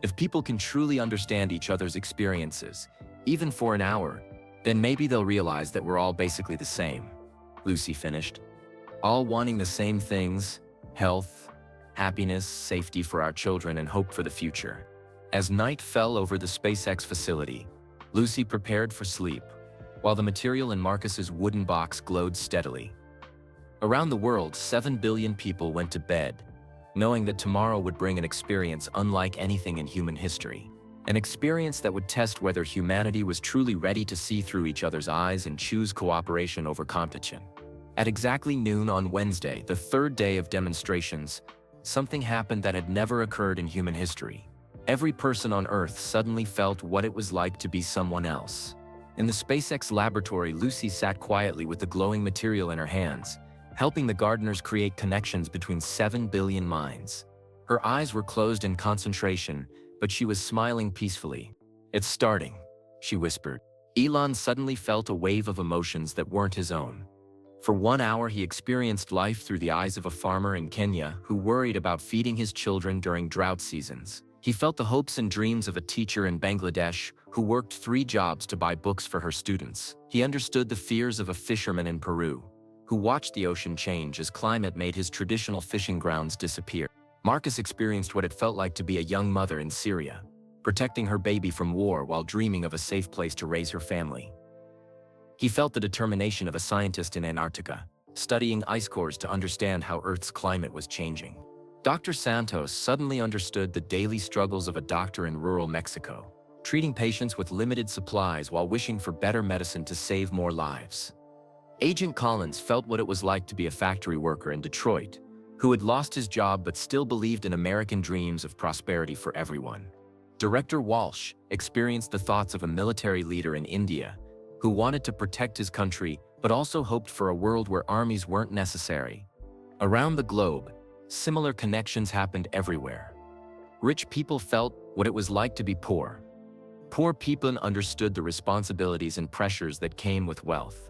If people can truly understand each other's experiences, even for an hour, then maybe they'll realize that we're all basically the same, Lucy finished. "All wanting the same things: health, happiness, safety for our children, and hope for the future." As night fell over the SpaceX facility, Lucy prepared for sleep, while the material in Marcus's wooden box glowed steadily. Around the world, 7 billion people went to bed, knowing that tomorrow would bring an experience unlike anything in human history. An experience that would test whether humanity was truly ready to see through each other's eyes and choose cooperation over competition. At exactly noon on Wednesday, the third day of demonstrations, something happened that had never occurred in human history. Every person on Earth suddenly felt what it was like to be someone else. In the SpaceX laboratory, Lucy sat quietly with the glowing material in her hands, helping the gardeners create connections between 7 billion minds. Her eyes were closed in concentration, but she was smiling peacefully. "It's starting," she whispered. Elon suddenly felt a wave of emotions that weren't his own. For 1 hour, he experienced life through the eyes of a farmer in Kenya who worried about feeding his children during drought seasons. He felt the hopes and dreams of a teacher in Bangladesh who worked 3 jobs to buy books for her students. He understood the fears of a fisherman in Peru who watched the ocean change as climate made his traditional fishing grounds disappear. Marcus experienced what it felt like to be a young mother in Syria, protecting her baby from war while dreaming of a safe place to raise her family. He felt the determination of a scientist in Antarctica, studying ice cores to understand how Earth's climate was changing. Dr. Santos suddenly understood the daily struggles of a doctor in rural Mexico, treating patients with limited supplies while wishing for better medicine to save more lives. Agent Collins felt what it was like to be a factory worker in Detroit, who had lost his job but still believed in American dreams of prosperity for everyone. Director Walsh experienced the thoughts of a military leader in India who wanted to protect his country but also hoped for a world where armies weren't necessary. Around the globe, similar connections happened everywhere. Rich people felt what it was like to be poor. Poor people understood the responsibilities and pressures that came with wealth.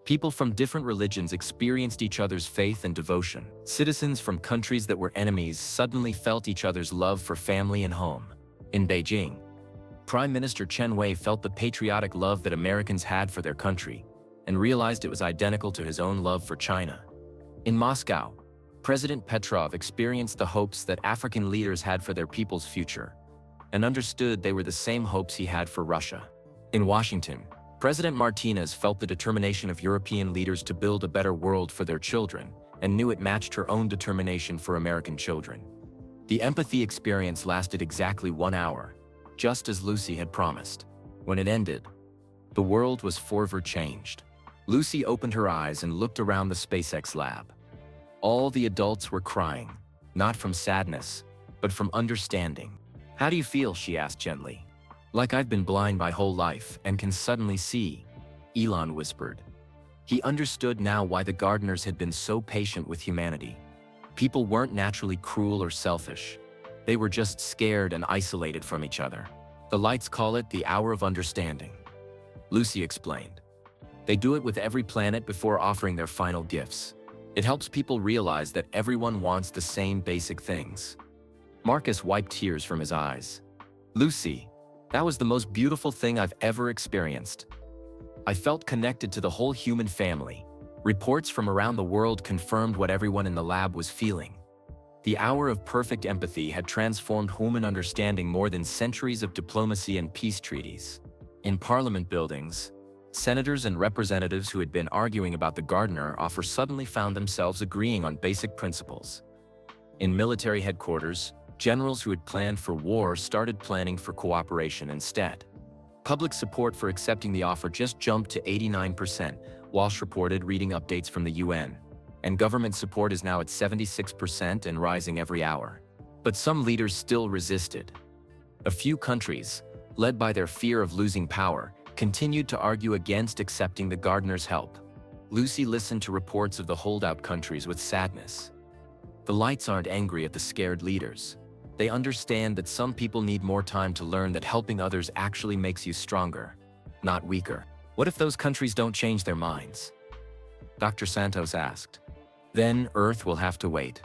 People from different religions experienced each other's faith and devotion. Citizens from countries that were enemies suddenly felt each other's love for family and home. In Beijing, Prime Minister Chen Wei felt the patriotic love that Americans had for their country and realized it was identical to his own love for China. In Moscow, President Petrov experienced the hopes that African leaders had for their people's future and understood they were the same hopes he had for Russia. In Washington, President Martinez felt the determination of European leaders to build a better world for their children and knew it matched her own determination for American children. The empathy experience lasted exactly 1 hour, just as Lucy had promised. When it ended, the world was forever changed. Lucy opened her eyes and looked around the SpaceX lab. All the adults were crying, not from sadness, but from understanding. "How do you feel?" she asked gently. "Like I've been blind my whole life and can suddenly see," Elon whispered. He understood now why the gardeners had been so patient with humanity. People weren't naturally cruel or selfish. They were just scared and isolated from each other. "The lights call it the hour of understanding," Lucy explained. "They do it with every planet before offering their final gifts. It helps people realize that everyone wants the same basic things." Marcus wiped tears from his eyes. "Lucy, that was the most beautiful thing I've ever experienced. I felt connected to the whole human family." Reports from around the world confirmed what everyone in the lab was feeling. The hour of perfect empathy had transformed human understanding more than centuries of diplomacy and peace treaties. In parliament buildings, senators and representatives who had been arguing about the gardener offer suddenly found themselves agreeing on basic principles. In military headquarters, generals who had planned for war started planning for cooperation instead. Public support for accepting the offer just jumped to 89%, Walsh reported, reading updates from the UN. And government support is now at 76% and rising every hour. But some leaders still resisted. A few countries, led by their fear of losing power, continued to argue against accepting the gardener's help. Lucy listened to reports of the holdout countries with sadness. The lights aren't angry at the scared leaders. They understand that some people need more time to learn that helping others actually makes you stronger, not weaker. "What if those countries don't change their minds?" Dr. Santos asked. "Then Earth will have to wait,"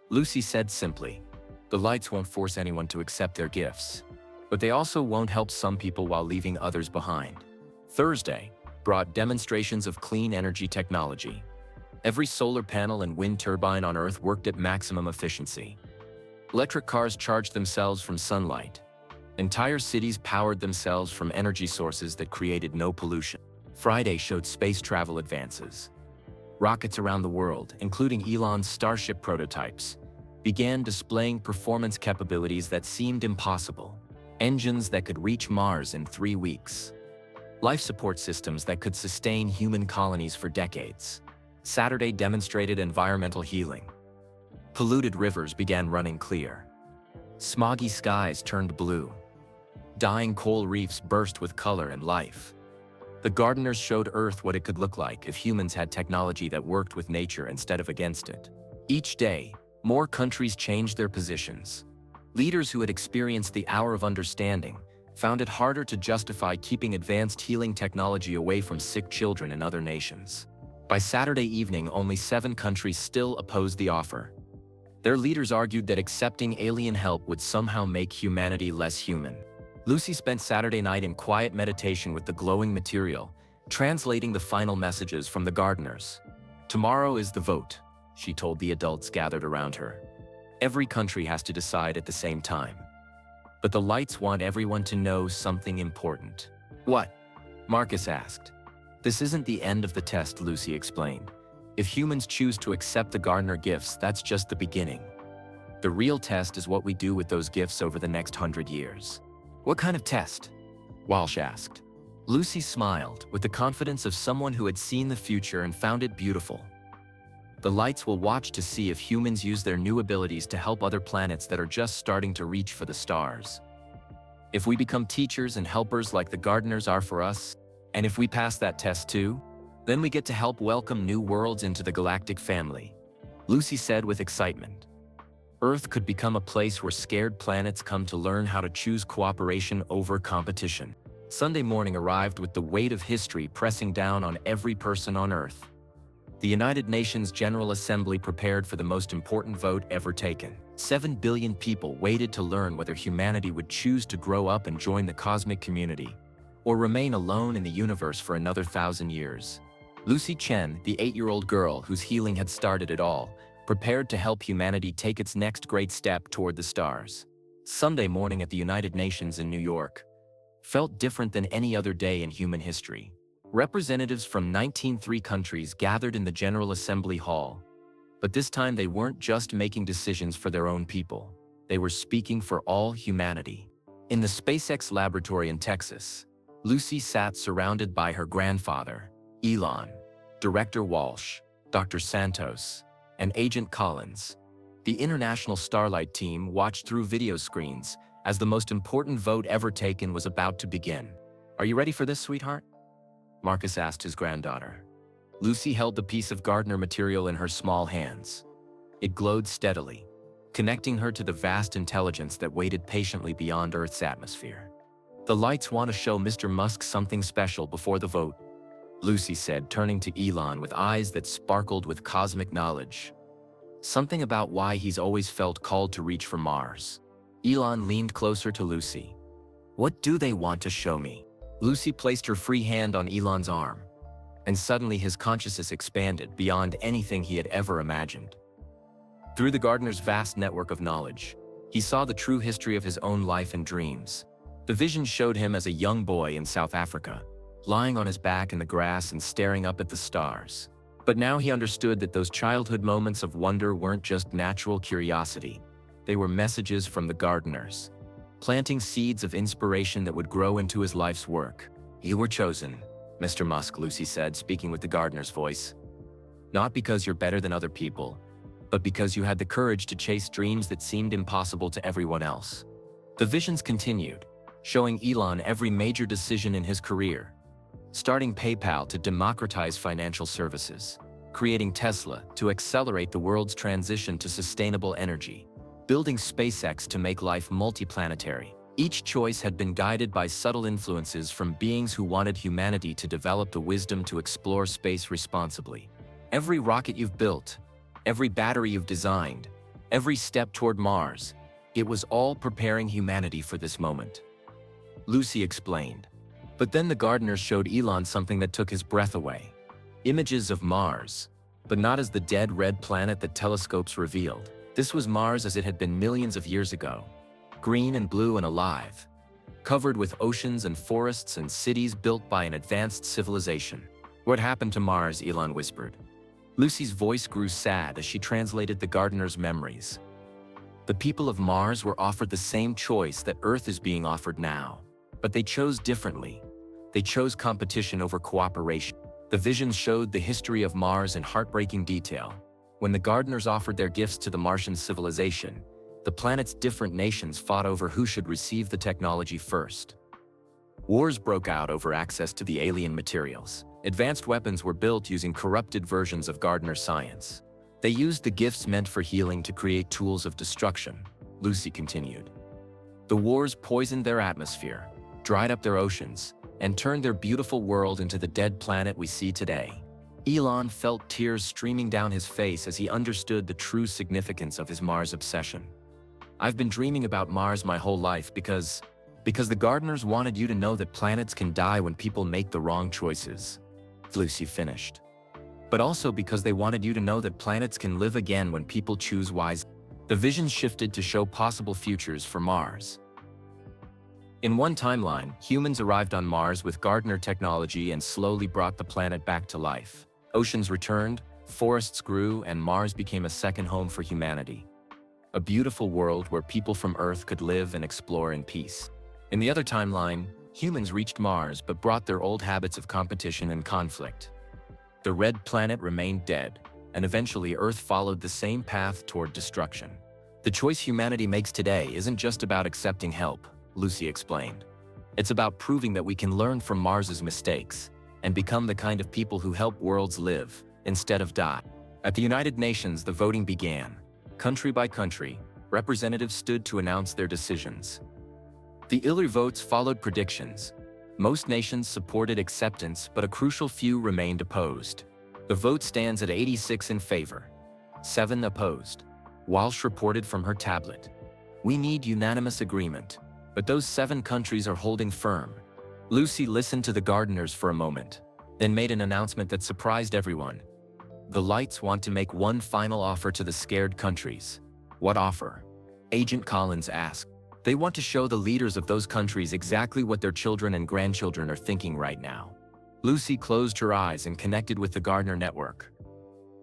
Lucy said simply. "The lights won't force anyone to accept their gifts, but they also won't help some people while leaving others behind." Thursday brought demonstrations of clean energy technology. Every solar panel and wind turbine on Earth worked at maximum efficiency. Electric cars charged themselves from sunlight. Entire cities powered themselves from energy sources that created no pollution. Friday showed space travel advances. Rockets around the world, including Elon's Starship prototypes, began displaying performance capabilities that seemed impossible. engines that could reach Mars in 3 weeks, life support systems that could sustain human colonies for decades. Saturday demonstrated environmental healing. Polluted rivers began running clear. Smoggy skies turned blue. Dying coral reefs burst with color and life. The gardeners showed Earth what it could look like if humans had technology that worked with nature instead of against it. Each day, more countries changed their positions. Leaders who had experienced the hour of understanding found it harder to justify keeping advanced healing technology away from sick children in other nations. By Saturday evening, only 7 countries still opposed the offer. Their leaders argued that accepting alien help would somehow make humanity less human. Lucy spent Saturday night in quiet meditation with the glowing material, translating the final messages from the gardeners. "Tomorrow is the vote," she told the adults gathered around her. "Every country has to decide at the same time. But the lights want everyone to know something important." "What?" Marcus asked. "This isn't the end of the test," Lucy explained. "If humans choose to accept the gardener gifts, that's just the beginning. The real test is what we do with those gifts over the next 100 years. "What kind of test?" Walsh asked. Lucy smiled, with the confidence of someone who had seen the future and found it beautiful. "The lights will watch to see if humans use their new abilities to help other planets that are just starting to reach for the stars. If we become teachers and helpers like the gardeners are for us, and if we pass that test too, then we get to help welcome new worlds into the galactic family," Lucy said with excitement. Earth could become a place where scared planets come to learn how to choose cooperation over competition. Sunday morning arrived with the weight of history pressing down on every person on Earth. The United Nations General Assembly prepared for the most important vote ever taken. 7 billion people waited to learn whether humanity would choose to grow up and join the cosmic community, or remain alone in the universe for another 1,000 years. Lucy Chen, the 8-year-old girl whose healing had started it all, prepared to help humanity take its next great step toward the stars. Sunday morning at the United Nations in New York felt different than any other day in human history. Representatives from 19 countries gathered in the General Assembly Hall, but this time they weren't just making decisions for their own people. They were speaking for all humanity. In the SpaceX laboratory in Texas, Lucy sat surrounded by her grandfather, Elon, Director Walsh, Dr. Santos, and Agent Collins. The International Starlight team watched through video screens as the most important vote ever taken was about to begin. "Are you ready for this, sweetheart?" Marcus asked his granddaughter. Lucy held the piece of gardener material in her small hands. It glowed steadily, connecting her to the vast intelligence that waited patiently beyond Earth's atmosphere. "The lights want to show Mr. Musk something special before the vote," Lucy said, turning to Elon with eyes that sparkled with cosmic knowledge. "Something about why he's always felt called to reach for Mars." Elon leaned closer to Lucy. "What do they want to show me?" Lucy placed her free hand on Elon's arm, and suddenly his consciousness expanded beyond anything he had ever imagined. Through the gardener's vast network of knowledge, he saw the true history of his own life and dreams. The vision showed him as a young boy in South Africa, lying on his back in the grass and staring up at the stars. But now he understood that those childhood moments of wonder weren't just natural curiosity. They were messages from the gardeners, planting seeds of inspiration that would grow into his life's work. "You were chosen, Mr. Musk," Lucy said, speaking with the gardener's voice. "Not because you're better than other people, but because you had the courage to chase dreams that seemed impossible to everyone else." The visions continued, showing Elon every major decision in his career. Starting PayPal to democratize financial services, creating Tesla to accelerate the world's transition to sustainable energy, building SpaceX to make life multiplanetary. Each choice had been guided by subtle influences from beings who wanted humanity to develop the wisdom to explore space responsibly. Every rocket you've built, every battery you've designed, every step toward Mars, it was all preparing humanity for this moment, Lucy explained. But then the gardeners showed Elon something that took his breath away. Images of Mars, but not as the dead red planet that telescopes revealed. This was Mars as it had been millions of years ago, green and blue and alive, covered with oceans and forests and cities built by an advanced civilization. "What happened to Mars?" Elon whispered. Lucy's voice grew sad as she translated the gardener's memories. The people of Mars were offered the same choice that Earth is being offered now. But they chose differently. They chose competition over cooperation. The visions showed the history of Mars in heartbreaking detail. When the gardeners offered their gifts to the Martian civilization, the planet's different nations fought over who should receive the technology first. Wars broke out over access to the alien materials. Advanced weapons were built using corrupted versions of gardener science. They used the gifts meant for healing to create tools of destruction, Lucy continued. The wars poisoned their atmosphere, dried up their oceans, and turned their beautiful world into the dead planet we see today. Elon felt tears streaming down his face as he understood the true significance of his Mars obsession. I've been dreaming about Mars my whole life because the gardeners wanted you to know that planets can die when people make the wrong choices, Lucy finished. But also because they wanted you to know that planets can live again when people choose wisely. The vision shifted to show possible futures for Mars. In one timeline, humans arrived on Mars with gardener technology and slowly brought the planet back to life. Oceans returned, forests grew, and Mars became a second home for humanity. A beautiful world where people from Earth could live and explore in peace. In the other timeline, humans reached Mars but brought their old habits of competition and conflict. The red planet remained dead, and eventually Earth followed the same path toward destruction. The choice humanity makes today isn't just about accepting help, Lucy explained. It's about proving that we can learn from Mars's mistakes and become the kind of people who help worlds live instead of die. At the United Nations, the voting began. Country by country, representatives stood to announce their decisions. The early votes followed predictions. Most nations supported acceptance, but a crucial few remained opposed. The vote stands at 86 in favor, 7 opposed. Walsh reported from her tablet. We need unanimous agreement, but those 7 countries are holding firm. Lucy listened to the gardeners for a moment, then made an announcement that surprised everyone. The Lights want to make one final offer to the scared countries. What offer? Agent Collins asked. They want to show the leaders of those countries exactly what their children and grandchildren are thinking right now. Lucy closed her eyes and connected with the Gardner network.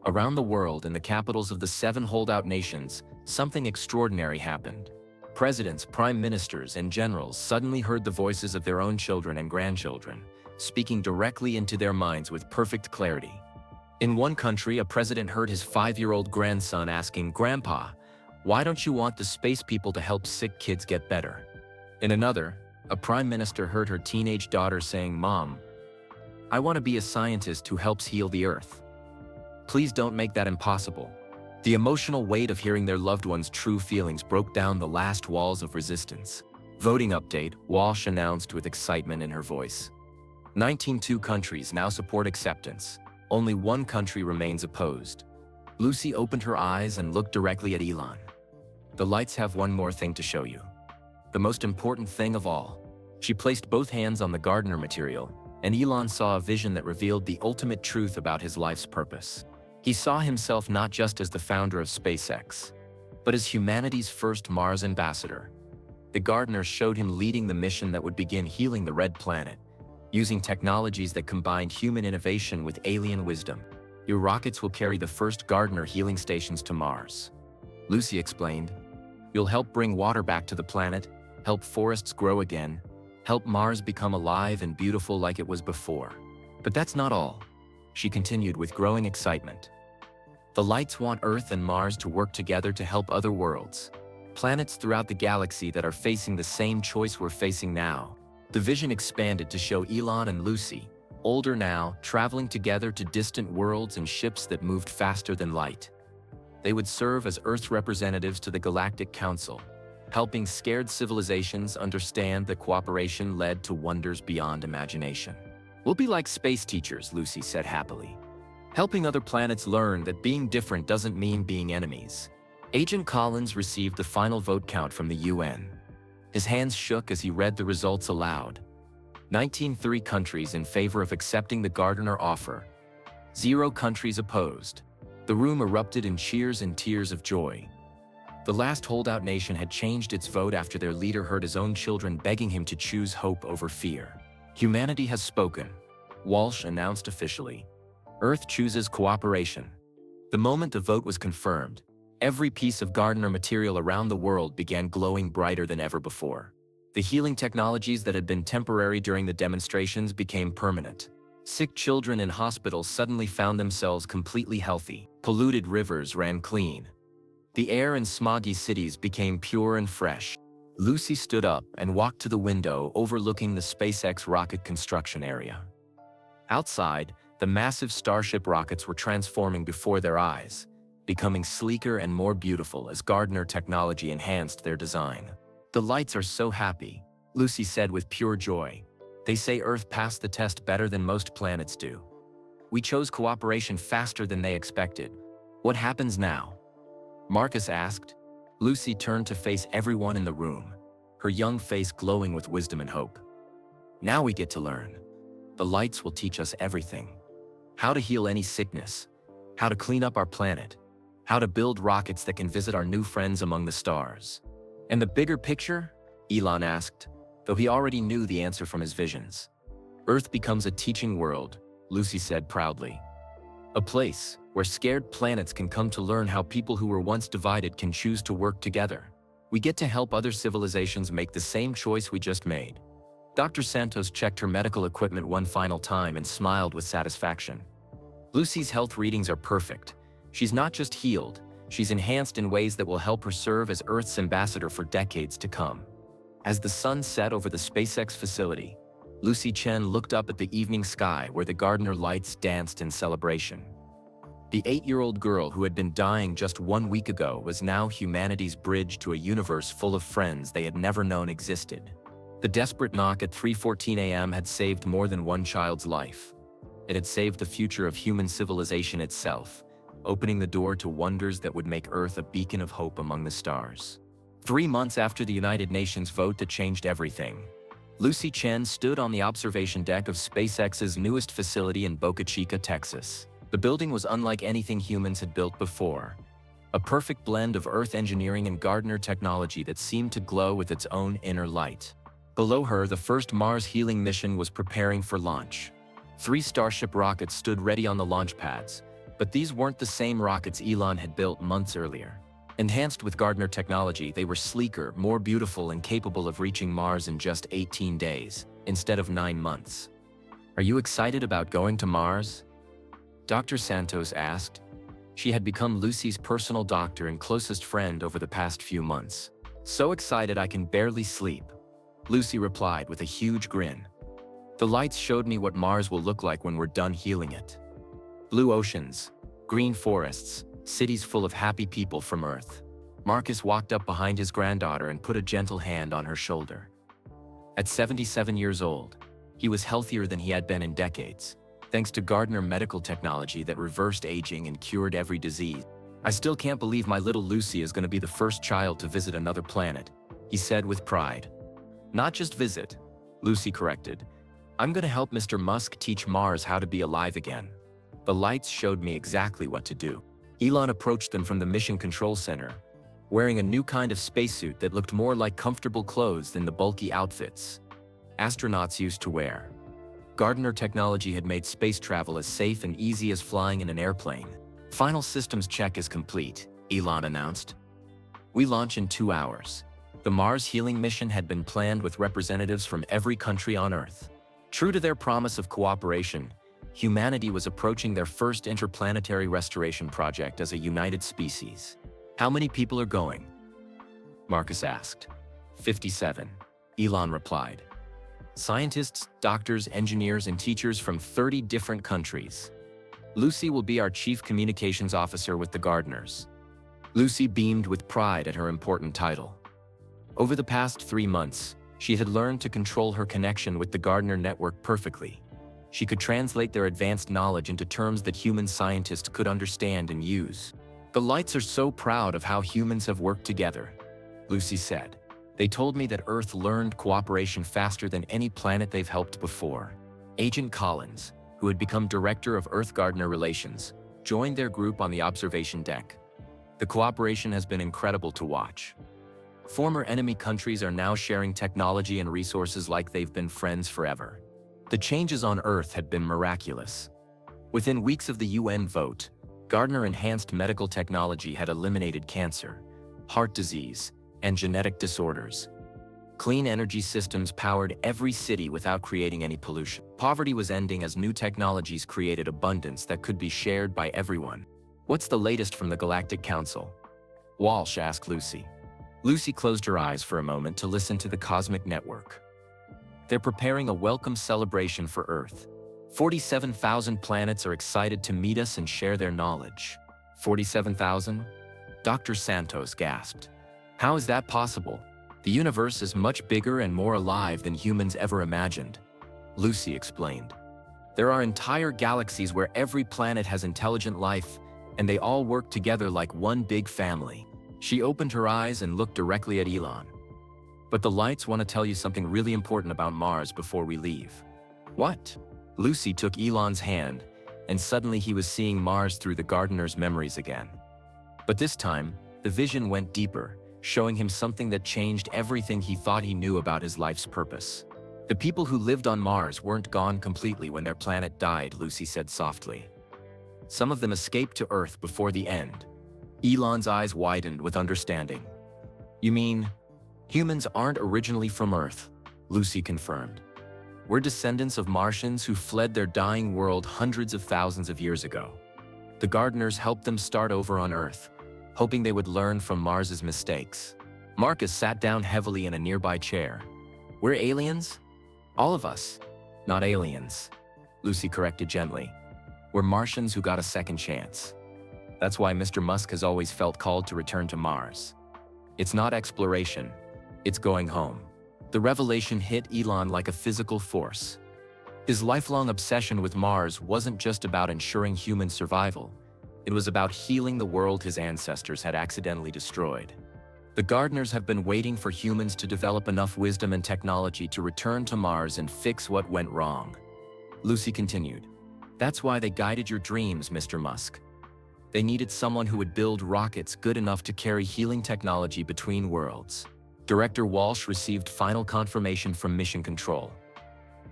Around the world, in the capitals of the 7 holdout nations, something extraordinary happened. Presidents, prime ministers, and generals suddenly heard the voices of their own children and grandchildren, speaking directly into their minds with perfect clarity. In one country, a president heard his 5-year-old grandson asking, "Grandpa, why don't you want the space people to help sick kids get better?" In another, a prime minister heard her teenage daughter saying, "Mom, I want to be a scientist who helps heal the Earth. Please don't make that impossible." The emotional weight of hearing their loved one's true feelings broke down the last walls of resistance. Voting update, Walsh announced with excitement in her voice. 19 countries now support acceptance. Only 1 country remains opposed. Lucy opened her eyes and looked directly at Elon. The Lights have one more thing to show you. The most important thing of all. She placed both hands on the gardener material, and Elon saw a vision that revealed the ultimate truth about his life's purpose. He saw himself not just as the founder of SpaceX, but as humanity's first Mars ambassador. The gardeners showed him leading the mission that would begin healing the red planet, using technologies that combined human innovation with alien wisdom. Your rockets will carry the first gardener healing stations to Mars, Lucy explained. You'll help bring water back to the planet, help forests grow again, help Mars become alive and beautiful like it was before. But that's not all, she continued with growing excitement. The Lights want Earth and Mars to work together to help other worlds, planets throughout the galaxy that are facing the same choice we're facing now. The vision expanded to show Elon and Lucy, older now, traveling together to distant worlds in ships that moved faster than light. They would serve as Earth's representatives to the Galactic Council, helping scared civilizations understand that cooperation led to wonders beyond imagination. We'll be like space teachers, Lucy said happily, helping other planets learn that being different doesn't mean being enemies. Agent Collins received the final vote count from the UN. His hands shook as he read the results aloud. 19 countries in favor of accepting the gardener offer. 0 countries opposed. The room erupted in cheers and tears of joy. The last holdout nation had changed its vote after their leader heard his own children begging him to choose hope over fear. Humanity has spoken, Walsh announced officially. Earth chooses cooperation. The moment the vote was confirmed, Every piece of Gardner material around the world began glowing brighter than ever before. The healing technologies that had been temporary during the demonstrations became permanent. Sick children in hospitals suddenly found themselves completely healthy. Polluted rivers ran clean. The air in smoggy cities became pure and fresh. Lucy stood up and walked to the window overlooking the SpaceX rocket construction area. Outside, the massive Starship rockets were transforming before their eyes, becoming sleeker and more beautiful as Gardner technology enhanced their design. "The lights are so happy," Lucy said with pure joy. "They say Earth passed the test better than most planets do. We chose cooperation faster than they expected. What happens now?" Marcus asked. Lucy turned to face everyone in the room, her young face glowing with wisdom and hope. "Now we get to learn. The lights will teach us everything. How to heal any sickness, how to clean up our planet, how to build rockets that can visit our new friends among the stars." "And the bigger picture?" Elon asked, though he already knew the answer from his visions. "Earth becomes a teaching world," Lucy said proudly. "A place where scared planets can come to learn how people who were once divided can choose to work together. We get to help other civilizations make the same choice we just made." Dr. Santos checked her medical equipment one final time and smiled with satisfaction. "Lucy's health readings are perfect. She's not just healed, she's enhanced in ways that will help her serve as Earth's ambassador for decades to come." As the sun set over the SpaceX facility, Lucy Chen looked up at the evening sky where the Gardner lights danced in celebration. The 8-year-old girl who had been dying just 1 week ago was now humanity's bridge to a universe full of friends they had never known existed. The desperate knock at 3:14 a.m. had saved more than one child's life. It had saved the future of human civilization itself, opening the door to wonders that would make Earth a beacon of hope among the stars. 3 months after the United Nations vote that changed everything, Lucy Chen stood on the observation deck of SpaceX's newest facility in Boca Chica, Texas. The building was unlike anything humans had built before. A perfect blend of Earth engineering and Gardner technology that seemed to glow with its own inner light. Below her, the first Mars healing mission was preparing for launch. 3 Starship rockets stood ready on the launch pads, but these weren't the same rockets Elon had built months earlier. Enhanced with Gardner technology, they were sleeker, more beautiful, and capable of reaching Mars in just 18 days, instead of 9 months. "Are you excited about going to Mars?" Dr. Santos asked. She had become Lucy's personal doctor and closest friend over the past few months. "So excited I can barely sleep," Lucy replied with a huge grin. "The lights showed me what Mars will look like when we're done healing it. Blue oceans, green forests, cities full of happy people from Earth." Marcus walked up behind his granddaughter and put a gentle hand on her shoulder. At 77 years old, he was healthier than he had been in decades, thanks to Gardner medical technology that reversed aging and cured every disease. "I still can't believe my little Lucy is going to be the first child to visit another planet," he said with pride. "Not just visit," Lucy corrected. "I'm going to help Mr. Musk teach Mars how to be alive again." The lights showed me exactly what to do. Elon approached them from the Mission Control Center, wearing a new kind of spacesuit that looked more like comfortable clothes than the bulky outfits astronauts used to wear. Gardner technology had made space travel as safe and easy as flying in an airplane. "Final systems check is complete," Elon announced. "We launch in 2 hours." The Mars healing mission had been planned with representatives from every country on Earth. True to their promise of cooperation, humanity was approaching their first interplanetary restoration project as a united species. "How many people are going?" Marcus asked. 57, Elon replied. "Scientists, doctors, engineers, and teachers from 30 different countries. Lucy will be our chief communications officer with the Gardners." Lucy beamed with pride at her important title. Over the past 3 months, she had learned to control her connection with the Gardner network perfectly. She could translate their advanced knowledge into terms that human scientists could understand and use. "The lights are so proud of how humans have worked together," Lucy said. "They told me that Earth learned cooperation faster than any planet they've helped before." Agent Collins, who had become director of Earth-Gardner Relations, joined their group on the observation deck. "The cooperation has been incredible to watch. Former enemy countries are now sharing technology and resources like they've been friends forever. The changes on Earth had been miraculous. Within weeks of the UN vote, Gardner-enhanced medical technology had eliminated cancer, heart disease, and genetic disorders. Clean energy systems powered every city without creating any pollution. Poverty was ending as new technologies created abundance that could be shared by everyone. "What's the latest from the Galactic Council?" Walsh asked Lucy. Lucy closed her eyes for a moment to listen to the cosmic network. "They're preparing a welcome celebration for Earth. 47,000 planets are excited to meet us and share their knowledge." 47,000? Dr. Santos gasped. "How is that possible? The universe is much bigger and more alive than humans ever imagined." Lucy explained. "There are entire galaxies where every planet has intelligent life, and they all work together like one big family." She opened her eyes and looked directly at Elon. "But the lights want to tell you something really important about Mars before we leave." "What?" Lucy took Elon's hand, and suddenly he was seeing Mars through the gardener's memories again. But this time, the vision went deeper, showing him something that changed everything he thought he knew about his life's purpose. "The people who lived on Mars weren't gone completely when their planet died," Lucy said softly. "Some of them escaped to Earth before the end." Elon's eyes widened with understanding. "You mean, humans aren't originally from Earth?" Lucy confirmed. "We're descendants of Martians who fled their dying world hundreds of thousands of years ago. The gardeners helped them start over on Earth, hoping they would learn from Mars's mistakes." Marcus sat down heavily in a nearby chair. "We're aliens?" "All of us. Not aliens," Lucy corrected gently. "We're Martians who got a second chance. That's why Mr. Musk has always felt called to return to Mars. It's not exploration, it's going home." The revelation hit Elon like a physical force. His lifelong obsession with Mars wasn't just about ensuring human survival. It was about healing the world his ancestors had accidentally destroyed. The gardeners have been waiting for humans to develop enough wisdom and technology to return to Mars and fix what went wrong. Lucy continued. "That's why they guided your dreams, Mr. Musk. They needed someone who would build rockets good enough to carry healing technology between worlds." Director Walsh received final confirmation from Mission Control.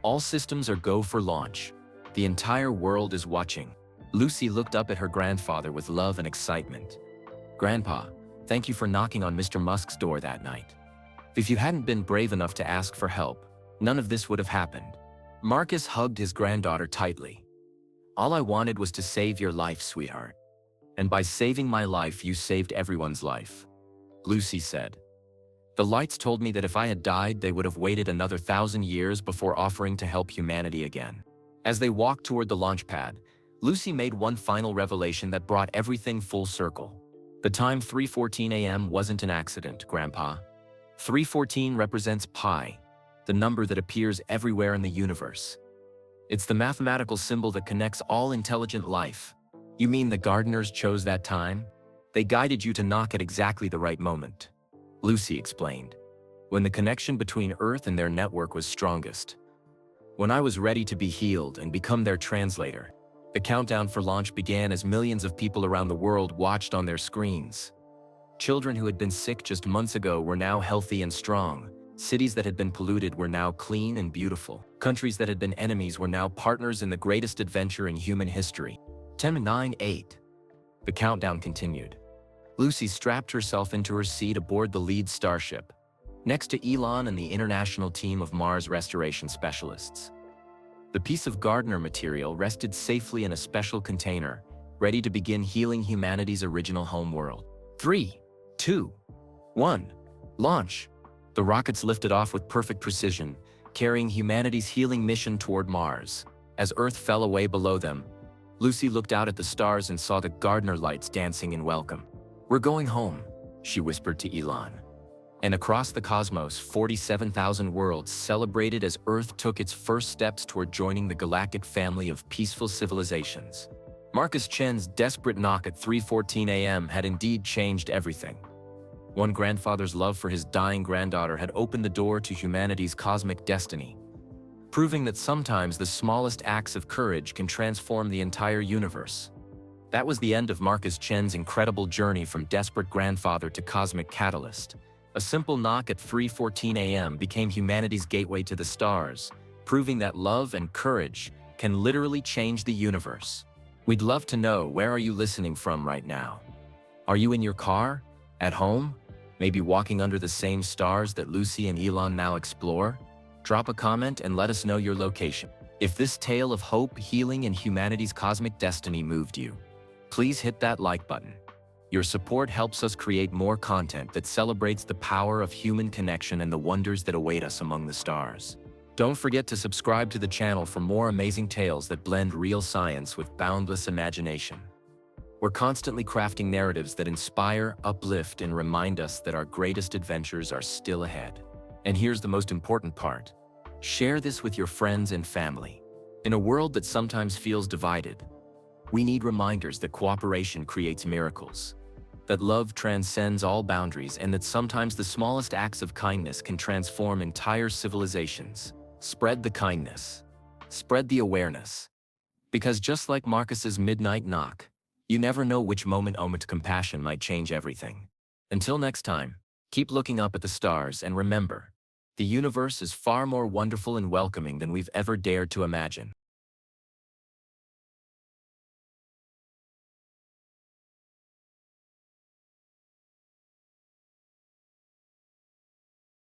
"All systems are go for launch. The entire world is watching." Lucy looked up at her grandfather with love and excitement. "Grandpa, thank you for knocking on Mr. Musk's door that night. If you hadn't been brave enough to ask for help, none of this would have happened." Marcus hugged his granddaughter tightly. "All I wanted was to save your life, sweetheart. And by saving my life, you saved everyone's life," Lucy said. "The lights told me that if I had died, they would have waited another 1,000 years before offering to help humanity again." As they walked toward the launch pad, Lucy made one final revelation that brought everything full circle. "The time 3:14 a.m. wasn't an accident, Grandpa. 3:14 represents pi, the number that appears everywhere in the universe. It's the mathematical symbol that connects all intelligent life." "You mean the gardeners chose that time? They guided you to knock at exactly the right moment," Lucy explained. "When the connection between Earth and their network was strongest. When I was ready to be healed and become their translator." The countdown for launch began as millions of people around the world watched on their screens. Children who had been sick just months ago were now healthy and strong. Cities that had been polluted were now clean and beautiful. Countries that had been enemies were now partners in the greatest adventure in human history. 10, 9, 8. The countdown continued. Lucy strapped herself into her seat aboard the lead starship, next to Elon and the international team of Mars restoration specialists. The piece of gardener material rested safely in a special container, ready to begin healing humanity's original homeworld. 3, 2, 1, launch! The rockets lifted off with perfect precision, carrying humanity's healing mission toward Mars. As Earth fell away below them, Lucy looked out at the stars and saw the gardener lights dancing in welcome. "We're going home," she whispered to Elon. And across the cosmos, 47,000 worlds celebrated as Earth took its first steps toward joining the galactic family of peaceful civilizations. Marcus Chen's desperate knock at 3:14 a.m. had indeed changed everything. One grandfather's love for his dying granddaughter had opened the door to humanity's cosmic destiny, proving that sometimes the smallest acts of courage can transform the entire universe. That was the end of Marcus Chen's incredible journey from desperate grandfather to cosmic catalyst. A simple knock at 3:14 a.m. became humanity's gateway to the stars, proving that love and courage can literally change the universe. We'd love to know, where are you listening from right now? Are you in your car? At home? Maybe walking under the same stars that Lucy and Elon now explore? Drop a comment and let us know your location. If this tale of hope, healing, and humanity's cosmic destiny moved you, please hit that like button. Your support helps us create more content that celebrates the power of human connection and the wonders that await us among the stars. Don't forget to subscribe to the channel for more amazing tales that blend real science with boundless imagination. We're constantly crafting narratives that inspire, uplift, and remind us that our greatest adventures are still ahead. And here's the most important part. Share this with your friends and family. In a world that sometimes feels divided, we need reminders that cooperation creates miracles, that love transcends all boundaries, and that sometimes the smallest acts of kindness can transform entire civilizations. Spread the kindness. Spread the awareness. Because just like Marcus's midnight knock, you never know which moment compassion might change everything. Until next time, keep looking up at the stars and remember, the universe is far more wonderful and welcoming than we've ever dared to imagine.